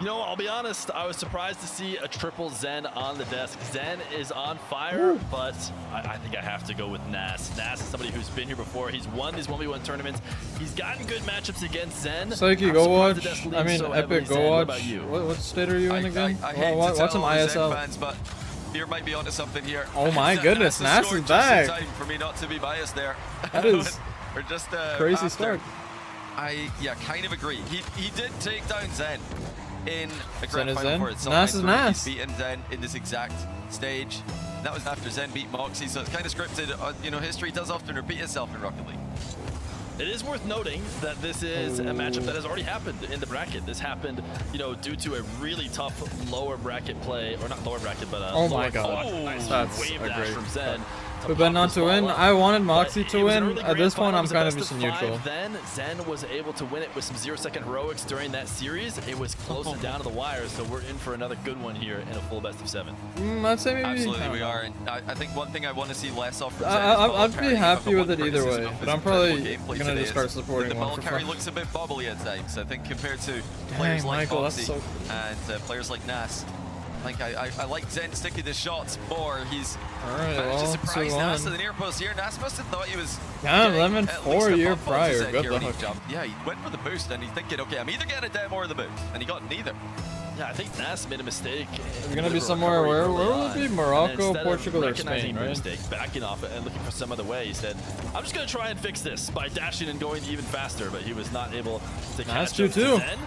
You know, I'll be honest, I was surprised to see a triple Zen on the desk. Zen is on fire, but I think I have to go with Nas. Nas is somebody who's been here before. He's won these 1v1 tournaments. He's gotten good matchups against Zen. Psyche, I'm go surprised watch. the desk I leans mean, so heavily Epic, go Zen. What watch. about you? What state are you in again? I hate What's to some tell Zen ISL? fans, but Fear might be onto something here. Oh my goodness, Nas Nas is scored just in back. time for me not to be biased there. That is or just crazy after. start. I kind of agree. He did take down Zen in a Zen grand is final Zen. for it. Nas is Nas. He's beaten Zen in this exact stage. That was after Zen beat Moxie, so it's kind of scripted. You know, history does often repeat itself in Rocket League. It is worth noting that this is a matchup that has already happened in the bracket. This happened, you know, due to a really tough lower bracket play, or not lower bracket, but Oh lower my God. block. Nice That's wave a dash great from Zen. But Ben not to win. I wanted Moxie to win. At this point, I'm kind of just neutral. Then Zen was able to win it with some 0-second heroics during that series. It was close and down to the wire, so we're in for another good one here in a full best of 7. I'd say maybe. Absolutely, we are. And I think one thing I want to see less of from Zen is I'd ball be carrying. happy I've got with it one either criticism way, of but his I'm probably incredible gameplay gonna today just start is supporting the one ball for carry fun. looks a bit bubbly at times. I think compared to players like Michael, that's Moxie so and players like Nas. Like I like Zen sticking the shots more. He's Alright, managed well, to surprise Nas to 2-1. the near post here. Nas must have thought he was Yeah, getting Lemon at 4 least a year bump onto prior. Zen Good here when he luck. jumped. Yeah, he went for the boost and he's thinking, okay, I'm either getting a demo or the boost, and he got neither. Yeah, I think Nas made a mistake. It's gonna be somewhere where will it be? Morocco, Portugal, or Spain, right? Mistake, backing off it and looking for some other way, he said, "I'm just gonna try and fix this by dashing and going even faster." But he was not able to catch up to 2-2. Zen.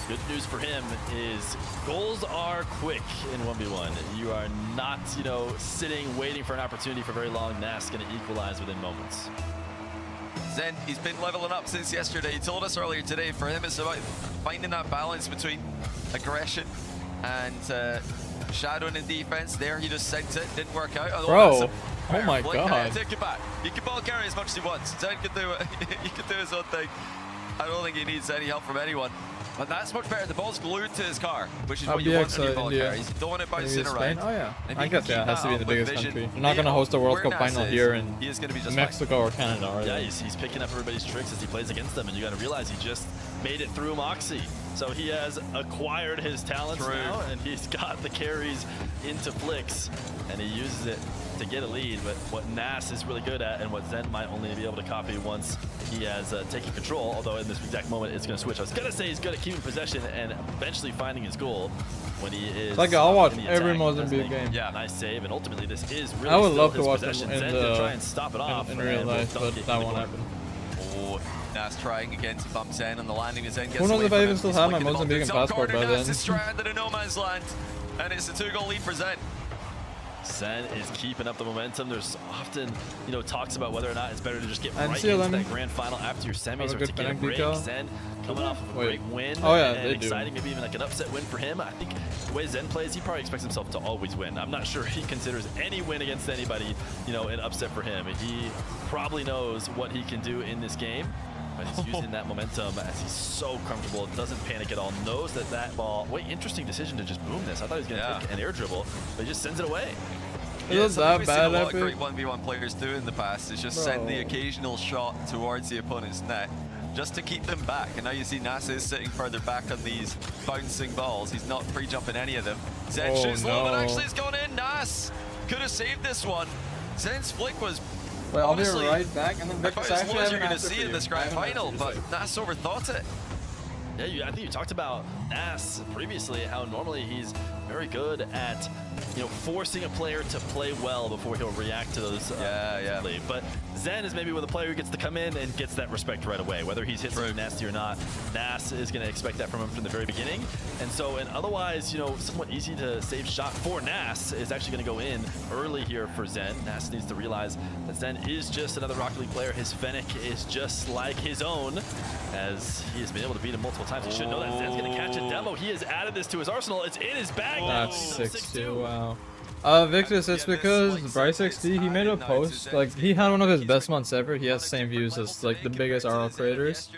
Good news for him is goals are quick in 1v1. You are not, you know, sitting waiting for an opportunity for very long. Nas gonna equalize within moments. Zen, he's been leveling up since yesterday. He told us earlier today, for him it's about finding that balance between aggression and shadowing in defense. There he just sent it, didn't work out. Bro, oh my god. I take it back. He can ball carry as much as he wants. Zen can do it. He can do his own thing. I don't think he needs any help from anyone. But that's much better. The ball's glued to his car, which is what you want when you ball carries. You don't want it bouncing around. Oh yeah, And if I you guess can yeah, it keep has to be that the up with biggest vision, country. You're not gonna host a World Cup final here in he is gonna be just Mexico or Canada, are Yeah, they? he's picking up everybody's tricks as he plays against them, and you got to realize he just made it through Moxie. So he has acquired his talents now, and he's got the carries into flicks, and he uses it to get a lead. But what Nas is really good at, and what Zen might only be able to copy once he has taken control, although in this exact moment it's going to switch. I was going to say he's good at keeping possession and eventually finding his goal when he is. Like I'll watch in the every attack. Mozambique game. Yeah, nice save, and ultimately this is really I would still love to his watch possession. in Zen the can try and stop it off in and real will life, dunk but it that in the won't corner. happen. Oh, Nas trying again to bump Zen on the landing. Zen gets Who knows away if from I him. even still He's have my flicking the ball to Mozambican the top passport corner. by Nas then. is stranded in no man's land, and it's a 2-goal lead for Zen. Zen is keeping up the momentum. There's often, you know, talks about whether or not it's better to just get And right see you, into Lemon. that grand final after your semis Have a or good to get a Fennec break. decal. Zen coming off of a Wait. great win. Oh, yeah, and they do. exciting, maybe even like an upset win for him. I think the way Zen plays, he probably expects himself to always win. I'm not sure he considers any win against anybody, you know, an upset for him. He probably knows what he can do in this game. But he's using that momentum as he's so comfortable, doesn't panic at all, knows that that ball, wait, interesting decision to just boom this. I thought he was going to take an air dribble, but he just sends it away. Is it that bad, a lot of Epic? great 1v1 players do in the past is just send the occasional shot towards the opponent's net just to keep them back. And now you see Nas is sitting further back on these bouncing balls. He's not pre-jumping any of them. Zen Oh, shoots low, but no. actually it's gone in. Nas could have saved this one. Zen's flick was Wait, I'll be honestly right back, and then about Victor's as actually low as have you're an going to answer see for in you. this I grand have an final, answer, but just Nas overthought it. Yeah, I think you talked about Nas previously, how normally he's very good at, you know, forcing a player to play well before he'll react to those. Yeah. But Zen is maybe with a player who gets to come in and gets that respect right away, whether he's hit something nasty or not. Nas is going to expect that from him from the very beginning. And so an otherwise, you know, somewhat easy to save shot for Nas is actually going to go in early here for Zen. Nas needs to realize that Zen is just another Rocket League player. His Fennec is just like his own, as he has been able to beat him multiple times. He should know that Zen's going to catch a demo. He has added this to his arsenal. It's in his bag. That's now. 6-2, wow. Victus, it's because Bryce XD, he made a post, like, he had one of his best months ever. He has the same views as, like, the biggest RL creators.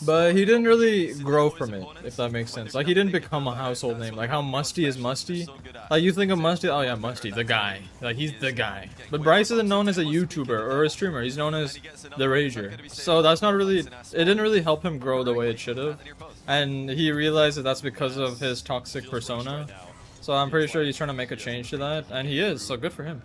But he didn't really grow from it, if that makes sense. Like, he didn't become a household name. Like, how Musty is Musty. Like, you think of Musty, oh yeah, Musty, the guy. Like, he's the guy. But Bryce isn't known as a YouTuber or a streamer. He's known as the Rager. So that's not really, it didn't really help him grow the way it should have. And he realized that that's because of his toxic persona. So I'm pretty sure he's trying to make a change to that, and he is, so good for him.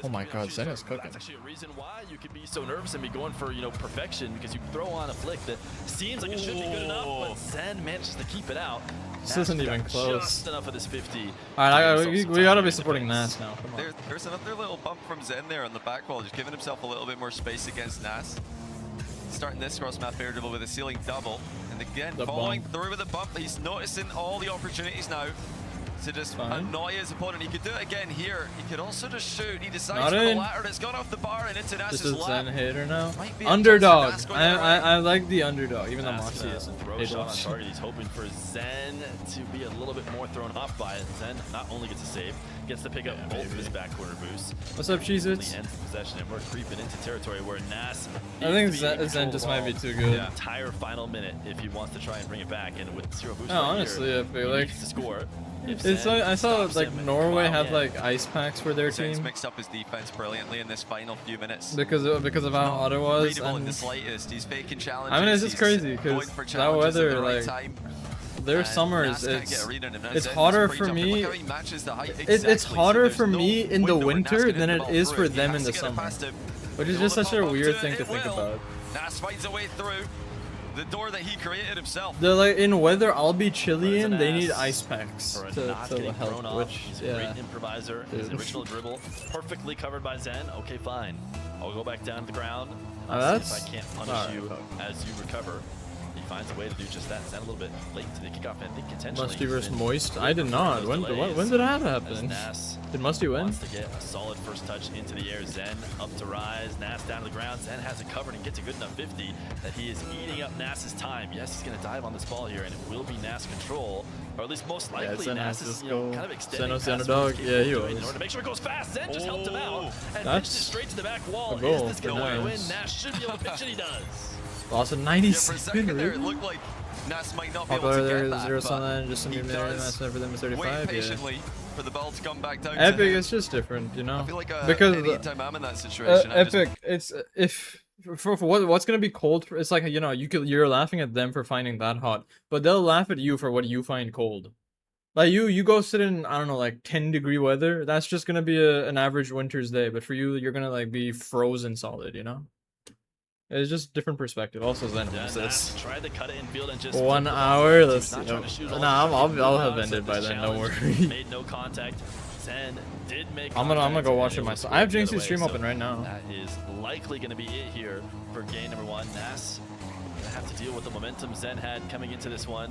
Oh my god, Zen is cooking. That's actually a reason why you could be so nervous and be going for, you know, perfection, because you throw on a flick that seems like it should be good enough, but Zen manages to keep it out. This isn't even close. Just enough of this 50. Alright, we gotta be supporting Nas now. Come on. There's another little bump from Zen there on the back wall, just giving himself a little bit more space against Nas. Starting this cross map air dribble with a ceiling double. And again, The following bump. through with the bump. He's noticing all the opportunities now to just annoy his opponent. He could do it again here. He could also just shoot. He decides Not for the in. latter. It's gone off the bar and into This Nas's is lap. Zen hater now. Might be a Underdog. chance for Nas going there, I like the underdog, even though Nas Moxie gonna isn't. throw a shot on target. He's hoping for Zen to be a little bit more thrown off by it. Zen not only gets a save, gets to pick up both of his back corner boosts. What's up, Cheez-Its? Ends possession, and we're creeping into territory where Nas I think needs to be in Zen control of just the might be ball too good. the entire final minute if he wants to try and bring it back. And with 0 boost No, right honestly, here, I feel he like needs to score. If it's Zen like I saw stops like him, Norway wow, had yeah. like ice packs for their Zen's team mixed up his defense brilliantly in this final few minutes. because of how hot it was. Readable in the And slightest. He's faking challenges. I mean, it's just he's crazy going because for that challenges at weather, the right like time. their And summers, Nas can't get a read on him. Now it's Zen harder does a for great job, but me. look how he matches the height. It's Exactly. harder So for there's me no in the window where Nas winter can than hit it the ball is through. for He them has in to the get it summer, past him. which is Will just the such a pop up weird to thing it? to It think will. about. Nas finds a way through the door that he created himself. They're like in weather I'll be Chilean, But they it's need an ice ass packs for to not getting help, thrown off. which He's a yeah. great improviser. His Dude. original dribble perfectly covered by Zen. Okay, fine. I'll go back down to the ground. Oh, See that's- if I can't punish alright, you okay. as you recover. He finds a way to do just that. Zen a little bit late to the kickoff, and I think intentionally. Musty versus he's been Moist. I good did for not. those When delays did that as happen? Nas Did Musty win? wants to get a solid first touch into the air. Zen up to rise. Nas down to the ground. Zen has it covered and gets a good enough 50 that he is eating up Nas's time. Yes, he's going to dive on this ball here, and it will be Nas control, or at least most likely Zen Nas has is to kind go. of extending Zen was the past what underdog. he's Yeah, he capable of doing was. in order to make sure it goes fast. Zen just helped him out and That's pitched it straight to the back wall. a goal Is this for going to win? Nas. Nas should be able to pitch it. He does. Lost a Yeah, for a 96 second there, it really? looked like Nas might not be Up able to there, get that, zero but something, just some he new minute, does that's for them is wait 35. Yeah. patiently for the ball to come back down to Epic, him. it's just different, you know. I feel like because anytime I'm in that situation, I'm Epic, it's if for what's gonna be cold. It's like you know you're laughing at them for finding that hot, but they'll laugh at you for what you find cold. Like you go sit in I don't know like 10-degree weather. That's just gonna be an average winter's day, but for you, you're gonna like be frozen solid. You know. It's just different perspective. Also, Zen wins this. Tried to cut it in field and just 1 flipped the hour. ball. Let's He's not see. trying to shoot all Nah, the shots. I'll have Said ended by this then. Don't challenge worry. Made no contact. Zen did make I'm gonna contact, go and watch it was myself. I have the other Jinxie's way, stream so open right now. That is likely going to be it here for game number 1. Nas gonna have to deal with the momentum Zen had coming into this one.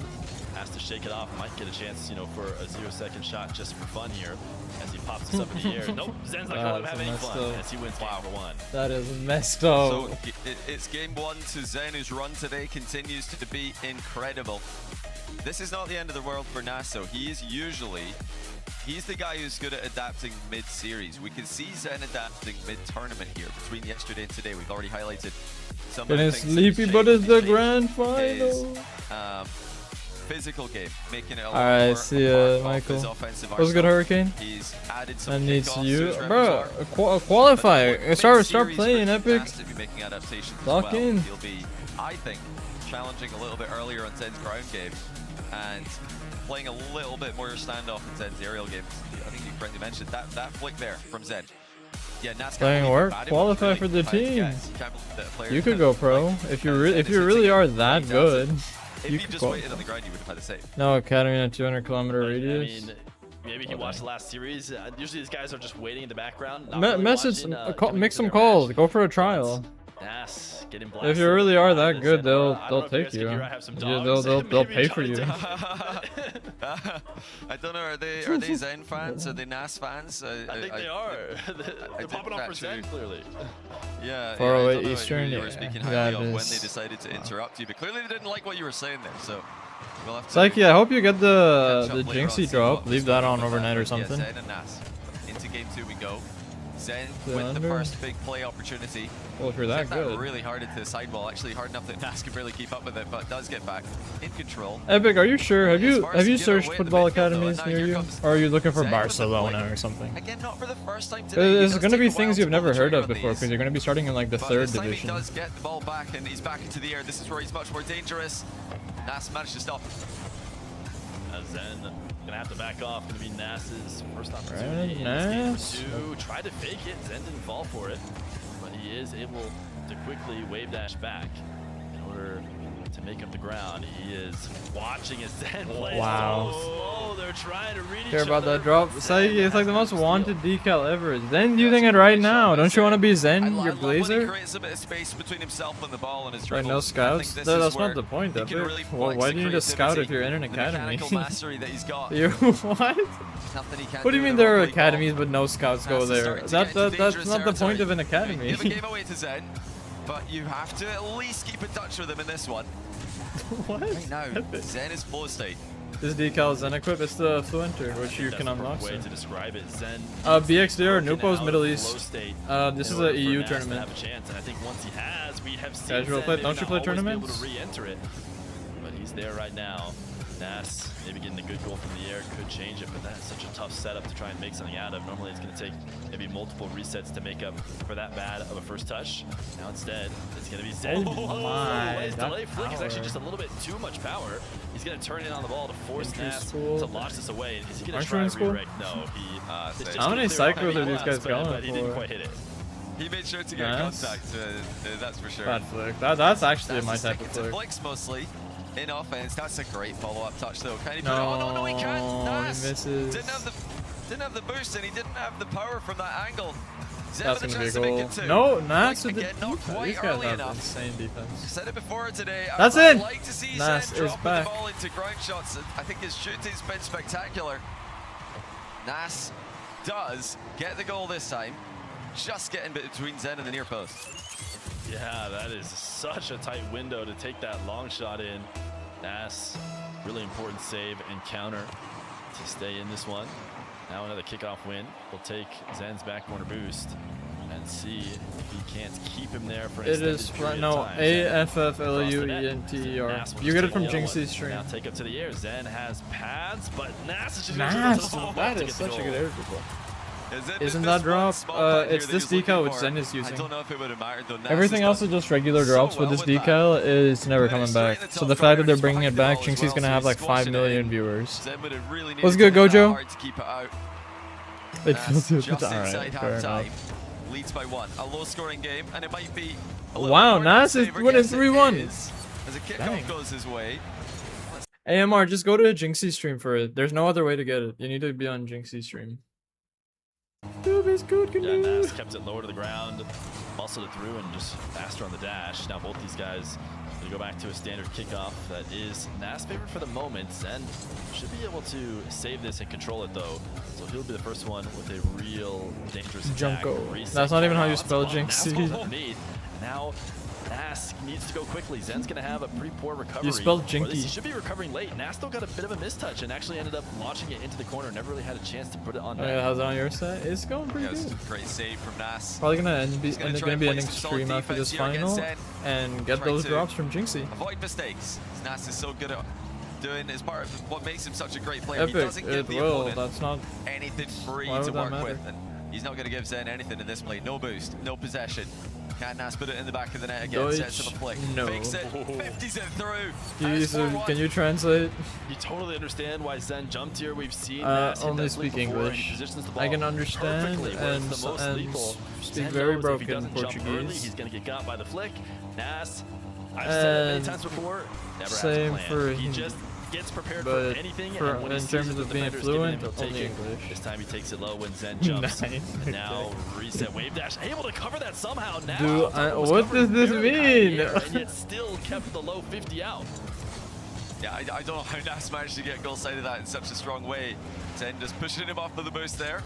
Has to shake it off. Might get a chance, you know, for a 0-second shot just for fun here as he pops this up in the air. Nope, Zen's not gonna let him have any fun as he wins game number 1. That is messed up. So it's game 1 to Zen, whose run today continues to be incredible. This is not the end of the world for Nas, though. He's the guy who's good at adapting mid-series. We can see Zen adapting mid-tournament here between yesterday and today. We've already highlighted some of the Getting things that sleepy, he's but changed. it's the He's changed grand his, final. physical game, making it a lot Alright, more see a ya, part of Michael. his offensive That was a good arsenal. Hurricane. He's added some That needs kickoffs to you, his bro. repertoire. Qualify. But Start mid-series playing, for Epic. Nas to be making adaptations as Lock well. in. He'll be, I think, challenging a little bit earlier on Zen's ground game and playing a little bit more standoff in Zen's aerial games. I think you correctly mentioned that flick there from Zen. Yeah, Nas Playing work, qualify for the team. You could go pro if you really are that good. If You he could just go. waited on the ground, you would have had a save. No academy in a 200-kilometer I radius. mean, maybe he watched the last series. Usually these guys are just waiting in the background. Message, make some calls. Go for a trial. Nas getting If you really are that good, they'll take you. They'll pay for you. I don't know. Are they Zen fans? Are they Nas fans? I think they are. They're popping off for Zen, clearly. Yeah. 408 I don't know Eastern, who you were yeah, speaking that highly of when is- they decided to interrupt you, but clearly they didn't like what you were saying there. So we'll have to. Psyche, I hope you get the catch up later on, Jinxie see drop. what Leave was that going on with overnight or But something. Yeah, Zen and Nas. Into game 2 we go. Zen The with the under? first big play opportunity. Well, if you're that Hit that good. really hard into the sidewall. Actually hard enough that Nas can barely keep up with it, but does get back in control. Epic, are you sure? Have As you far as he get searched away in the football midfield, though, academies and now near here you, comes or are you looking for Zen with the Barcelona flick. or something? Again, not for the first time today. He There's does going to take be a while things to you've pull never the heard trigger of on before these. because you're going to be starting in like the But third this time division. he does get the ball back and he's back into the air. This is where he's much more dangerous. Nas managed to stop. Zen gonna have to back off. Gonna be Nas's first opportunity in Nas. this game 2. Tried to fake it. Zen didn't fall for it, but he is able to quickly wave dash back in order to make up the ground. He is watching as Zen plays. Wow. So slow. They're trying to read Care each about other. that drop? Zen Psyche, it's like the most has wanted steal. decal ever. Zen using it right now. Don't you want to be I Zen, your love when he blazer? creates a bit of space between himself and the ball and his Right, dribbles. no I scouts? think this No, is that's not where the point he of can it. really Well, flex why the do you need a scout if creativity, you're in an the academy? mechanical mastery that he's got. You what? Nothing he can't What do you with mean a there are rugby ball. academies but no scouts go Nas is there? starting to get into That's dangerous not the point of an territory. academy. Give a game away to Zen, but you have to at least keep in touch with him in this one. What? Right now, Zen is flow state. This decal is Zen equip. It's the Fluenter, which you That's can the unlock. perfect way soon. to describe it. Zen BXDR, broken Nupo's out Middle of East. flow state This in is order a for EU Nas to tournament. have a chance, and I think once he has, we have seen Casual Zen play. maybe Don't you not play always be able tournaments? to re-enter it, but he's there right now. Nas maybe getting a good goal from the air could change it, but that's such a tough setup to try and make something out of. Normally it's going to take maybe multiple resets to make up for that bad of a first touch. Now instead, it's going to be Zen. Oh my, his delay that flick is actually power. just a little bit too much power. He's going to turn in on the ball to force Entry Nas school. to launch this away. Is he going Aren't to try you in a school? redirect? No, he... it's just How many gonna clear out cycles are these last, guys but going he didn't for? quite hit it. He made sure to get Nice. contact, that's for sure. Bad flick. That's actually That's my the type stick of to flick. flicks mostly in offense. That's a great follow-up touch though. Can he put it? No, Oh no, he can't. he Nas misses. didn't have the boost and he didn't have the power from that angle. Zen That's with a gonna be a chance to make goal. it two. No, Nas Like, with the again, not defense. quite These guys early have enough. insane defense. Said it before today. That's I'd in. like to see Nas Zen is dropping back. the ball into ground shots. I think his shooting's been spectacular. Nas does get the goal this time. Just getting between Zen and the near post. Yeah, that is such a tight window to take that long shot in. Nas, really important save and counter to stay in this one. Now another kickoff win. We'll take Zen's back corner boost and see if he can't keep him there for an It extended is period no of time. AFFLUENTER. Nas will You just get it take from the other one. Jinxie's stream. Now take up to the air. Zen has pads, but Nas is just Nas, gonna that to is get the such a goal. good air people. Isn't Isn't this that one drop? small pad here It's that this he was looking decal which for? Zen is I using. don't know if it would have mattered though. Nas Everything has else done is just regular so drops, but well this with that. decal is never Put it coming straight back. in the So top the fact that they're corner, bringing just it behind back, the ball as Jinxie's well, gonna so have he's like 5 squashing it million in. viewers. Zen would have really What's needed good, to hit that Gojo? hard to keep it out. They Nas feel just alright, inside fair half time. enough. Leads by 1. A low-scoring game, and it might be. A little Wow, bit more Nas is favor. winning Yes, it 3-1. is. As a kickoff Dang. goes his way. AMR, just go to a Jinxie stream for it. There's no other way to get it. You need to be on Jinxie stream. Yeah, Nas kept it lower to the ground, muscled it through, and just faster on the dash. Now both these guys going to go back to a standard kickoff that is Nas' favorite for the moment, and should be able to save this and control it though. So he'll be the first one with a real dangerous attack. Junko. Reset That's not even how you call-outs. spell Oh, Nas Jinxie. goes underneath. Now Nas needs to go quickly. Zen's going to have a pretty poor recovery. spelled for this. Jinky. He should be recovering late. Nas still got a bit of a mistouch and actually ended up launching it into the corner. Never really had a chance to put it on Oh, net. yeah, how's it on your side? It's going pretty Yeah, it was good. a great save from Nas. Probably gonna He's gonna try and be play ending some solid stream after defense this here against final Zen. and get Trying those to drops from Jinxie. Avoid mistakes. Nas is so good at doing as part of what makes him such a great player. He Epic, doesn't give it the will. opponent That's not. anything free Why to would that work matter? with, and he's not going to give Zen anything in this play. No boost, no possession. Can Nas put it in the back of the net again? Sets Deutsch, him a flick. no. Fakes it. 50s it through. Can you translate? You totally understand why Zen jumped here. We've seen Nas hit Only that flick speak before, and he English. positions the I ball can understand perfectly where it's and, the most and lethal. speak Zen very knows if he broken doesn't jump early, Portuguese. he's going to get got by the flick. Nas, I've said it many And times before, never has same a plan. for He him. just gets prepared But for anything, for- and when he in sees terms that the of being defender's giving him, fluent, he'll take only it. English. This time he takes it low when Zen jumps. Nice, And now reset wave dash, able to cover that somehow. Now, Dude, almost what covered does this very high in mean? the air, and yet still kept the low 50 out. Yeah, I don't know how Nas managed to get goal side of that in such a strong way. Zen just pushing him off for the boost there.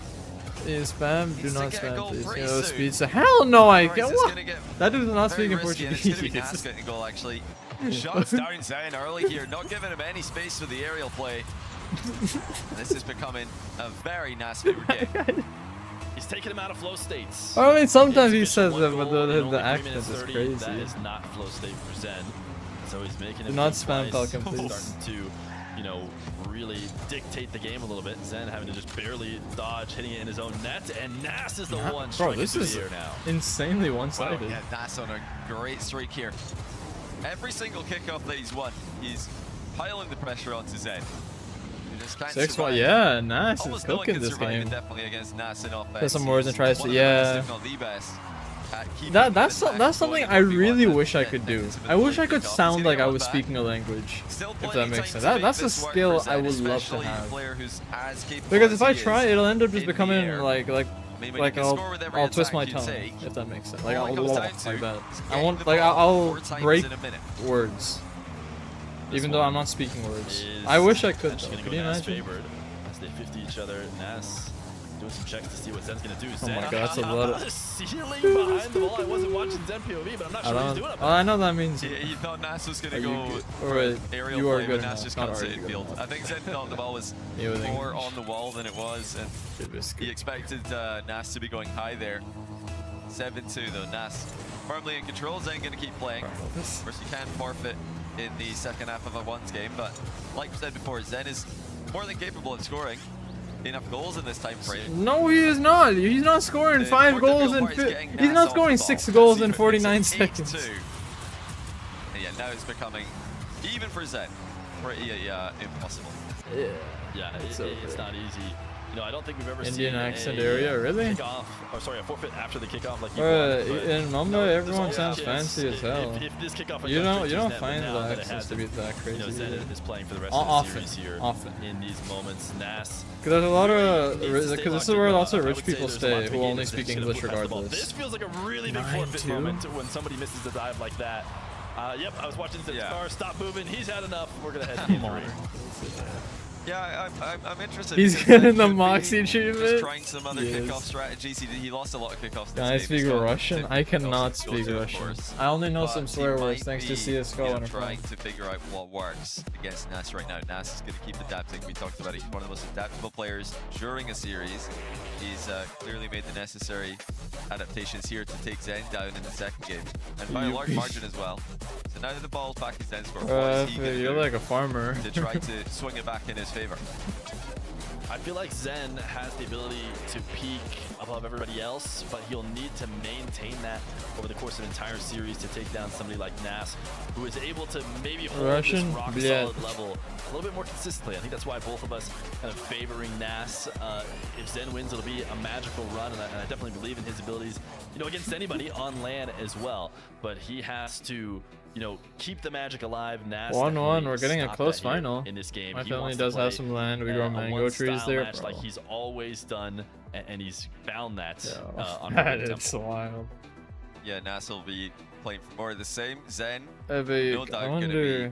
Spam? Do Needs to not get a spam, goal please. pretty You know, soon. speed. So hell no, I Otherwise get it's what? gonna get That dude's not very speaking risky, and Portuguese. it's going to be Nas getting a goal, actually. Shuts down Zen early here, not giving him any space for the aerial play. This is becoming a very Nas favorite game. He's taking him out of flow states. I mean, sometimes he Insufficient says that, one but goal in the only 3 accent minutes is 30. crazy. That is not flow state for Zen. So he's making Do him not think spam twice. Falcon, please. Starting to, you know, really dictate the game a little bit. Zen having to just barely dodge, hitting it in his own net, and Nas is the one Bro, striking this through is the air now. insanely Wow, one-sided. yeah, Nas on a great streak here. Every single kickoff that he's won, he's piling the pressure onto Zen. He just can't 6-1, survive. yeah, Nas is Almost no one cooking can this survive game. indefinitely against Nas in offense. There's some words and He's tries to, one of the best, yeah. if not the best. That's something I really wish I could do. I wish I could sound like I was speaking a language, if that makes sense. That's a skill I would love to have. Because if I try, it'll end up just becoming like I'll twist my tongue, if that makes sense. Like I'll like that. I won't like I'll break words, even though I'm not speaking words. I wish I could. Potentially Though. gonna Could you go Nas imagine? favored as they 50 each other. Nas doing some checks to see what Zen's gonna do. Oh my god, that's a lot of. Ceiling behind the ball. I wasn't watching Zen POV, but I'm not sure what he's doing up I know that means. You thought Nas was going Are to you go good? Alright, aerial you are play, good but Nas enough. just Not can't sit already in good field. enough. I think Zen thought the ball was Me with more English. on the wall than it was, and he expected Nas to be going high there. 7-2 though, Nas firmly in control. Zen going to keep playing. Of course, you can't forfeit in the second half of a ones game. But like we said before, Zen is more than capable of scoring enough goals in this time frame. No, he is not. He's not scoring 5 goals in. He's not scoring 6 goals in 49 seconds. And yeah, now it's becoming, even for Zen, pretty impossible. Yeah, it's not easy. You know, I don't think we've ever Indian seen accent a area, really? kickoff, or sorry, a forfeit after the kickoff like you In Mumbai, everyone sounds fancy as hell. If this kickoff You don't find the accents to be that crazy. You know, Zen is playing for the rest Often, of the series here often. in these moments. Nas, Because there's a lot of, because this is where lots of rich people there's a lot stay to who begin only as speak Zen's gonna English press the ball. regardless. This feels like a really big forfeit moment when somebody misses a dive like that. Yep, I was watching Zen's car. Stop moving. He's had enough. We're gonna head to game 3. Yeah, I'm interested. He's getting the Moxie treatment. Just trying some other kickoff strategies. He lost a lot of kickoffs. Can I speak Russian? I cannot speak Russian. I only know some swear words thanks to CS:GO and trying to figure out what works against Nas right now. Nas is going to keep adapting. We talked about it. He's one of the most adaptable players during a series. He's clearly made the necessary adaptations here to take Zen down in the second game, and by a large margin as well. So now that the ball's back in Zen's court, what is he going to you're do like a farmer. to try to swing it back in his favor? I feel like Zen has the ability to peak above everybody else, but he'll need to maintain that over the course of an entire series to take down somebody like Nas, who is able to maybe hold this rock solid level a little bit more consistently. I think that's why both of us kind of favoring Nas. If Zen wins, it'll be a magical run, and I definitely believe in his abilities, you know, against anybody on LAN as well. But he has to, you know, keep the magic alive. Nas 1-1. We're getting a close final in this game. My family does have some land. We grow mango trees there. Match like he's always done, and he's found that. That is wild. Yeah, Nas will be playing for more of the same. Zen, no doubt going to be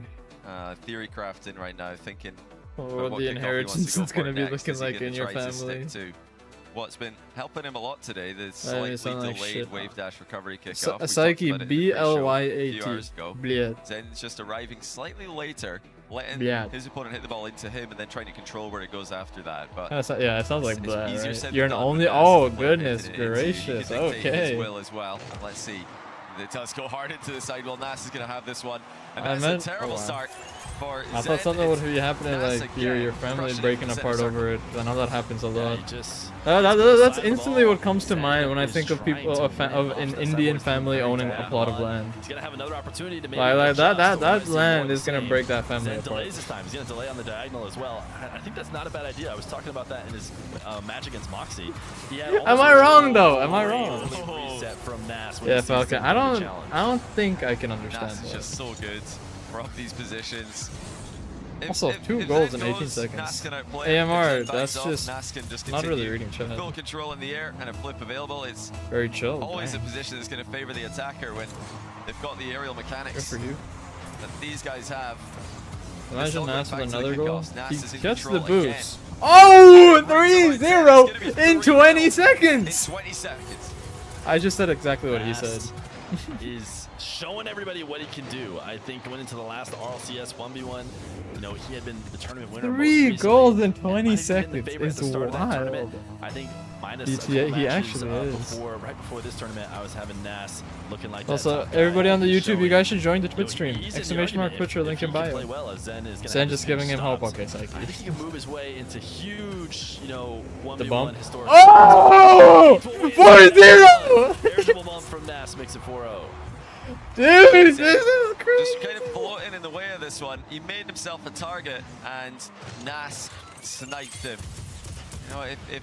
theory crafting right now, thinking what the inheritance is going to be looking like in your family. What's been helping him a lot today, the slightly delayed wave dash recovery kickoff. Psyche, BLYAT. Zen's just arriving slightly later, letting his opponent hit the ball into him and then trying to control where it goes after that. But yeah, it sounds like that, right? You're an only... Oh, goodness gracious. Okay. His will as well. Let's see. It does go hard into the side. Well, Nas is going to have this one. And that's a terrible start for Zen. I thought something would be happening, like your family breaking apart over it. I know that happens a lot. That's instantly what comes to mind when I think of people of an Indian family owning a plot of land. He's gonna have another opportunity to like that land is gonna break that family apart. Delays this time. He's gonna delay on the diagonal as well. I think that's not a bad idea. I was talking about that in his match against Moxie. Am I wrong though? Am I wrong? Reset from Nas. Yeah, Falcon. I don't think I can understand Nas is just so good from these positions. Also, 2 goals in 18 seconds. AMR, that's just not really reading chat. Full control in the air and a flip available. It's very chill. Always a position that's going to favor the attacker when they've got the aerial mechanics Good for you. that these guys have. Imagine Nas with another goal. He gets the boost. Again. Oh, 3-0 in 20 seconds. In 20 seconds. I just said exactly what he said. Is showing everybody what he can do. I think going into the last RLCS 1v1, you know, he had been the tournament winner. 3 goals in 20 seconds is wild. I think minus GTA, he actually is. Right before this tournament, I was having Nas looking like also, everybody on the YouTube, you guys should join the Twitch stream. !Twitch or link in bio. Zen just giving him hope. Okay, Psyche. I think he can move his way into huge, you know, 1v1 historic. Oh! 4-0! Irritable bump from Nas makes it 4-0. Dude, this is crazy. Just kind of floating in the way of this one. He made himself a target, and Nas sniped him. You know, if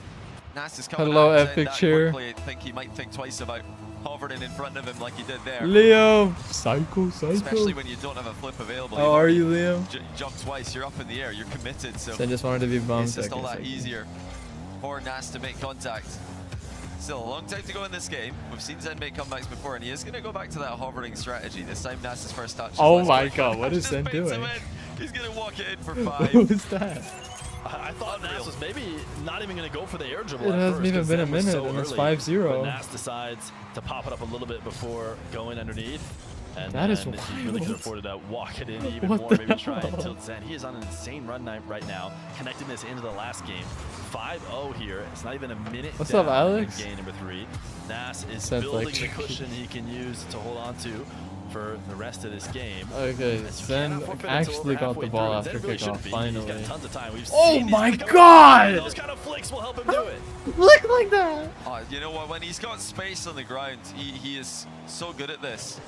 Nas is coming out Epic Cheer. Quickly, I think he might think twice about hovering in front of him like he did there. Leo, psycho. Especially when you don't have a flip available. How are you, Leo? Jump twice, you're up in the air, you're committed. So I just wanted to be bummed. It's just all that easier for Nas to make contact. Still a long time to go in this game. We've seen Zen make comebacks before, and he is going to go back to that hovering strategy. This time, Nas's first touch. Oh my god, what is Zen doing? He's going to walk it in for 5. Who is that? I thought Nas was maybe not even going to go for the air dribble. It hasn't even been a minute, and it's 5-0. But Nas decides to pop it up a little bit before going underneath. And that is wild. He really could afford to walk it in even more, maybe try and tilt Zen. He is on an insane run right now, connecting this into the last game. 5-0 here. It's not even a minute. What's up, Alex? Game number 3. Nas is building the cushion he can use to hold on to for the rest of this game. Okay, As you Zen cannot forfeit actually until got the halfway ball through, after and Zen really shouldn't kickoff, be. finally. He's got tons of time. We've Oh seen my these kind of God! Those kind of flicks will help him do it. Look like that! You know what? When he's got space on the ground, he is so good at this.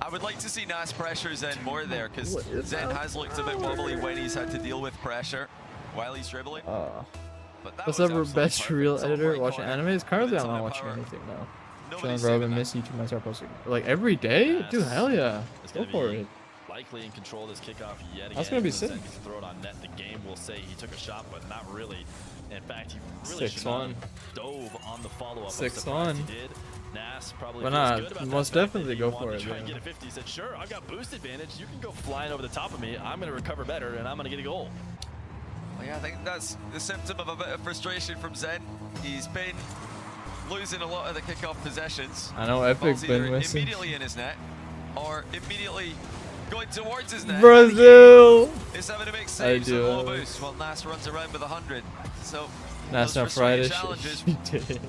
I would like to see Nas pressure Zen more there, because Zen has looked a bit wobbly when he's had to deal with pressure while he's dribbling. But that What's was up, absolutely best perfect. real It's all editor right watching corner. animes? Currently, It's I'm on not the watching power. anything now. Nobody's Chilling, bro. saving Been that. missing you too much. Posting like every day, dude. Hell yeah, It's go gonna for be it. likely in control of this kickoff yet again. That's gonna be Zen sick. gets to throw it on net. The game will say he took a shot, but not really. In fact, he really should 6-1. not have dove on the follow-up. 6-1. He did. Nas probably Why feels not? good about Most that fact definitely that go he for wanted it, to try yeah. and get a 50. He said, "Sure, I've got boost advantage. You can go flying over the top of me. I'm going to recover better, and I'm going to get a goal." Well, yeah, I think that's the symptom of a bit of frustration from Zen. He's been losing a lot of the kickoff possessions. I know Ball's Epic's been either missing. immediately in his net or immediately going towards his net. Brazil. Is having to make saves do and low it. boost while Nas runs around with 100. So That's those not frustrating Friday. challenges, He did.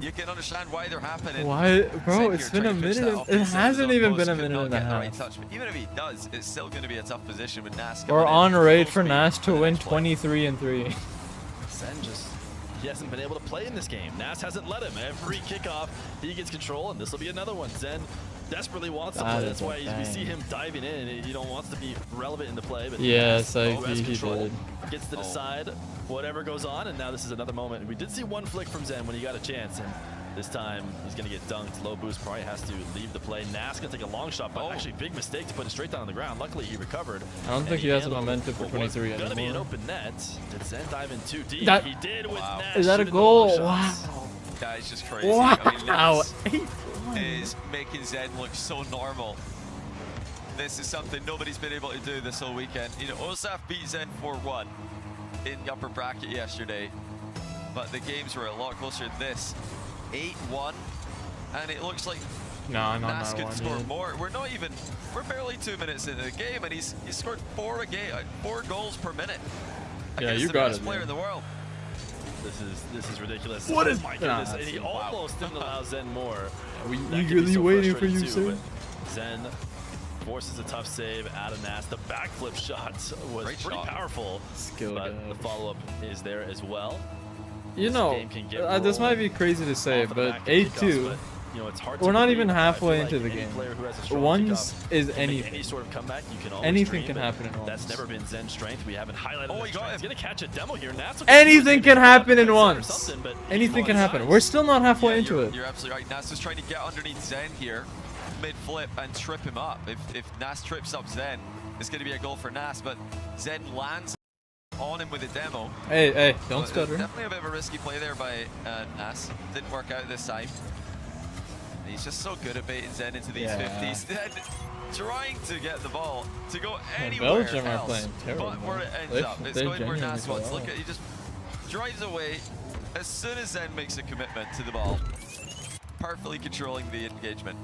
you can understand why they're happening. Why, bro? Zen It's here been a trying to push that minute. off It his hasn't zone even post, been a could minute not and a get the right half. touch. But even if he does, it's still going to be a tough position with Nas. We're coming on in raid full for speed Nas to the win next play. 23-3. Zen just, he hasn't been able to play in this game. Nas hasn't let him. Every kickoff, he gets control, and this will be another one. Zen desperately wants to That play. is That's why a we see bang. him diving in, and he wants to be relevant in the play. But Yes, Nas, I who has he control, did. gets to decide whatever goes on, and now this is another moment. We did see one flick from Zen when he got a chance, and this time he's going to get dunked. Low boost, probably has to leave the play. Nas going to take a long shot, but actually big mistake to put it straight down on the ground. Luckily, he recovered. I don't and think he has the handled momentum for what was 23 gonna be an anymore. open net. Did Zen dive in too deep? That- He did with Wow. Nas Is that a shooting the long goal? shots. Wow. That is just crazy. Wow. I mean, Nas 8-1. is making Zen look so normal. This is something nobody's been able to do this whole weekend. You know, Osaf beat Zen 4-1 in the upper bracket yesterday, but the games were a lot closer than this. 8-1, and it looks like No, Nas could score dude. more. We're barely 2 minutes into the game, and he's scored 4 goals per minute. Yeah, Against you the got best it, player man. in the world. This is ridiculous. What Oh is- my Nah, goodness? And he wow. almost didn't allow Zen more. We That could be eagerly so waiting for frustrating you, too, sir. but Zen forces a tough save out of Nas. The backflip shot was Great pretty shot. powerful, Skill but guy. the follow-up is there as well. You This know, game can get this might rolling be crazy to say, off of the but back of kickoffs, 8-2. but, you know, it's hard We're to not believe, even but I halfway feel like into the any game. player who has a strong Ones kickoff is can make anything. any sort of comeback. You can always Anything dream, can but happen in That's ones. never been Zen's strength. We haven't highlighted Oh, his he got strength. him. He's gonna catch a demo here. Nas Anything can happen in once. ones. Anything can happen. We're still not halfway into it. You're absolutely right. Nas is trying to get underneath Zen here, mid-flip, and trip him up. If Nas trips up Zen, it's going to be a goal for Nas, but Zen lands on him with a demo. Hey, don't But, stutter. definitely a bit of a risky play there by Nas. Didn't work out this time. And he's just so good at baiting Zen into these Yeah. 50s. Then trying to get the ball to go anywhere Belgium are else. playing terrible, But where it ends They- up, it's they going where genuinely Nas go wants. out. Look at, he just drives away as soon as Zen makes a commitment to the ball. Perfectly controlling the engagement.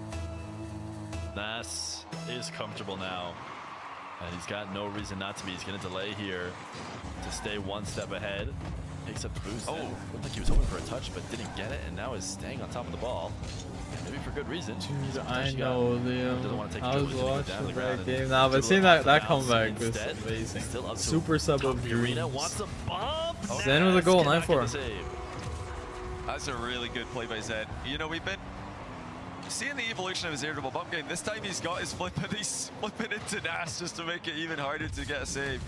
Nas is comfortable now, and he's got no reason not to be. He's going to delay here to stay one step ahead. Picks up the boost. Oh. Looked like he was hoping for a touch, but didn't get it, and now is staying on top of the ball. Maybe for good reason. Dude, I Actually know, doesn't want to take Liam. I dribble, was he's gonna go watching down the that ground game and now, but dribble seeing off that the comeback bounce was instead. amazing. Still up to Super sub top of the arena. dreams. Wants a bump. Zen with a goal, Nas cannot 9-4. get the save. That's a really good play by Zen. You know, we've been seeing the evolution of his irritable bump game. This time he's got his flip and he's flipping into Nas just to make it even harder to get a save.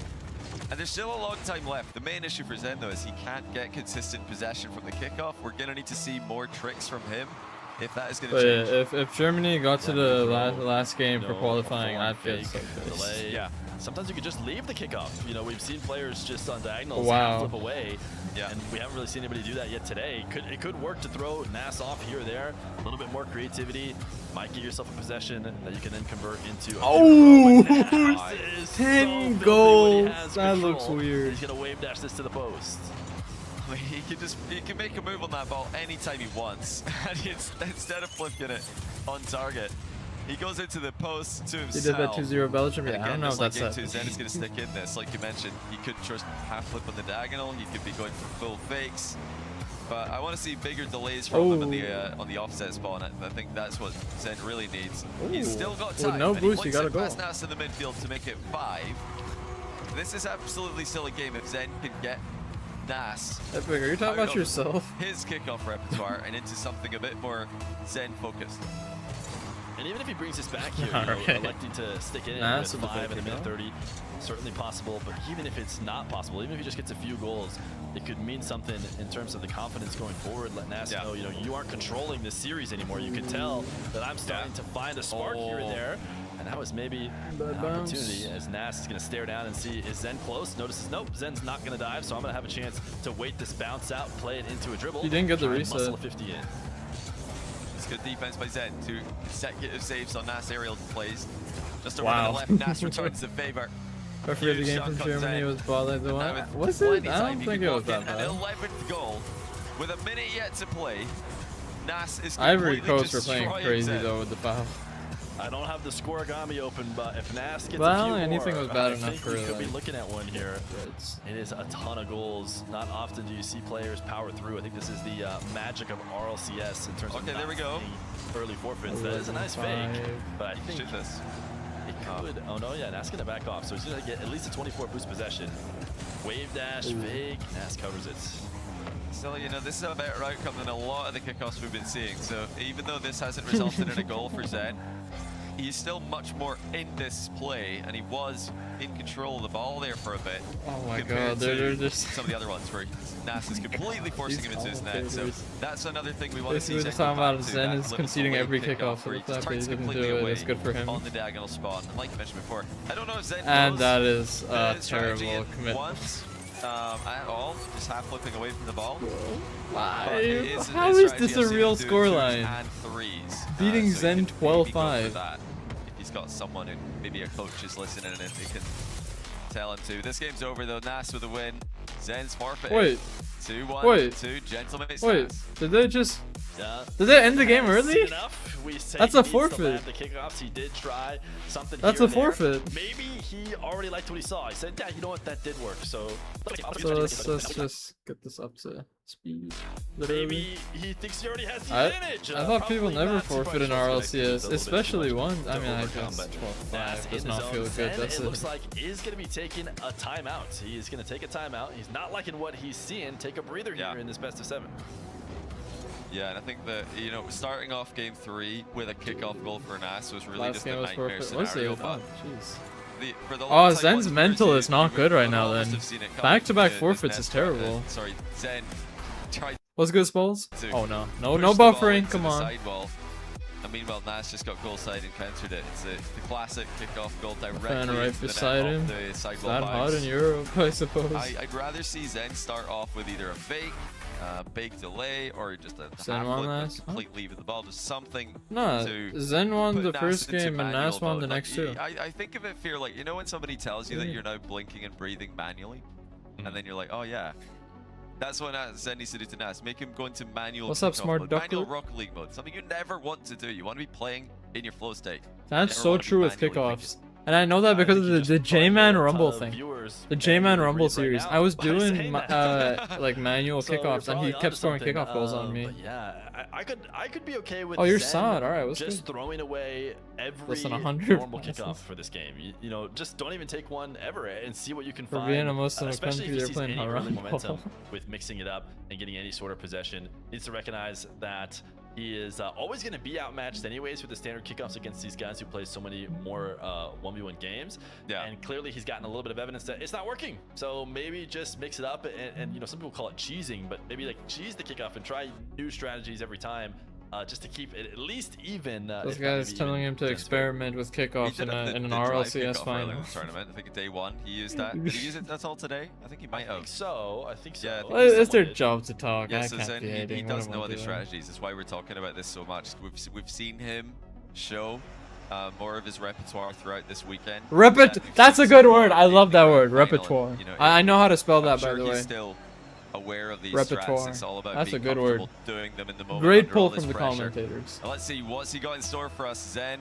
And there's still a long time left. The main issue for Zen, though, is he can't get consistent possession from the kickoff. We're going to need to see more tricks from him if that is going to But change. yeah, if Germany got to the last game for No, qualifying, form I'd feel fake, so good. delay. Yeah. Sometimes you could just leave the kickoff. You know, we've seen players just on diagonals Wow. flip away, Yeah. and we haven't really seen anybody do that yet today. It could work to throw Nas off here or there. A little bit more creativity might get yourself a possession that you can then convert into. Oh, Nas is 10 so filthy when he goals. has That control. looks weird. He's gonna wave dash this to the post. I mean, he can make a move on that ball anytime he wants. And instead of flipping it on target, He goes into the post to He himself. did that 2-0 Belgium. And Yeah, I again, don't know if just like that's game it. 2, Zen is going to stick in this. Like you mentioned, he could just half flip on the diagonal. He could be going for full fakes. But I want to see bigger delays from him on the offset spawn. I think that's what Zen really needs. He's still got time. With no and he boost, you wants gotta it go. past Nas in the midfield to make it 5. This is absolutely still a game if Zen can get Nas Epic, are you talking out about of yourself? his kickoff repertoire and into something a bit more Zen focused. And even if he brings this back here, Okay. electing to stick it in Nah, with that's a 5 in the big minute 30, certainly possible. But even if it's not possible, even if he just gets a few goals, it could mean something in terms of the confidence going forward. Let Nas know, you aren't controlling this series anymore. You can tell that I'm starting to find a spark here and there. And that was maybe an opportunity as Nas is going to stare down and see, is Zen close? Notices, nope, Zen's not going to dive, so I'm going to have a chance to wait this bounce out, play it into a dribble. You didn't get the try and reset. muscle a 50 in. It's good defense by Zen. 2 consecutive saves on Nas aerial plays. Just over on the left, Nas returns the favor. I forget the game from Germany was ball the one. Was it? I don't think it was that bad. An 11th goal with a minute yet to play. Nas is Ivory completely Coast were playing destroying crazy Zen. though with the foul. I don't have the scoregami open, but if Nas gets Well, a few anything more, was bad I enough think for, we could be like, looking at one here. It's It is a ton of goals. Not often do you see players power through. I think this is the magic of RLCS in terms of there we go. early forfeits. That is a nice fake, but I think Shoot this. it could. Oh no, yeah, Nas gonna back off. So he's gonna get at least a 24 boost possession. Wave dash, fake. Nas covers it. Still, this is a better outcome than a lot of the kickoffs we've been seeing. So even though this hasn't resulted in a goal for Zen, he's still much more in this play, and he was in control of the ball there for a bit. Oh my compared god, they're to just some of the other ones where Nas is completely forcing him into his net. So that's another thing we want to see. basically Zen just go talking back about to, Zen that is little conceding away every kickoff kickoff, so where the fact that he turns didn't completely do it away is good for him. on the diagonal spawn. And like you mentioned before, I don't know if Zen And knows that is the a strategy terrible it commitment. wants, at all, just half flipping away from the ball. Why? How is this a real scoreline? And threes. Beating so Zen you could maybe go 12-5. for that if he's got someone who maybe a coach is listening and if they can tell him to. This game's over though. Nas with a win. Zen's forfeit. Wait. 2-1 Wait. to Gentleman's Wait, Nas. did they just... Yeah. Did they end the game early? Enough. We say That's he a needs to forfeit. land the kickoffs. He did try something. That's here a and there. forfeit. Maybe he already liked what he saw. He said, "Yeah, you know what? That did work." So So let's just get this up to speed. Literally. maybe he thinks he already has the I advantage. thought people Probably never not. Super forfeit in frustrating. It's a RLCS, little bit especially too much one. I to mean, I overcome, guess but 12-5 Nas in does the not zone. feel good. Zen, That's it looks it. like is going to be taking a timeout. He is going to take a timeout. He's not liking what he's seeing. Take a breather here in this best of 7. Yeah, and I think that, starting off game 3 with a kickoff goal for Nas was really Last just game a was nightmare forfeit. What's scenario. it? But Oh, jeez. for the Oh, long time Zen's ones mental where is not you good right would now almost then. have seen it coming Back-to-back to forfeits his is net, terrible. Sorry, Zen tried What's good, Spalls? to Oh no. No push no the ball buffering, into come the on. sidewall. And meanwhile, Nas just got goal side and countered it. It's the classic kickoff goal directly Fan right into the net beside off him. the It's sidewall that hot bounce. in Europe, I suppose. I'd rather see Zen start off with either a fake, big delay, or just a Zen half won flip and last? Huh? complete leave of the ball. Just something No, to Zen won put the Nas first into game and manual Nas won mode. the Like, next two. I think of it fear like, when somebody tells you that you're now blinking and breathing manually, and then you're like, oh yeah. That's what Zen needs to do to Nas. Make him go into manual What's up, kickoff smart mode, duck manual lip? rock league mode. Something you never want to do. You want to be playing in your flow state. That's Never so wanna be true with manually kickoffs. And I know that because of the J-Man Rumble thing. The J-Man Rumble right series. now I was by doing saying that. like manual So you're kickoffs and he probably kept onto scoring something, kickoff goals on me. but yeah, I could be okay with. Oh, you're Zen solid. All right, what's just good? throwing away every Less than 100 normal passes. kickoff for this game. Just don't even take one ever and see what you can For find. being a Muslim especially country, if they're he sees playing any early Haram momentum ball. with mixing it up and getting any sort of possession. Needs to recognize that he is always going to be outmatched anyways with the standard kickoffs against these guys who play so many more 1v1 games. Yeah. And clearly he's gotten a little bit of evidence that it's not working. So maybe just mix it up and some people call it cheesing, but maybe like cheese the kickoff and try new strategies every time. Just to keep it at least even. This if not guy's maybe telling even him to just experiment with He kickoffs did in have an the drive RLCS kickoff earlier final. in the tournament. I think day 1 he used that. Did he use it? That's all today? I think he might I have. think so. I think so. Yeah, I think Well, it's their Someone did. job to talk. Yeah, I so can't Zen, be he hating. does What am know I other doing? strategies. That's why we're talking about this so much. We've seen him show more of his repertoire throughout this weekend. That's a good word. I love that word, repertoire. I know how to spell that, by sure the he's way. still aware of these Repertoire. strats. It's all about That's being a good word. comfortable doing them in the moment. Great under all pull this from the pressure. commentators. Now let's see what's he got in store for us. Zen,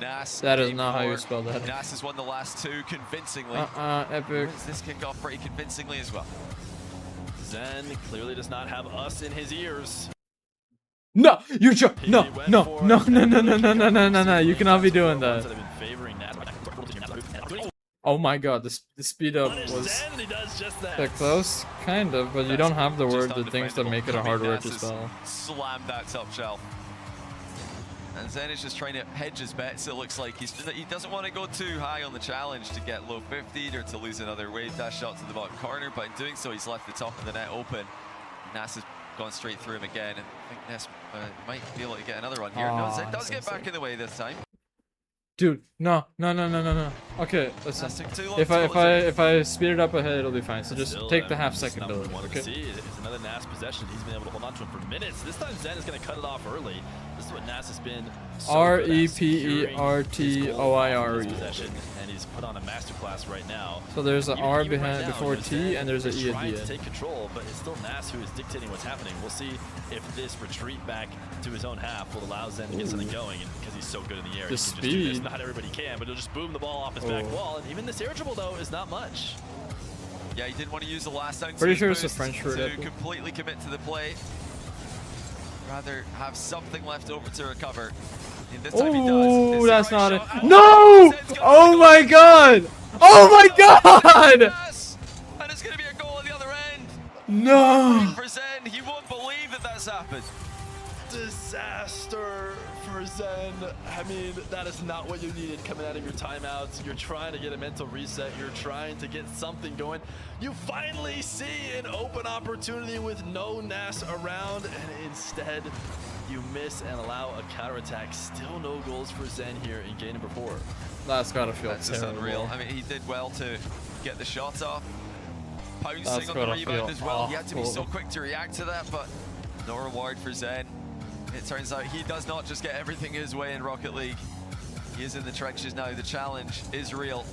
Nas. That is game not how you 4. spell that. Nas has won the last 2 convincingly. Epic. Wins this kick off pretty convincingly as well. Zen clearly does not have us in his ears. No, you're no, you cannot be doing that. Oh my god, the speed up was that close, kind of, but you don't have the word, the things that make it a hard word to spell. Slam that top shelf. And Zen is just trying to hedge his bets. It looks like he doesn't want to go too high on the challenge to get low 50'd or to lose another wave dash shot to the bottom corner, but in doing so he's left the top of the net open. Nas has gone straight through him again, and I think Nes might be able to get another one here. No, Zen does get back in the way this time. Dude, no. Okay, listen. If I speed it up ahead, it'll be fine. So just take the half-second delay. Okay. See, it's another Nas possession. He's been able to hold on to him for minutes. This time Zen is going to cut it off early. This is what Nas has been. REPERTOIRE. Possession, and he's put on a masterclass right now. So there's an R behind right now, before T, and there's an E at trying the to end. take control, but it's still Nas who is dictating what's happening. We'll see if this retreat back to his own half will allow Zen to get something going, and because he's so good in the air, The he can just do speed. this. Not everybody can, but he'll just boom the ball off his back wall, and even this air dribble though is not much. Yeah, he didn't want to use the last ounce Pretty of sure his it's a boost French word, to Epic. completely commit to the play. Rather have something left over to recover. And this time he does. Oh, It's the that's right not it. shot. No! Zen's gonna Oh go my for it. god! Oh my god! Yes! And it's going to be a goal at the other end. No! For Zen, he won't believe that that's happened. Disaster for Zen. I mean, that is not what you needed coming out of your timeouts. You're trying to get a mental reset. You're trying to get something going. You finally see an open opportunity with no Nas around, and instead you miss and allow a counterattack. Still no goals for Zen here in game number 4. That's gotta feel That's just terrible. unreal. I mean, he did well to get the shots off. That's Pouncing on the gotta rebound feel as well. He had to be awful. so quick to react to that, but no reward for Zen. It turns out he does not just get everything his way in Rocket League. He is in the trenches now. The challenge is real.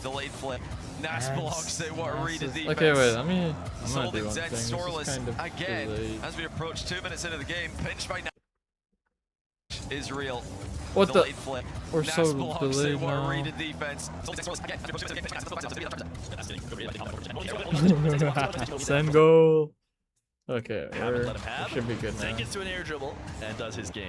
Delayed flip. Nas blocks it. What a read of defense. Okay, wait, I'm gonna Holding do one Zen thing. This is scoreless kind of again delayed. as we approach 2 minutes into the game. Pinch by Nas is real. What the? Delayed flip. We're Nas so blocks delayed it. What a now. read of defense. Send goal. Okay, Haven't let him have. should be good Zen now. gets to an air dribble and does his game.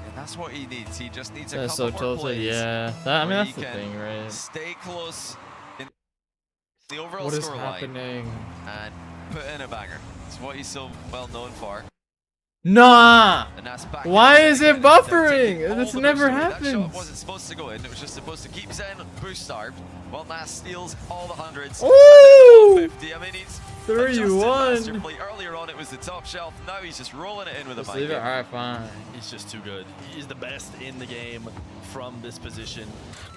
And that's what he needs. He just needs a That's couple so more tilted. plays. Yeah, I mean where that's he the can thing, right? Stay close in the overall What is score line happening? and put in a banger. It's what he's so well known for. Nah. And that's back Why in is again. it They're buffering? taking all This the never boost away. That shot happens. wasn't supposed to go in. It was just supposed to keep Zen boost starved while Nas steals all the hundreds. Ooh! And then 50. I mean, he's 3-1. masterfully. Earlier on, it was the top shelf. Now he's just rolling it in with a Just mic. leave it. All right, fine. He's just too good. He's the best in the game from this position.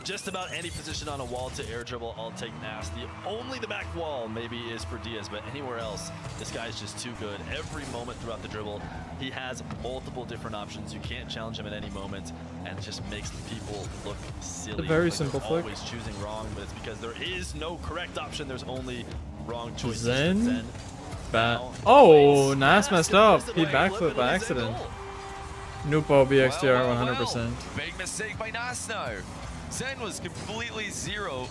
Just about any position on a wall to air dribble, I'll take Nas. Only the back wall maybe is for Diaz, but anywhere else, this guy's just too good. Every moment throughout the dribble, he has multiple different options. You can't challenge him at any moment, and it just makes people look silly. A very Like simple they're flick. always choosing wrong, but it's because there is no correct option. There's only wrong choices. Zen? Bad. now Oh, plays Nas messed up. He leg backflipped flip by and it's a accident. goal. Nupo BXTR 100%. Well. Big mistake by Nas now. Zen was completely zero,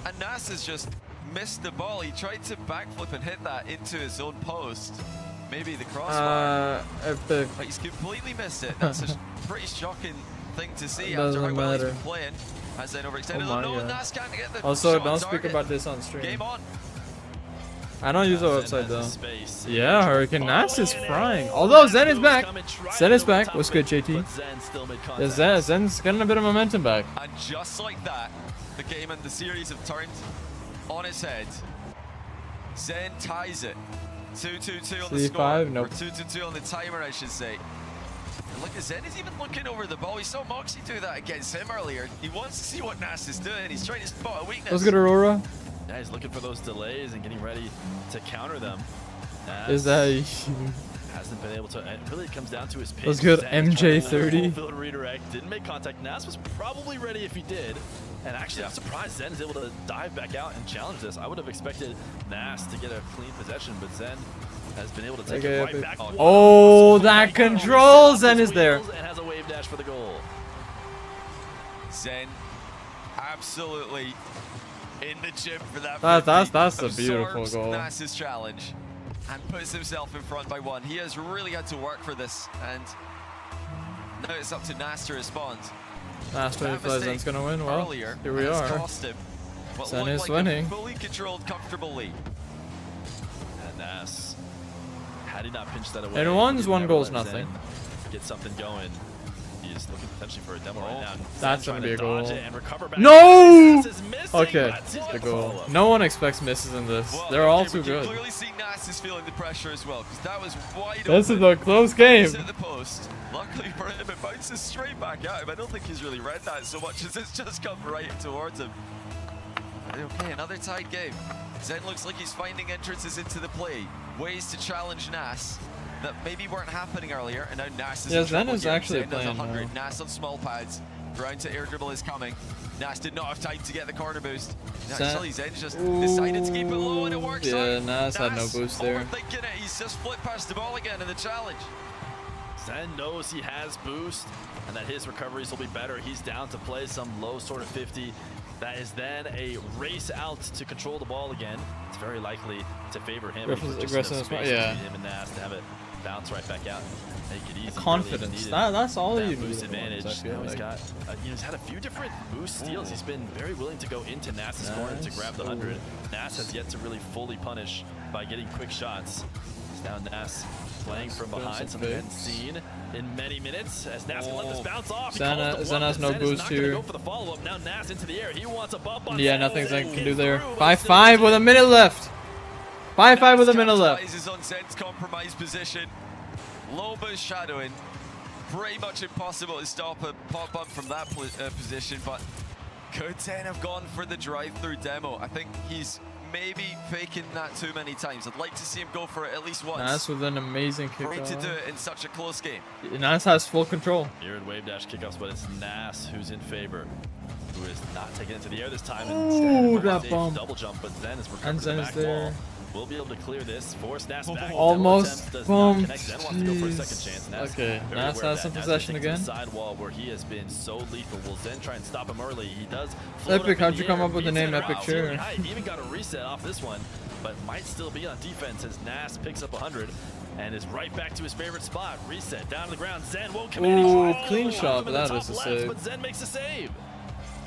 and Nas has just missed the ball. He tried to backflip and hit that into his own post. Maybe the crossbar. Epic. But he's completely missed it. That's a pretty shocking thing to see after Doesn't how well he's matter. been playing. Has then overextended. Oh my no, God. Nas can't get the Also, shot don't on speak target. about this on stream. Game on. I don't use the Zen website has a though. space. Yeah, Hurricane Nas is frying. Although Zen is back. Zen is back. What's good, JT? But Zen still made Yeah, contact. Zen's getting a bit of momentum back. And just like that, the game and the series have turned on its head. Zen ties it. 2-2-2 on the C5, score. nope. Or 2-2-2 on the timer, I should say. And look at Zen is even looking over the ball. We saw Moxie do that against him earlier. He wants to see what Nas is doing. He's trying to spot a weakness. What's good, Aurora? Yeah, he's looking for those delays and getting ready to counter them. Is that hasn't been able to. It really comes down to his pitch. What's good, Zen is trying to MJ30? full field redirect. Didn't make contact. Nas was probably ready if he did. And actually, I'm surprised Zen is able to dive back out and challenge this. I would have expected Nas to get a clean possession, but Zen has been able to take it right back. Oh, that control! Zen is there. And has a wave dash for the goal. Zen absolutely in the gym for that. That's a beautiful Absorbs goal. Nas's challenge and puts himself in front by 1. He has really had to work for this, and now it's up to Nas to respond. Nas 25 Zen's gonna win. Well, Earlier, here we has are. cost him what Zen looked is like a winning. fully controlled, comfortable lead. And Nas, had he not pinched that away, And one's he'd one never goal's let nothing. Zen get something going. He is looking potentially for a demo right now. That's Zen gonna trying be to a goal. dodge it and recover back. No! Nas is missing, Okay, but the what goal. follow-up. No one expects misses in this. Well, They're all okay, too but you good. clearly see Nas is feeling the pressure as well, because that was wide This is open. a close game. It's at the post. Luckily for him, it bounces straight back at him. I don't think he's really read that so much as it's just come right towards him. Okay, another tied game. Zen looks like he's finding entrances into the play, ways to challenge Nas that maybe weren't happening earlier, and now Nas is in Zen trouble is here. actually Zen does playing 100. now. Nas on small pads. Round to air dribble is coming. Nas did not have time to get the corner boost. Zen- Actually, Zen's just decided to keep it low, and it works Yeah, out. Nas had no boost there. Overthinking it. He's just flipped past the ball again in the challenge. Zen knows he has boost and that his recoveries will be better. He's down to play some low sort of 50. That is then a race out to control the ball again. It's very likely to favor him. Griffin's He puts aggressive enough as well, space yeah. between him and Nas to have it bounce right back out. Make it easy. Confidence. Really That's all that you boost need. advantage. I feel Now he's like. got, he's had a few different boost steals. He's been very willing to go into Nas's corner to grab the 100. Nas has yet to really fully punish by getting quick shots. It's now Nas playing from behind, something we hadn't seen in many minutes. As Nas can let this bounce off. He Zen calls the bluff, has and no Zen is boost not gonna here. Go for the follow-up. Now Nas into the air. He wants a bump on Yeah, Zen. nothing Zen can do there. Through, 5-5 with a minute left. 5-5 with a minute left. Capitalizes on Zen's compromised position. Low boost shadowing. Pretty much impossible to stop a pop-up from that position, but could Zen have gone for the drive-through demo? I think he's maybe faking that too many times. I'd like to see him go for it at least once. Nas with an amazing For him to do kickoff. it in such a close game. Nas has full control. Mirrored wave dash kickoffs, but it's Nas who's in favor, who is not taking it to the air this time. Ooh, Instead, that safe bump. double jump, but Zen is recovered And Zen the is back there. wall. We'll be able to clear this. Force Nas back. Almost Does not bumped. connect. Zen wants to go for a Jeez. second chance. Nas Okay, very Nas aware of has some that. Nas possession takes it to again. the side wall where he has been so lethal. Will Zen try and stop him early? He does. float Epic, up in how'd the you come air, up with the beats name it Epic around, Chair? ceiling height. He even got a reset off this one, but might still be on defense as Nas picks up 100 and is right back to his favorite spot. Reset down to the ground. Zen won't come in. He Ooh, tries clean to shot, him in but the that top is a left, save. But Zen makes a save.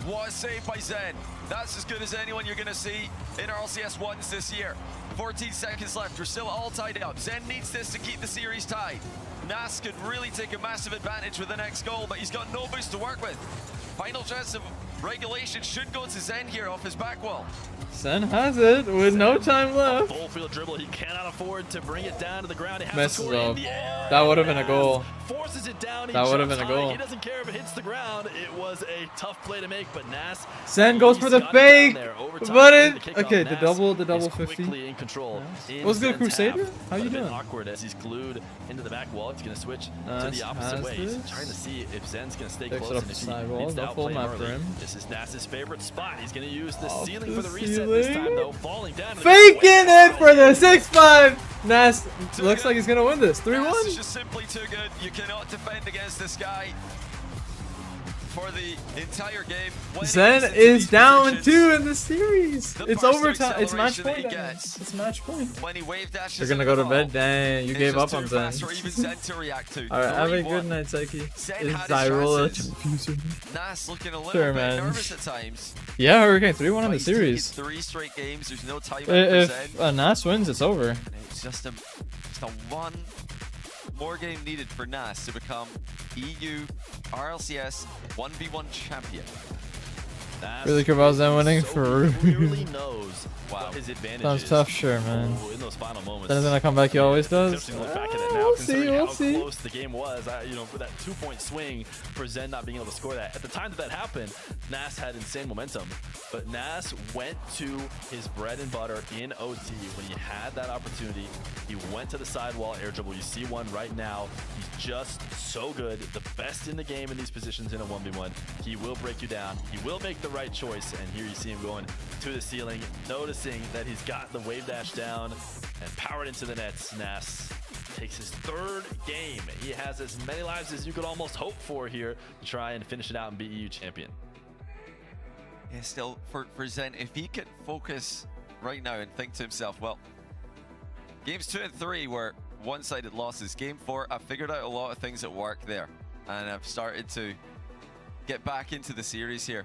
What a save by Zen. That's as good as anyone you're going to see in RLCS 1s this year. 14 seconds left. We're still all tied up. Zen needs this to keep the series tied. Nas could really take a massive advantage with the next goal, but he's got no boost to work with. Final chance of regulation should go to Zen here off his back wall. Zen has it with no time left. Full field dribble. He cannot afford to bring it down to the ground. He has Messes to score in up. the air. That would have been a goal. Forces it down. He That would have jumps been a high. goal. He doesn't care if it hits the ground. It was a tough play to make, but Nas. Zen goes for the he's got it down fake, there. Overtime but into it. the kickoff. Okay, the Nas double is 50. quickly in control. In What's good, Zen's Crusader? half, How you but a bit doing? awkward as he's glued into the back wall. He's going to switch to Nas the opposite has way. He's this. trying to see if Zen's going to stay Picks it close up and the if he sidewall. needs to No full outplay him map for early. him. This is Nas's favorite spot. He's going to use the Off ceiling the for the reset this time, ceiling. though. Falling down. to the Faking ground. it for the 6-5. Nas looks like he's gonna win this. Nas 3-1. is just simply too good. You cannot defend against this guy for the entire game. When he Zen gets into is these down positions, 2 in the series. the It's burst of overtime. It's match acceleration that point. he Now. gets. It's match point. When he wave dashes You're gonna into go to the bed? ball, Dang, you it's gave just up on too Zen. fast for even Zen to react to. Alright, have a 3-1. good night, Psyche. Zen Is had his Zyrola chances. confusing? Nas looking a little Sure, bit man. nervous at times. Yeah, Hurricane 3-1 in but the he's taken series. 3 straight games. There's no time out for Zen. If Nas wins, it's over. And it's just a one more game needed for Nas to become EU RLCS 1v1 champion. Nas Really care about Zen winning so for clearly knows Wow. what his advantage Sounds is. tough, sure, man. Oh, in those final moments. Zen's gonna come back. He always does. Interesting to look back at it now, We'll see. considering We'll how see. close the game was. For that 2-point swing for Zen not being able to score that. At the time that happened, Nas had insane momentum, but Nas went to his bread and butter in OT when he had that opportunity. He went to the sidewall air dribble. You see one right now. He's just so good, the best in the game in these positions in a 1v1. He will break you down. He will make the right choice. And here you see him going to the ceiling, noticing that he's got the wave dash down and powered into the nets. Nas takes his 3rd game. He has as many lives as you could almost hope for here to try and finish it out and be EU champion. Yeah, still for Zen, if he can focus right now and think to himself, well, games 2 and 3 were one-sided losses. Game 4, I figured out a lot of things that work there, and I've started to get back into the series here.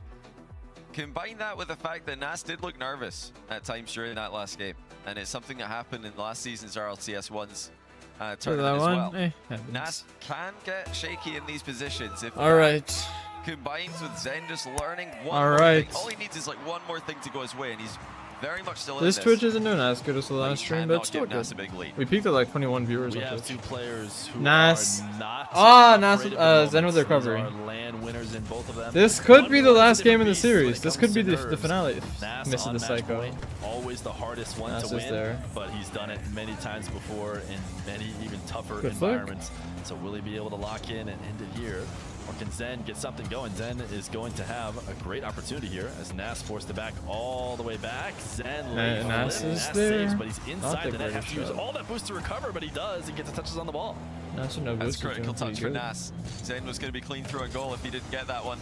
Combine that with the fact that Nas did look nervous at times during that last game, and it's something that happened in last season's RLCS 1's tournament as well. Nas can get shaky in these positions if combined with Zen just learning one more thing. All he needs is like one more thing to go his way, and he's very much still in this. Twitch isn't doing as good as the last stream, but it's still good. We peaked at like 21 viewers. We have 2 players who Nas. are not Nas, Zen with recovery. Land winners in both of them. This could be the last game in the series. This could be the finale. Missing the psycho. Point, always the hardest one to win, but he's done it many times before in many even tougher environments. So will he be able to lock in and end it here? Or can Zen get something going? Zen is going to have a great opportunity here as Nas forced it back all the way back. Zen Nas is there. Saves, but he's inside the net. Has to use all that boost to recover, but he does. He gets the touches on the ball. That's critical touch for Nas. Zen was going to be clean through a goal if he didn't get that one.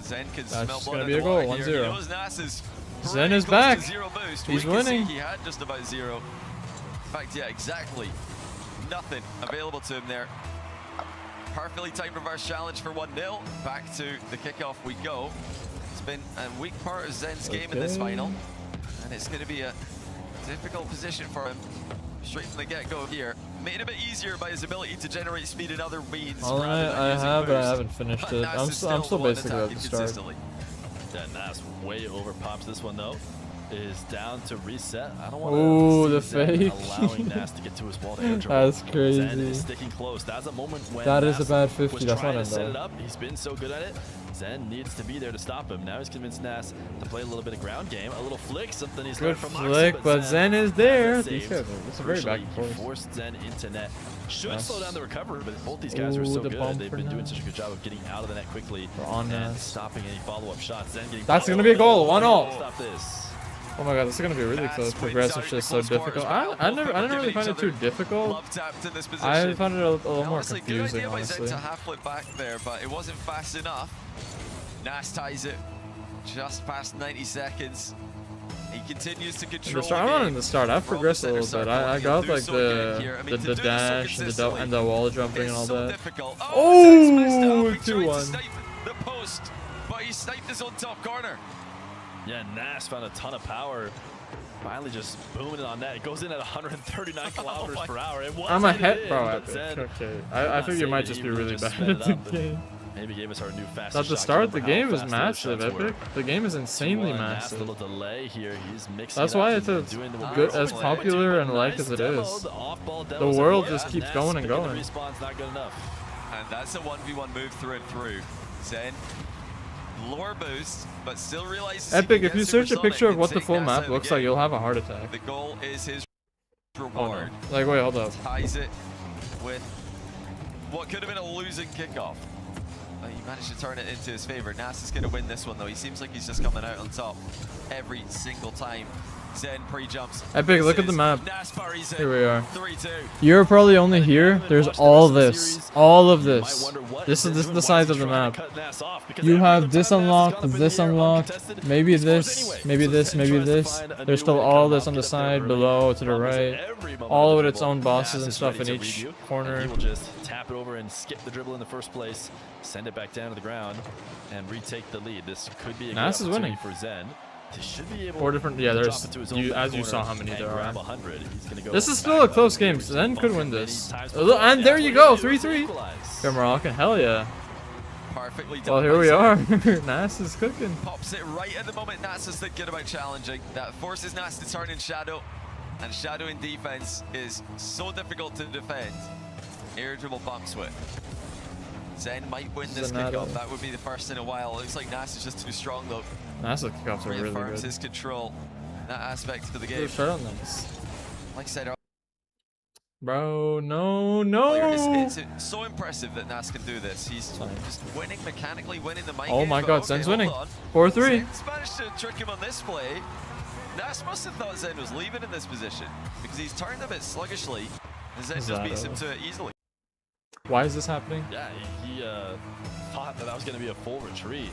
Zen can smell blood. Gonna be a goal. 1-0. He knows Nas is Zen is back. Zero boost. He's winning. He had just about 0. In fact, yeah, exactly. Nothing available to him there. Perfectly timed reverse challenge for 1-0. Back to the kickoff we go. It's been a weak part of Zen's game in this final, and it's going to be a difficult position for him straight from the get-go here. Made a bit easier by his ability to generate speed in other means. All I have, but I haven't finished it. I'm still basically at the start. Yeah, Nas way over pops this one though. Is down to reset. I don't want to see Zen allowing Nas to get to his wall to air dribble. That's crazy. Zen is sticking close. That's a moment when that Nas is a bad 50. That's not set it up. He's been so good at it. Zen needs to be there to stop him. Now he's convinced Nas to play a little bit of ground game, a little flick, something he's learned from Moxie, but Zen is there. It's a very back and forth. Forced Zen into net. Should slow down the recovery, but both these guys are so good. They've been doing such a good job of getting out of the net quickly and stopping any follow-up shots. Zen getting That's gonna be a goal. 1-0. Stop this. Oh my god, this is gonna be really close. Progressive's just so difficult. I didn't really find it too difficult. I found it a little more confusing, honestly. To half flip back there, but it wasn't fast enough. Nas ties it just past 90 seconds. He continues to control. I'm on in the start. I've progressed a little bit. I got like the dash and the wall jumping and all that. Oh, 2-1. The post, but he sniped his own top corner. Yeah, Nas found a ton of power. Finally just booming it on that. It goes in at 139 kilometers per hour. I'm a hit, bro. Okay. I think you might just be really bad at the game. Maybe gave us our new fast. At the start, the game is massive, Epic. The game is insanely massive. Little delay here. He's mixing. That's why it's as good, as popular and liked as it is. The world just keeps going and going. Respawn's not good enough. And that's a 1v1 move through and through. Zen, lower boost, but still realizes. Epic, if you search a picture of what the full map looks like, you'll have a heart attack. The goal is his reward. Oh, no. Like, wait, hold up. Ties it with what could have been a losing kickoff. He managed to turn it into his favor. Nas is going to win this one, though. He seems like he's just coming out on top every single time. Zen pre-jumps. Epic, look at the map. Here we are. 3-2. You're probably only here. There's all this. All of this. This is the size of the map. You have this unlocked, this unlocked, maybe this, maybe this, maybe this. There's still all this on the side, below, to the right. All with its own bosses and stuff in each corner. He will just tap it over and skip the dribble in the first place, send it back down to the ground, and retake the lead. This could be a good opportunity for Zen. Should be able 4 different, yeah, there's, as you saw how many there are. This is still a close game, so Zen could win this. And there you go, 3-3. Highlightsrocket, hell yeah. Perfectly. Well, here we are. Nas is cooking. Pops it right at the moment Nas is thinking about challenging. That forces Nas to turn in Shadow, and Shadow in defense is so difficult to defend. Air dribble bumps with. Zen might win this kickoff. That would be the first in a while. It looks like Nas is just too strong, though. Nas kickoffs are really good. Reaffirms his control in that aspect of the game. Good start on this. Like I said, Bro, no. It's so impressive that Nas can do this. He's just winning mechanically, winning the mind Oh game, my but god, okay, Zen's hold winning. on. 4-3. Zen's managed to trick him on this play. Nas must have thought Zen was leaving in this position because he's turned a bit sluggishly and Zen just beats him to it easily. Why is this happening? Yeah, he thought that was going to be a full retreat,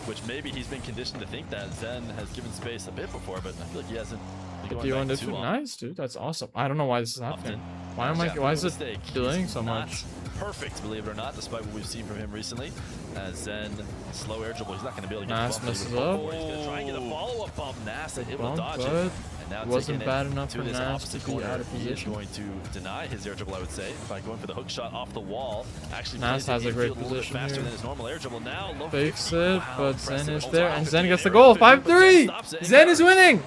which maybe he's been conditioned to think that Zen has given space a bit before, but I feel like he hasn't been going back too long. Nice, dude. That's awesome. I don't know why this is happening. Why is it delaying so much? Perfect, believe it or not, despite what we've seen from him recently. Zen, slow air dribble. He's not going to be able to get Nas the bump. messes He's up. going to try and get a follow-up bump. Nas able to Bump, dodge but it. And now wasn't taking bad it enough to for this Nas opposite to be corner. out of He is position. going to deny his air dribble, I would say, by going for the hook shot off the wall. Actually, Nas plays has it a great infield little bit position faster here. than his normal air dribble. Now, low Fakes 50. it, Wow, but Zen impressive. is there, and 50 Zen gets the air goal. 50, but Zen stops 5-3. it. Zen is winning.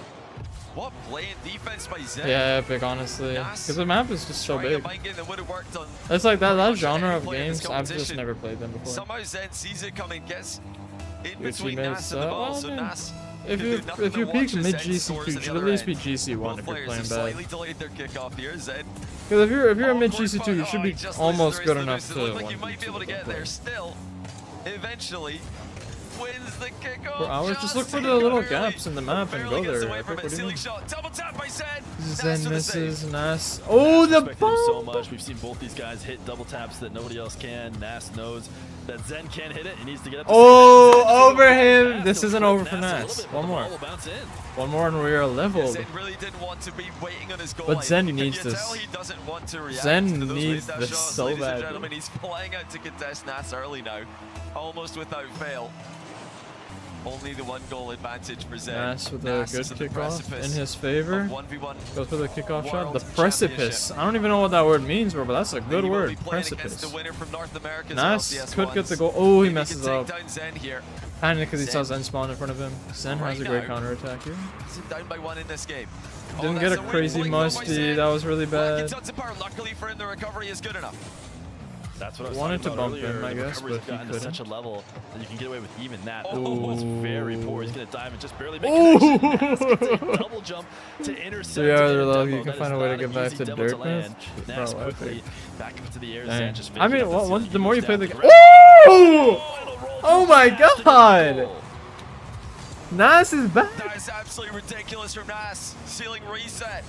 What play and defense by Zen? Yeah, epic, honestly. Nas Because the map is just so trying a big. mind game that would have worked on It's like that pretty much genre any of player in this games. I've just competition. never played them before. Somehow Zen sees it coming, gets in Which he between made Nas and the so- ball, well, so man, Nas If can you do nothing if you but peak watch as mid Zen scores GC2, at you the should at other least be end. GC1 Both if you're players playing have bad. slightly delayed their kickoff here. Zen Because if you're a mid all-court GC2, you fight. should Oh, be he just loses almost the good race enough to to lose. It looked like 1v2 you might be able to get there still. Eventually wins the kickoff. For hours, just look for the Just little barely. gaps in the map and Barely go gets there. away Epic, from what it. do you Ceiling mean? shot, double tap by Zen. Zen for the save. misses, Nas. Oh, the Respected him so bomb! much. We've seen both these guys hit double taps that nobody else can. Nas knows that Zen can't hit it. He needs to get up to Oh, save it. Zen over him. Nas This will isn't flip over for a little Nas. bit, but One the more. ball will bounce in. One more and we are leveled. Zen really didn't want to be waiting on his goal But line. Zen Can needs you this. tell he doesn't want to react Zen to those needs laid-down this shots, so ladies and badly. gentlemen. He's flying out to contest Nas early now, almost without fail. Only the one goal advantage for Zen. Nas with a Nas good is on the kickoff precipice in his favor. of 1v1 Goes for the kickoff shot. World The precipice. I don't even know what that word means, bro, but that's a good He will word. be playing against Precipice. the winner from North America's Nas LCS could get the ones. goal. Oh, he Maybe messes can up. take down Zen here. Panic because he saw Zen. Zen spawn in front of him. Zen Right has a great now. counter attack here. He's down by one in this game. Didn't Oh, get a that's crazy weak goal by musty. Zen. That was really Back bad. in tons of power. Luckily for him, the recovery is good enough. That's what I was Wanted talking to about bump earlier. him, I The guess, recoveries but he have gotten to such a couldn't. level that you can get away with even that. Oh. That was very poor. He's going to dive and just barely make Ooh. connection. Nas gets a double jump to intercept. So yeah, it. they're lucky. Demo, You can that find is a way to not get an back easy to demo dirt, land. man. Nas Bro, quickly epic. back up into the air. Dang. Zen just I mean, faking up the the more you play ceiling. the He game. moves down Ooh! it'll roll Oh through my Nas to get the god! goal. Nas is back. That is absolutely ridiculous from Nas. Ceiling reset.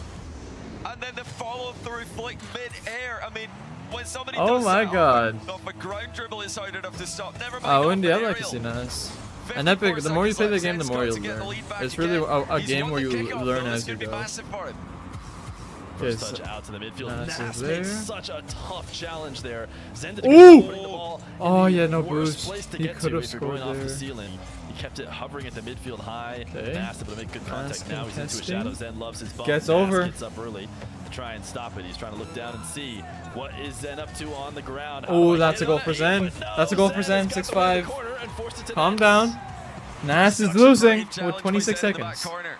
And then the follow through flick mid-air. I mean, when somebody Oh does my that god. off a ground dribble, it's hard enough to stop. Never mind Oh, off Indy, an I'd like to aerial. see Nas. 54 And Epic, the more you play the seconds game, the left. more Zen's you'll got to get the learn. lead back It's really again. a He's game won where the you kickoff, learn though. as It's you gonna be go. massive for him. First Yes. touch out to the midfield. Nas Nas is made there. such a tough challenge there. Zen did a Ooh! good job putting the ball in Oh, the yeah, no worst boost. place to He get could to have if you're going scored off the there. ceiling. He kept it hovering at the midfield high. Okay. Nas able to make good contact. Nas Now he's into a contesting. shadow. Zen loves his bump. Gets Nas over. Gets up early to try and stop it. He's trying to look down and see what is Zen up to on the ground. How Oh, do I that's get a goal on for that Zen. heat? But no, That's a goal for Zen. has got the one in the 6-5. corner and forced it to Calm Nas. down. Nas is Such a losing brave challenge with by 26 Zen in the back seconds. corner.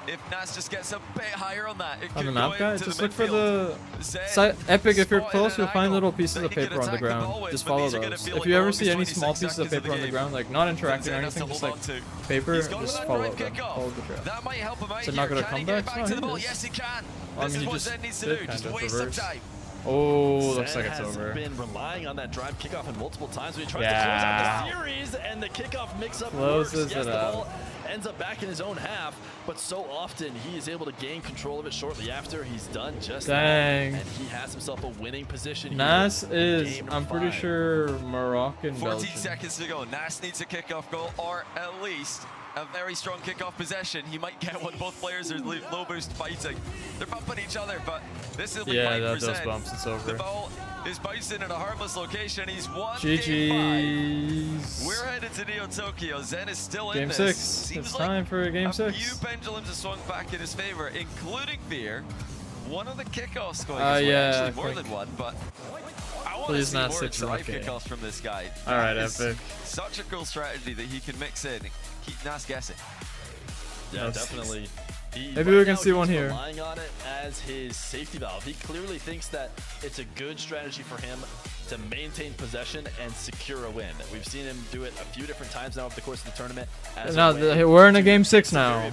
If Nas just gets a bit higher on that, it On could the go map, guys, into just the look for midfield. the Zen Epic. If you're spotted close, an you'll find angle little pieces that of he could paper on the attack the ball ground. with, Just but follow these are gonna those. feel If like you the ever see any longest small 26 pieces of seconds paper on the game. ground, like not interacting or Zen has to anything, just hold like on to. paper, He's got just that follow drive them. kickoff. Follow the trail. That might help him out So here. not gonna Can come he get back? back No, to he the ball? is. Yes, he can. I This mean, is he what just Zen needs to did do. kind Just of waste some reverse. time. Oh, Zen looks like it's has over. been relying on that drive kickoff in multiple times when he tries Yeah. to close out the series, and the kickoff mix-up Closes works. Yes, it the out. ball ends up back in his own half, but so often he is able to gain control of it shortly after. He's done just Dang. that, and he has himself a winning position here Nas in is, game I'm pretty 5. sure, Moroccan 14 Belgian. seconds to go. Nas needs a kickoff goal, or at least a very strong kickoff possession. He might get one. Both players are low boost fighting. They're bumping each other, but this will be Yeah, fine for those Zen. bumps, it's over. The ball is bouncing in a harmless location. He's won game 5. GG's. We're headed to Neo Tokyo. Zen is still in Game this. 6. Seems It's like time for game a 6. few pendulums have swung back in his favor, including fear. One of the kickoffs going his way. yeah, Actually, I more think- than one, but I want to Please see not more 6 drive rocket. kickoffs from this guy. Alright, That is Epic. Such a cool strategy that he can mix in and keep Nas guessing. Yeah, That's- definitely. Maybe we can see one he's here. Relying on it as his safety valve. He clearly thinks that it's a good strategy for him to maintain possession and secure a win. We've seen him do it a few different times now over the course of the tournament. Now we're in a game 6 now.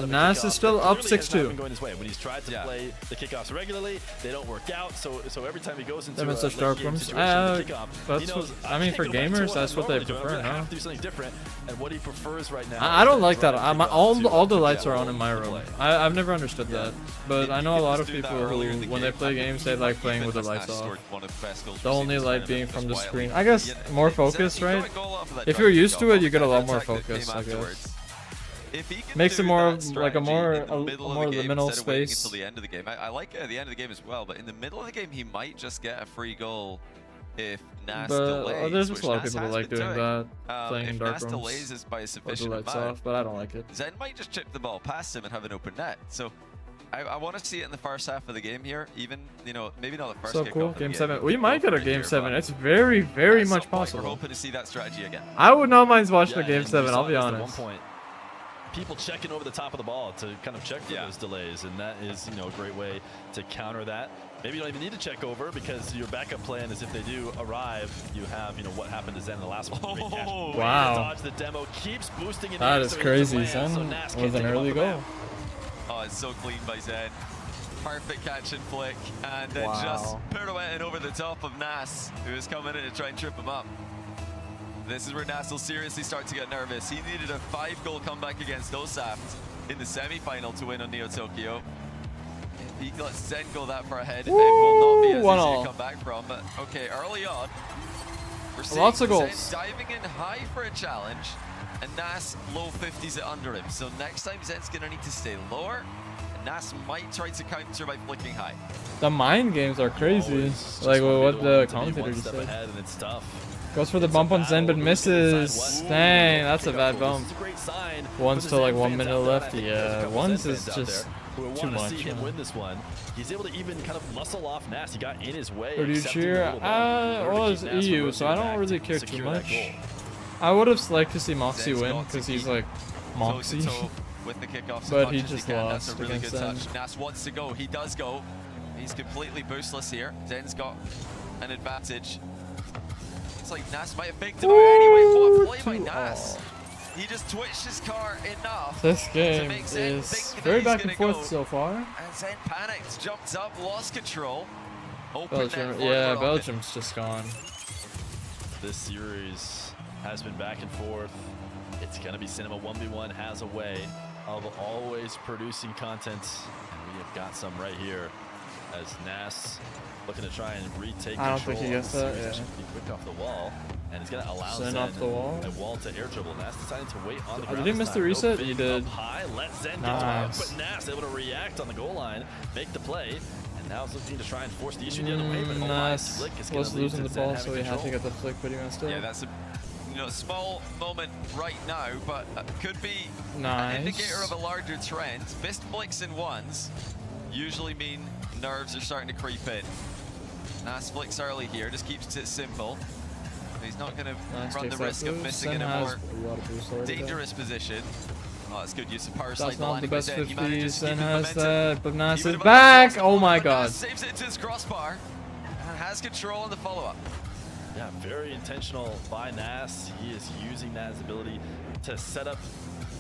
Nas is still up 6-2. When he's tried to play the kickoffs regularly, they don't work out. So every time he goes into Them a such late dark game rooms. situation, the kickoff, That's he knows, what, I mean, for gamers, that's what they prefer, I no? have to do something different. And what he prefers right now. I don't like that. All the lights are on in my room. I've never understood that, but I know a lot of people who, when they play games, they like playing with the lights off. The only light being from the screen. I guess more focus, right? If you're used to it, you get a lot more focus, I guess. Makes it more like a more liminal space. Until the end of the game. I like it at the end of the game as well, but in the middle of the game, he might just get a free goal if Nas delays. There's just a lot of people that like doing that, playing in dark Nas rooms. delays is by a With the sufficient lights amount, off, but I don't like it. Zen might just chip the ball past him and have an open net. So I want to see it in the first half of the game here. Even, you know, maybe not the first So kickoff cool, of the game game, 7. but We might get a game here, 7. but It's very, very at much some point, possible. We're hoping to see that strategy again. I would not mind watching a Yeah, game and 7. we saw I'll be this at honest. one point. People checking over the top of the ball to kind of check for those delays, and that is, you know, a great way to counter that. Maybe you don't even need to check over because your backup plan is if they do arrive, you have, you know, what happened to Zen in the last one. Wow. Dodge the demo, keeps boosting in That the is air, so he doesn't crazy. land, Zen so Nas was can't an take him early off the goal. map. Oh, it's so clean by Zen. Perfect catch and flick, and then Wow. just pirouetting over the top of Nas, who is coming in to try and trip him up. This is where Nas will seriously start to get nervous. He needed a 5-goal comeback against Osaf in the semi-final to win on Neo Tokyo. If he lets Zen go that far ahead, it will not be as easy to come back from. But okay, early on, we're seeing Lots of Zen goals. diving in high for a challenge, and Nas low 50s it under him. So next time Zen's gonna need to stay lower. Nas might try to counter by flicking high. The mind games are crazy. Like what the commentator just said. Ahead, and it's tough. Goes for the bump on Zen, but misses. Dang, that's a bad bump. One's till like 1 minute left. Yeah, one's is just too much. See him win this one. He's able to even kind of muscle off Nas. He got in his way. Who do you accepting cheer? the little bump Well, in it's order to keep Nas from EU, so I rotating don't back really to care too secure that much. goal. I would have liked to see Moxie Zen's win got because to he's keep like Moxie. toe-to-toe with the kickoff as But much he as just can. lost That's a really good against touch. Nas wants to go. He does go. He's completely boostless here. Zen's got an advantage. It's like Nas might have faked him out anyway. What a play by Nas. He just twitched his car enough. This to game make Zen is think that very he's back and gonna forth go. so far. And Zen panicked, jumped up, lost control. Open Belgium, net for yeah, Rocket. Belgium's just gone. This series has been back and forth. It's going to be Cinema 1v1 has a way of always producing content. And we have got some right here as Nas looking to try and retake I don't control. think he gets that, yeah. Be quick off the wall. And it's going to allow Zen Zen off the wall. a wall to air dribble. Nas deciding to wait on the ground. Did he miss the reset? He did. Up high, let Zen Nice. get to it, but Nas able to react on the goal line, make the play. And now he's looking to try and force the issue the other way. But Nice. flick is gonna Was lead losing to the Zen ball, having so he had to control. get the flick, but he messed up. Yeah, that's a small moment right now, but could be Nice. an indicator of a larger trend. Fist flicks in ones usually mean nerves are starting to creep in. Nas flicks early here, just keeps it simple. He's not going to Nice, run the takes that risk of boost. missing Zen in a has more a lot of boost already, though. dangerous position. Oh, that's good use of power slide. That's not the best 50s. Zen Zen has that, but Nas He is would have back. lost, Oh my but god. Nas saves it into his crossbar and has control in the follow-up. Yeah, very intentional by Nas. He is using Nas' ability to set up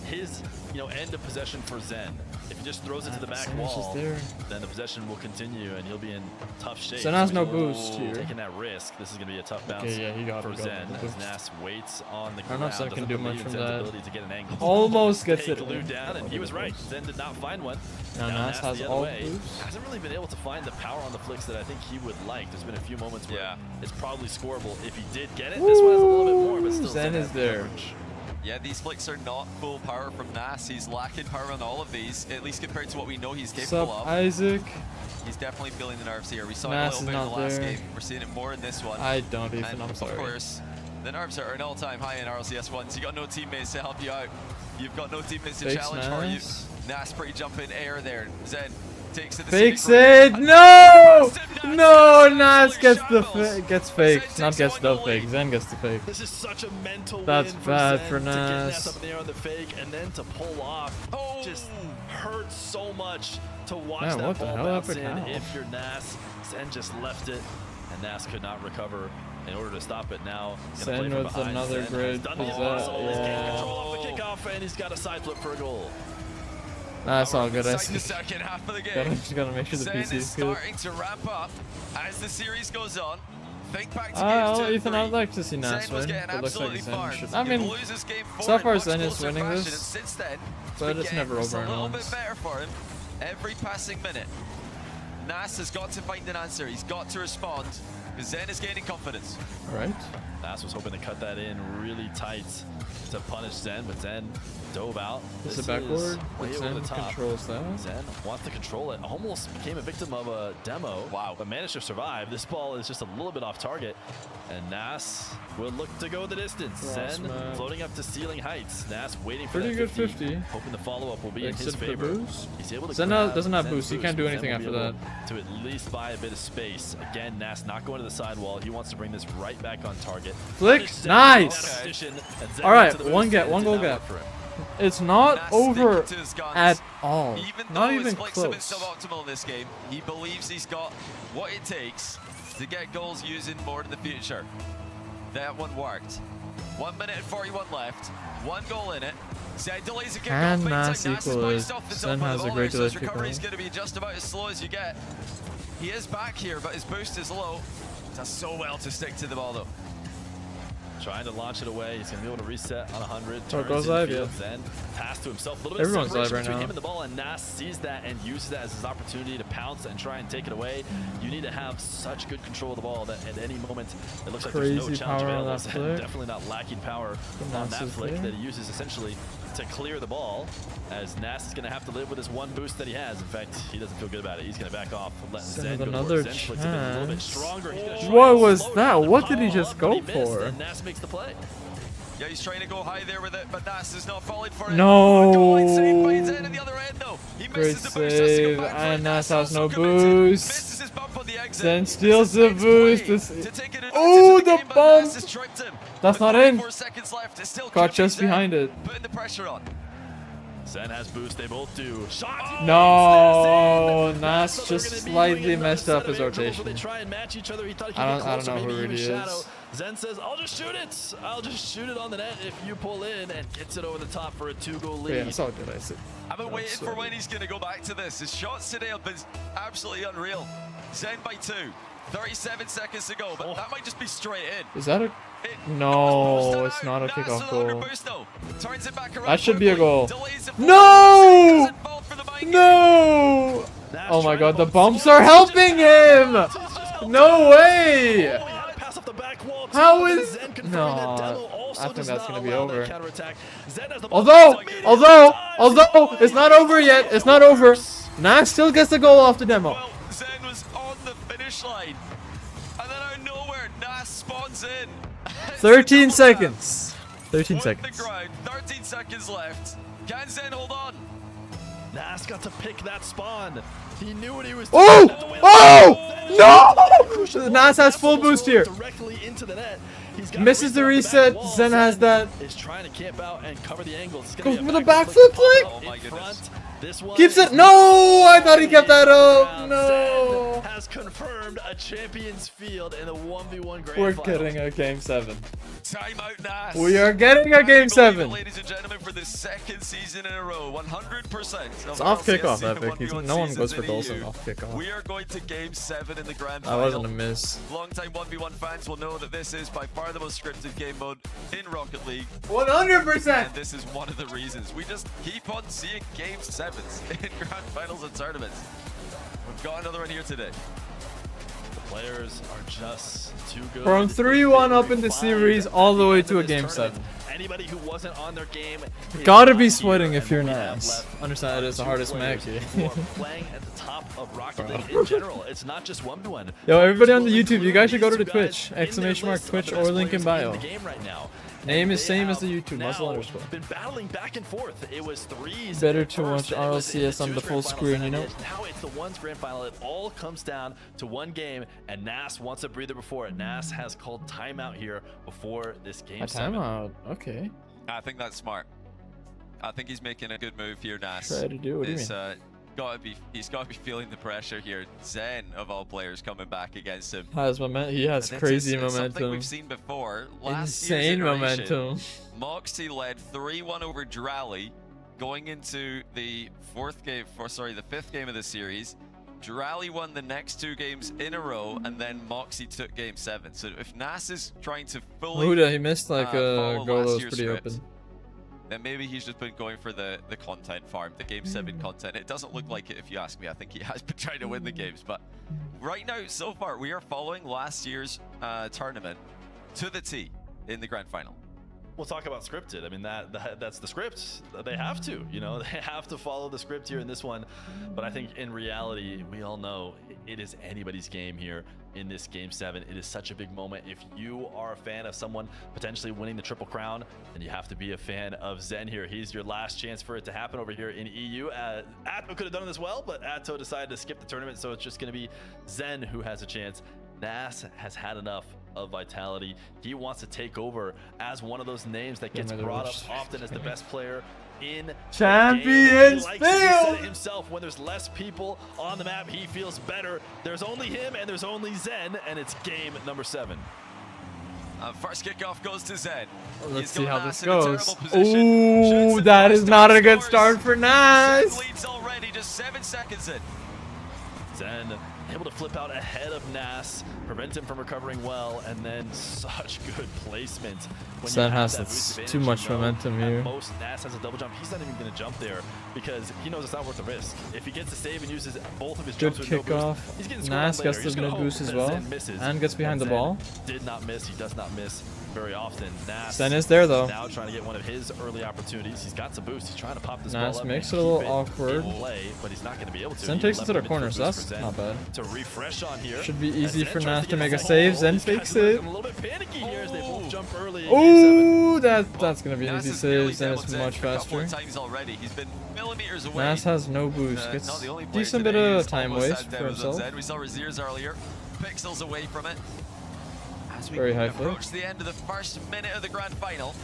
his, end of possession for Zen. If he just throws it to the back Zen's just wall, there. then the possession will continue and he'll be in tough shape. Zen has no So boost here. taking that risk, this is going to be a tough bounce Okay, yeah, he got for it, got Zen the as boost. Nas waits on the I don't ground. know if Zen can doesn't do much believe in from Zen's that. ability to get an angle. Almost gets Take it Lou in. down, and he was right. Zen did not find one. Now Nas has the other all way. boosts. Hasn't really been able to find the power on the flicks that I think he would like. There's been a few moments where it's probably scoreable if he did get it. This one has a little bit more, but still Zen is has the there. coverage. Yeah, these flicks are not full power from Nas. He's lacking power on all of these, at least compared to what we know he's capable Sup, of. Isaac? He's definitely feeling the nerves here. We saw Nas it a is little bit in not the last there. game. We're seeing it more in this one. I don't even, and I'm sorry. Of course, the nerves are an all-time high in RLCS 1s. You got no teammates to help you out. You've got no teammates to Fakes challenge for you. Nas. Nas pretty jump in air there. Zen takes it. Fakes it! No! No, Nas gets the gets faked. Not gets the fake. Zen gets the fake. This is such a mental That's win bad Zen for to get Nas Nas. up in the air on the fake and then to pull off. Just hurts so much to watch Man, that what the ball hell bounce happened in. now? If you're Nas, Zen just left it, and Nas could not recover in order to stop it. Now Zen with another great He's possession. gained control off the kickoff, and he's got a side flip for a goal. That's all good. I Inside the see. second half of the game. Just gotta make sure the Zen PC is is good. starting to ramp up as the series goes on. Think back to games 2 and Ethan, 3. I'd like to see Nas Zen was win. getting It looks like absolutely Zen farmed. should. I He mean, loses game 4 so in far much Zen is closer winning fashion, this, and since then, but it's getting never just over a in little ones. bit better for him every passing minute. Nas has got to find an answer. He's got to respond because Zen is gaining confidence. Right. Nas was hoping to cut that in really tight to punish Zen, but Zen dove out. Is it backward? Way But over Zen the top. controls that. Zen wants to control it. Almost became a victim of a demo. Wow. But managed to survive. This ball is just a little bit off target. And Nas will look to go the distance. Cross Zen map. floating up to ceiling heights. Nas waiting for Pretty that good 50. Hoping the follow-up will be in his Except for favor. boost. He's able to Zen grab doesn't have Zen's boost. He can't do but anything Zen will after be that. able to at least buy a bit of space. Again, Nas not going to the sidewall. He wants to bring this right back on target. Flick. Punish Zen Nice. out of position, and Zen All right, into the one boost, gap, and one it goal did not gap. work for him. It's not Nas over sticking to his guns. at all. Even Not though even his flick's a bit close. suboptimal in this game, he believes he's got what it takes to get goals using more in the future. That one worked. 1 minute and 41 left. 1 goal in it. Zen delays a kick Can off. Nas Nas is equal bounced it? off the top Zen of the has a ball great there, so his delayed kick recovery is off. going to be just about as slow as you get. He is back here, but his boost is low. Does so well to stick to the ball though. Trying to launch it away. He's going to be able to reset on 100. Oh, Turns goes in live, field. yeah. Then pass to himself. A little bit Everyone's of live separation right between now. him and the ball, and Nas sees that and uses that as his opportunity to pounce and try and take it away. You need to have such good control of the ball that at any moment it looks like there's no Crazy challenge power on available. that Zen flick. definitely not lacking power on Nas that is flick there. that he uses essentially to clear the ball, as Nas is going to have to live with this one boost that he has. In fact, he doesn't feel good about it. He's going to back off, letting Zen Zen with go to another work. Zen flicks a bit, a little bit chance. stronger. He's gonna try What and was slow that? down the What did he ball just up, go but he missed, for? and Nas makes the play. Yeah, he's trying to go high there with it, but Nas is not falling for it. No. Goal line save by Zen at the other end though. He Great misses the boost, has to go save, back for and it. Nas has also no committed. boost. Misses his bump on the exit. Zen This steals is the Zen's boost. play This- to take it Oh, into the game, but bump. Nas has tripped him. That's With not in. 44 seconds left. It still Caught could be just Zen behind it. Putting the pressure on. Zen has boost, they both do. Shot! No, Nas Nas thought they were just gonna be slightly doing another messed set up of his air drills where rotation. They try and match each other. He thought he could I get don't closer, know who maybe it even shadow. is. Zen says, I'll just shoot it. I'll just shoot it on the net if you pull in, and gets it over the top for a 2-goal lead. Yeah, it's all good. I see. I've been waiting for sorry. when he's going to go back to this. His shots today have been absolutely unreal. Zen by 2. 37 seconds to go, but that might just be straight in. Is that a? It No, goes it's not a Nas kickoff with under goal. boost, though. Turns it back around That should be a quickly. goal. Delays the fall. No! Doesn't fall for the mind No! Nas Oh my trying god, to the bounce bumps forward. are helping him! He's just helping. No way! Oh, he had a pass off the back wall, too, How but is- Zen confirming No, that Demo also I think does that's not gonna be allow that over. counterattack. Zen has the ball. Although, it's not over yet. It's not over. Nas still gets the goal off the demo. Well, Zen was on the finish line. And then out of nowhere, Nas spawns in. It's a 13 double tap. seconds. 13 With seconds. the ground, 13 seconds left. Can Zen hold on? Nas got to pick that spawn. He knew what he was Oh! doing. Oh! No! Nas has full boost here. Directly into the net. He's got Misses the reset reset. off the back wall. Zen has that. Is trying to camp out and cover the angles. It's Goes gonna be for a the backflip backflip flick. Oh my In goodness. front. This one Keeps it. is No! I thought he kept that up. No. Zen has confirmed a champions field in the 1v1 grand We're final. getting a game 7. Timeout, Nas. We are getting a game 7. Ladies and gentlemen, for the second season in a row, 100%. It's off kickoff, Epic. No one goes for goals on off kickoff. We are going to game 7 in the grand That final. wasn't a miss. Longtime 1v1 fans will know that this is by far the most scripted game mode in Rocket League. 100%. And this is one of the reasons. We just keep on seeing game 7s in grand finals and tournaments. We've got another one here today. The players are just too good. From 3-1 up in the series all the way to a game 7. anybody who wasn't on their game. Gotta is be not sweating here, if you're and we have Nas. left, Understand it is the two hardest mech. players who are playing at the top of Rocket League in general. It's not just 1v1. Yo, everybody on the Players will YouTube, you guys should go to the include these Twitch. two guys in their Exclamation mark list of Twitch the or best link in players bio. the game right now. Name And is they same as the have YouTube, muscle now underscore. been battling back and forth. It was threes. Better at to first, watch then it was in RLCS on twos the full grand finals, screen, and you know? Now it's the ones grand final. It all comes down to one game, and Nas wants a breather before it. Nas has called timeout here before this game. A timeout. Okay. I think that's smart. I think he's making a good move here, Nas. Try to do. What do you mean? He's got to be feeling the pressure here. Zen, of all players, coming back against him. He has And crazy it's something momentum. we've seen before. Last Insane year's iteration, momentum. Moxie led 3-1 over Drally, going into the the fifth game of the series. Drally won the next 2 games in a row, and then Moxie took game 7. So if Nas is trying to fully Huda, he missed like a follow goal that last was year's pretty script, open. then maybe he's just been going for the content farm, the game 7 content. It doesn't look like it if you ask me. I think he has been trying to win the games, but right now, so far, we are following last year's tournament to the T in the grand final. We'll talk about scripted. I mean, that's the script. They have to, you know, they have to follow the script here in this one. But I think in reality, we all know it is anybody's game here in this game 7. It is such a big moment. If you are a fan of someone potentially winning the Triple Crown, then you have to be a fan of Zen here. He's your last chance for it to happen over here in EU. Atto could have done it as well, but Atto decided to skip the tournament, so it's just going to be Zen who has a chance. Nas has had enough of vitality. He wants to take over as one of those names that gets brought up often as the best player in Champions He likes to set it himself. When there's less people on the map, he feels better. There's only him and there's only Zen, and it's game number 7. First kickoff goes to Zen. Let's see how this goes. Ooh, that is not a good start for Nas. Zen leads already, just 7 seconds in. Zen able to flip out ahead of Nas, prevent him from recovering well, and then such good placement. When Zen you have has that boost advantage, too much you know, momentum at here. Most Nas has a double jump. He's not even going to jump there because he knows it's not worth the risk. If he gets to save and uses both of his Good jumps with no kickoff. boost, he's getting scored on Nas later. gets You're the just no gonna boost hope as that well, Zen misses. and gets behind the Zen ball. Did not miss. He does not miss very often. Nas Zen is there though. now trying to get one of his early opportunities. He's got some boost. He's trying to pop this Nas ball up makes and it a little keep awkward. in play, but he's not going to be able to. Zen He takes it left to the him in corner, for so boost that's for not Zen bad. to refresh on here. Should be As easy Zen for tries Nas to get make a his save. ball. Zen These guys fakes are it. looking a little bit panicky here as they both jump early in game 7. Ooh, that's gonna be an Nas easy has nearly save. Zen is demoed Zen much a couple of faster. times already. He's been millimeters away. Nas has no boost. Not Gets the only player decent bit today of who's time almost waste had for demos on himself. Zen. We saw Razier's earlier, pixels away from it. As we Very high flip. approach the end of the first minute of the grand final,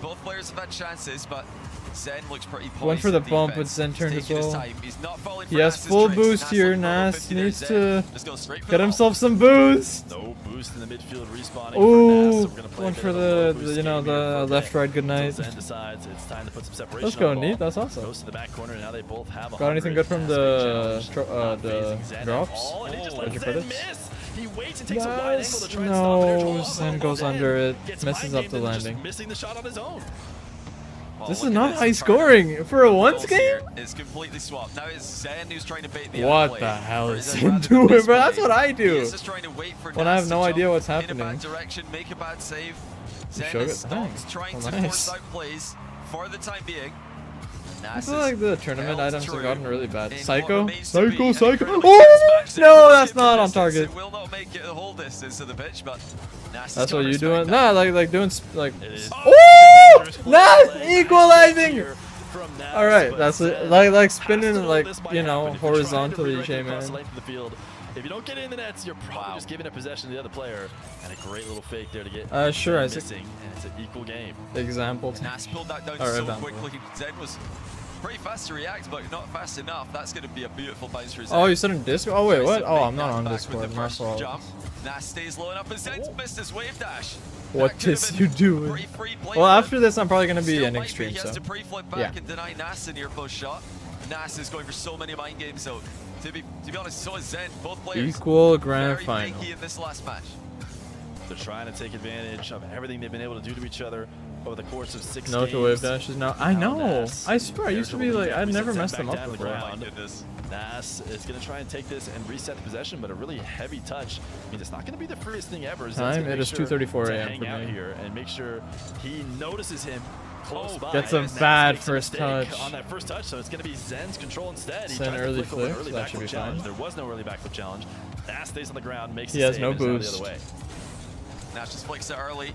both players have had chances, but Zen looks pretty poised. Went for the in bump, defense. but Zen turned He's as taking his well. time. He's not falling He for has Nas's full tricks. boost Nas here. looking for a Nas 50 there. needs Zen to just goes straight for get the himself some boost. No boost in the midfield respawning Ooh, for Nas, so we're gonna play one a bit for of a low the boost you know game here for the a left bit. right good night. So Zen decides it's time to put some separation Let's on go, the ball. neat. That's awesome. Goes to the back corner, and now they both have Got anything good from Nas the big challenge, not the phasing Zen at drops? all, and he just Where'd lets you put Zen it? miss. He waits and takes a wide angle Yes, to try and stop it. no, Zen goes under it, Gets messes mind up the gamed and just landing. missing the shot on his own. Well, This is look at not this. high The scoring for a once goals here game. is completely swapped. Now it's Zen who's trying to bait the What outplay. the hell Or is it Zen rather doing, than bro? That's misplay. what I He do. is just trying to wait for When I Nas have to no jump idea what's in a happening. bad direction, make a bad save. Zen Sugar, is stopped thanks. trying Oh, to nice. force out plays for the time being. I Nas feel is like the tournament held items have true gotten really bad. in what Psycho? remains to be Psycho, an Psycho. incredibly Oh! tense match. No, It that's will not on distance. target. It will not make it the whole distance of the pitch, but Nas That's has what got you to doing? respect that. Nah, like doing like. It is Oh! such a dangerous Nas play. equalizing. Here from Nas, All right, but that's it. Zen Like has to spinning know like this might you know happen. If you're trying to horizontally, redirect J across the man. length of the field, if you don't get it in the nets, you're probably just giving a possession to the other player. And a great little fake there to get Sure, Zen Isaac. missing, and it's an equal game. Example. Nas pulled that down Alright, so done. quickly. Zen was pretty fast to react, but not fast enough. That's going to be a beautiful bounce for Zen. Oh, you said in Discord? Oh wait, Tries what? to Oh, make I'm not Nas on back with Discord. the My first fault. jump. Nas stays low enough, and Zen's missed his wave dash. What That could have is been you doing? pretty free play Well, for him. after this, I'm probably gonna be Still ending might stream. He has So to pre-flip back yeah. and deny Nas a near post shot. Nas is going for so many mind games, so to be honest, so is Zen. Both players Equal grand very final. picky in this last match. They're trying to take advantage of everything they've been able to do to each other over the course of 6 No games. to wave dashes now. I Now know. Nas, I swear I used to be like, I'd never messed them up before. Nas is going to try and take this and reset the possession, but a really heavy touch means it's not going to be the freest thing ever. Zen's Time, gonna it make is sure 2:34 to a.m. hang for out me. here and make sure he notices him close by. Gets a And Nas bad makes first mistake touch. on that first touch, so it's going to be Zen's control instead. He Zen tried to early flick over an flick, early that should backflip be challenge. fine. There was no early backflip challenge. Nas stays on the ground, makes He the has save, no and is now boost. the other way. Nash just flicks it early.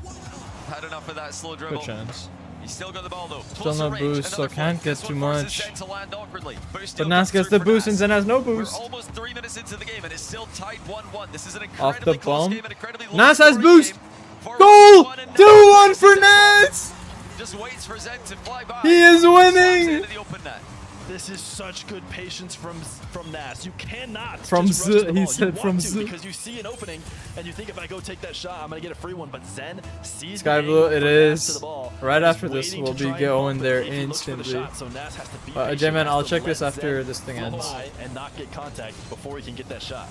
Had enough of that slow Good dribble. chance. He's still got the ball though. Still Closer no range, boost, so another can't flick. get This too one forces much. Zen to land awkwardly. Boost But steal Nas comes gets through the for boost and Nas. Zen has no We're boost. almost 3 minutes into the game and it's still tied 1-1. This is an Off the incredibly close bump. game and incredibly low Nas has scoring boost. game. Forward Goal! 1 and 2-1 for now. Nas! Just waits for Zen to fly by. He is Slams it winning! into the open net. This is such good patience from Nas. You cannot From just rush Z, the he ball. said You from want to Z. because you see an opening and you think if I go take that shot, I'm gonna get a free one. But Zen sees Sky the Blue, angle it for Nas to is. the ball. Right He's after this, waiting we'll to be try and going bump there it if he looks for the instantly. shot, so Nas has to be J-Man, patient, I'll has to check let this after Zen this thing flow ends. by and not get contact before he can get that shot.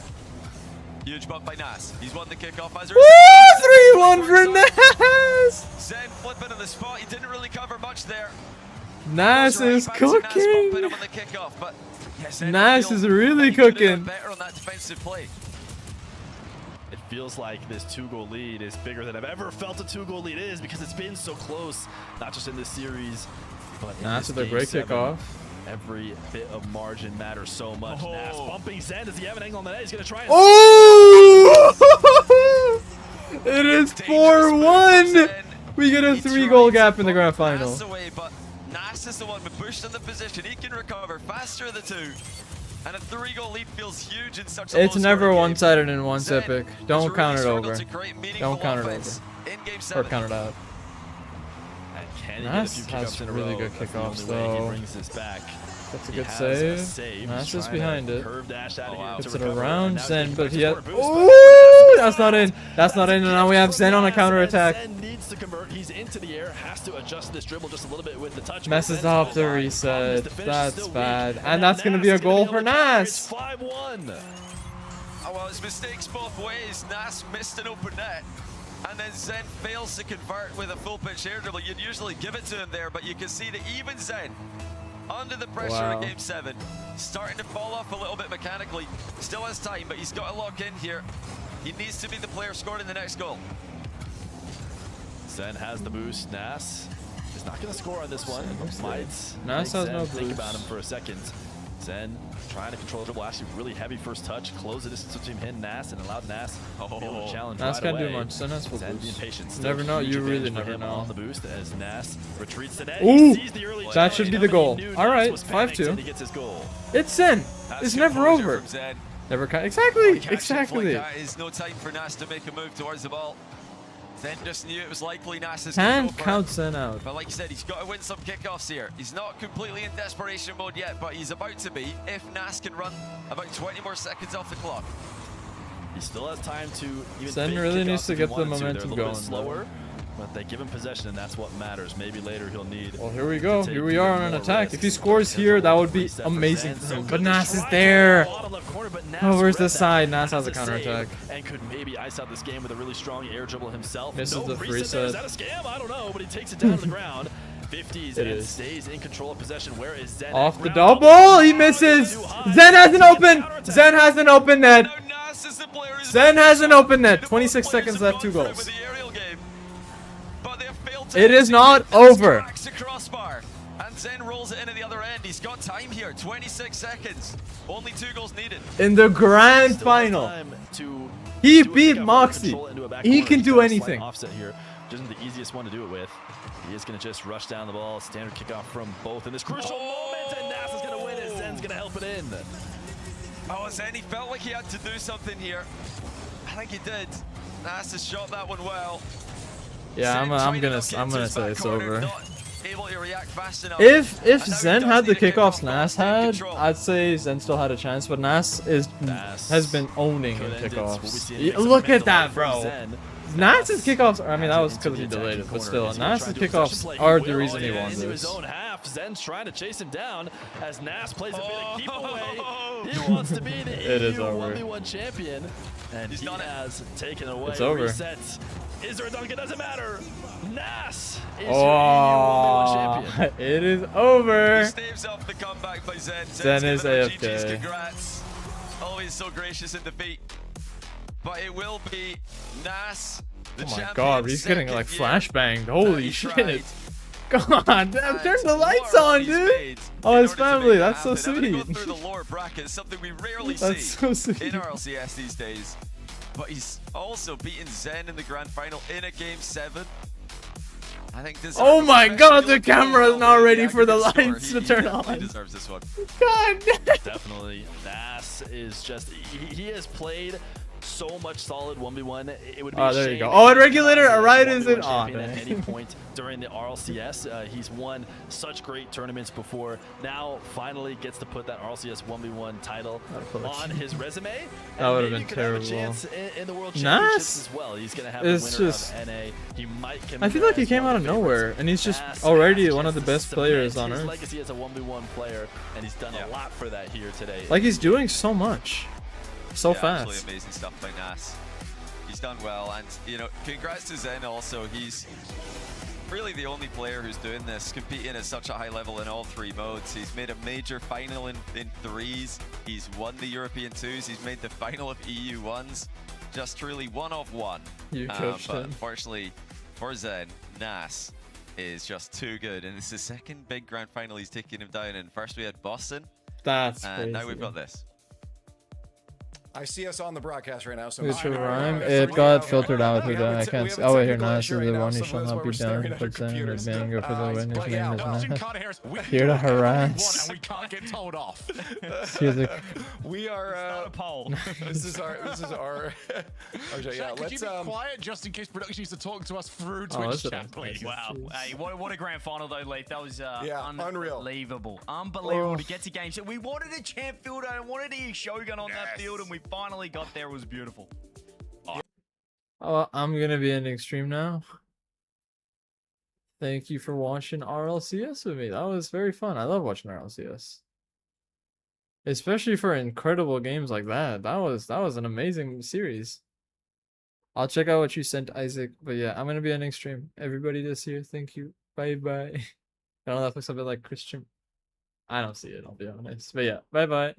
Huge bump by Nas. He's won the kickoff as a Woo! 3-1 for Nas! Zen flipping on the spot. He didn't really cover much there. Nas is cooking! Nas is really cooking. Better on that defensive play. It feels like this 2-goal lead is bigger than I've ever felt a 2-goal lead is because it's been so close, not just in this series, but in Nas this with a game great 7. kickoff. Every bit of margin matters so much. Oh. Nas bumping Zen. Does he have an angle on the net? He's going to try and... Oh! It is 4-1! We get a 3-goal gap in the grand final. Nas away, but Nas is the one with pushed in the position. He can recover faster of the two. And a 3-goal lead feels huge in such a It's never low-scoring game. one-sided in once Zen epic. has Don't really count it struggled over. to create meaningful Don't count it offense in game Or 7. count it out. And can he Nas get a few has kickoffs in a really row? good That's the kickoffs, only way he though. brings this back. That's a He good has save. a save. Nas He's is trying to behind it. curve dash out of here Puts to it recover, and around now he's Zen, getting but back he to has. score. Boost, but Ooh! That's not in. That's not in, and now we have Zen on a counterattack. Zen needs to convert. He's into the air. Has to adjust this dribble just a little bit with the touch. Messes Zen's up goal the line. reset. The finish is That's still weak. bad. And now that's gonna be a Nas is goal gonna for be able to cover. Nas. It's 5-1. Oh, well, it's mistakes both ways. Nas missed an open net. And then Zen fails to convert with a full pitch air dribble. You'd usually give it to him there, but you can see that even Zen, under the pressure Wow. of game 7, starting to fall off a little bit mechanically. Still has time, but he's got to lock in here. He needs to be the player scoring the next goal. Zen has the boost. Nas is not going to score on this one. Might Nas make has Zen no think boost. about him for a second. Zen trying to control the dribble. Actually, really heavy first touch. Close the distance between him and Nas and allowed Nas to be able to challenge Nas right can't do away. much. Zen has full Zen being boost. patient. You Still never know. huge You really advantage for never him know. on the boost as Nas retreats to net. Ooh! He sees the early That challenge should be the coming. goal. He knew All Nas right, was panicked 5-2. and He gets his goal. It's Zen. That's It's never composure over. from Zen. Never count. Exactly. Catch and Exactly. flick, that is no time for Nas to make a move towards the ball. Zen just knew it was likely Nas is going Can't to go for count it. Zen out. But like you said, he's got to win some kickoffs here. He's not completely in desperation mode yet, but he's about to be if Nas can run about 20 more seconds off the clock. He still has time to even Zen fake really kickoffs needs to if he get the wanted to. They're momentum a little going, bit slower, but they give him possession, and that's what matters. Maybe later he'll need. Well, here we go. to take Here we are on even an more attack. risks. If he scores Here's here, a that would be reset for amazing Zen. for So him. good But to Nas is try there. to bottom left corner, but Nas Oh, where's read the that. side? Nas has a save counterattack. and could maybe ice out this game with a really strong air dribble himself. Misses No the free reset there. Is set. that a scam? I don't know, but he takes it down to the ground. 50s It and is. stays in control of possession. Where is Zen? Off at the ground? double. He misses. Zen has an open. Zen has an open net. Now Nas is the player who's Zen has an open net. The 26 both seconds players left, have 2 gone for it goals. with the aerial game, but they've failed to It is not execute. Nas over. cracks the crossbar, and Zen rolls it in at the other end. He's got time here, 26 seconds. Only 2 goals needed. In the grand Still has final. time to He do a beat kickoff Moxie. control into a back He corner. can He's do got a slight anything. Offset here, which isn't the easiest one to do it with. He is going to just rush down the ball. Standard kickoff from both in this crucial moment, and Nas is going to win it. Zen's going to help it in. Oh, Zen, he felt like he had to do something here. I think he did. Nas has shot that one well. Yeah, Zen I'm trying to gonna knock it into say his back it's corner, over. not able to react fast enough. If And now he Zen does had the need a kickoffs kickoff, Nas but in had, control. I'd say Zen still had a chance. But Nas Nas has been owning in could end it. We'll be kickoffs. seeing Yeah, next look mental at that, load from bro. Zen. Nas's kickoffs. I mean, that Has was it into because he the delayed attacking it, but corner. still, He's gonna try Nas's and do a possession kickoffs play. He are the will reason he get won into his this. own half. Zen's trying to chase him down as Nas plays a bit of keep away. He wants to be the It is EU over. 1v1 champion, and he has taken away. It's over. Resets. Is there a dunk? It doesn't matter. Nas is Oh, your EU 1v1 champion. it is over. He staves off the comeback by Zen. Zen is giving AFK. GG's congrats. Always so gracious in defeat. But it will be Nas, the Oh my champion. god, he's getting like flashbanged. Holy he shit. tried. God, damn, turn the lights what a run on, he's dude. made Oh, in his order to family, make it that's so happen. I'm gonna sweet. go through the lower bracket, something we rarely That's see so sweet. in RLCS these days. But he's also beaten Zen in the grand final in a game 7. I think this. Oh my god, the Look at camera's how not well ready the for the aggregate score. lights He to turn definitely on. deserves this one. God damn. Definitely. Nas is just, he has played so much solid 1v1. It would be Oh, a there you shame go. if Oh, and he regulator, was not alright, a is it? 1v1 Aw, champion at man. any point during the RLCS. He's won such great tournaments before. Now, finally gets to put that RLCS 1v1 title on his resume. That would have maybe been could have a terrible. chance in the World Nas Championships as well. He's going to have the is winner just- of NA. He might come I in feel there like he as came one out of of the nowhere, favorites. and he's just Nas already has one of the just best players cemented on his earth. legacy as a 1v1 player, and he's done a lot for that here today. Like, he's doing so much. So Yeah, fast. Absolutely amazing stuff by Nas. He's done well, and you know, congrats to Zen also. He's really the only player who's doing this, competing at such a high level in all 3 modes. He's made a major final in 3s. He's won the European 2s. He's made the final of EU 1s. Just truly one of one. You coached but him. unfortunately for Zen, Nas is just too good, and it's the second big grand final he's taking him down in. First we had Boston, That's and crazy. now we've got this. I see us on the broadcast right now. So It's a rhyme. Yeah, It we got have- filtered out we with have that. a I te- can't we see. have a Oh, wait, here, technical Nas issue is right the now, one who so shall that's not why be we're staring done. at our But then the computers. banger for the win. His But name yeah, is well, Watching Nas. Carter Harris, we Here to harass. and we can't get told off. Here's a- We are. Start a poll. This is our. RJ, yeah, Could you let's. be quiet just in case production needs to talk to us through Oh, Twitch that's chat, what please? Wow. Hey, what a grand final though, Leaf. That was unreal. unbelievable. Unbelievable Oh. to get to game 7. We wanted a champ fielder and wanted a Shogun on that field, and we finally got there. It was beautiful. Oh, I'm gonna be ending stream now. Thank you for watching RLCS with me. That was very fun. I love watching RLCS. Especially for incredible games like that. That was an amazing series. I'll check out what you sent, Isaac. But yeah, I'm gonna be ending stream. Everybody this here, thank you. Bye bye. I don't know, that looks a bit like Christian. I don't see it, I'll be honest. But yeah, bye bye.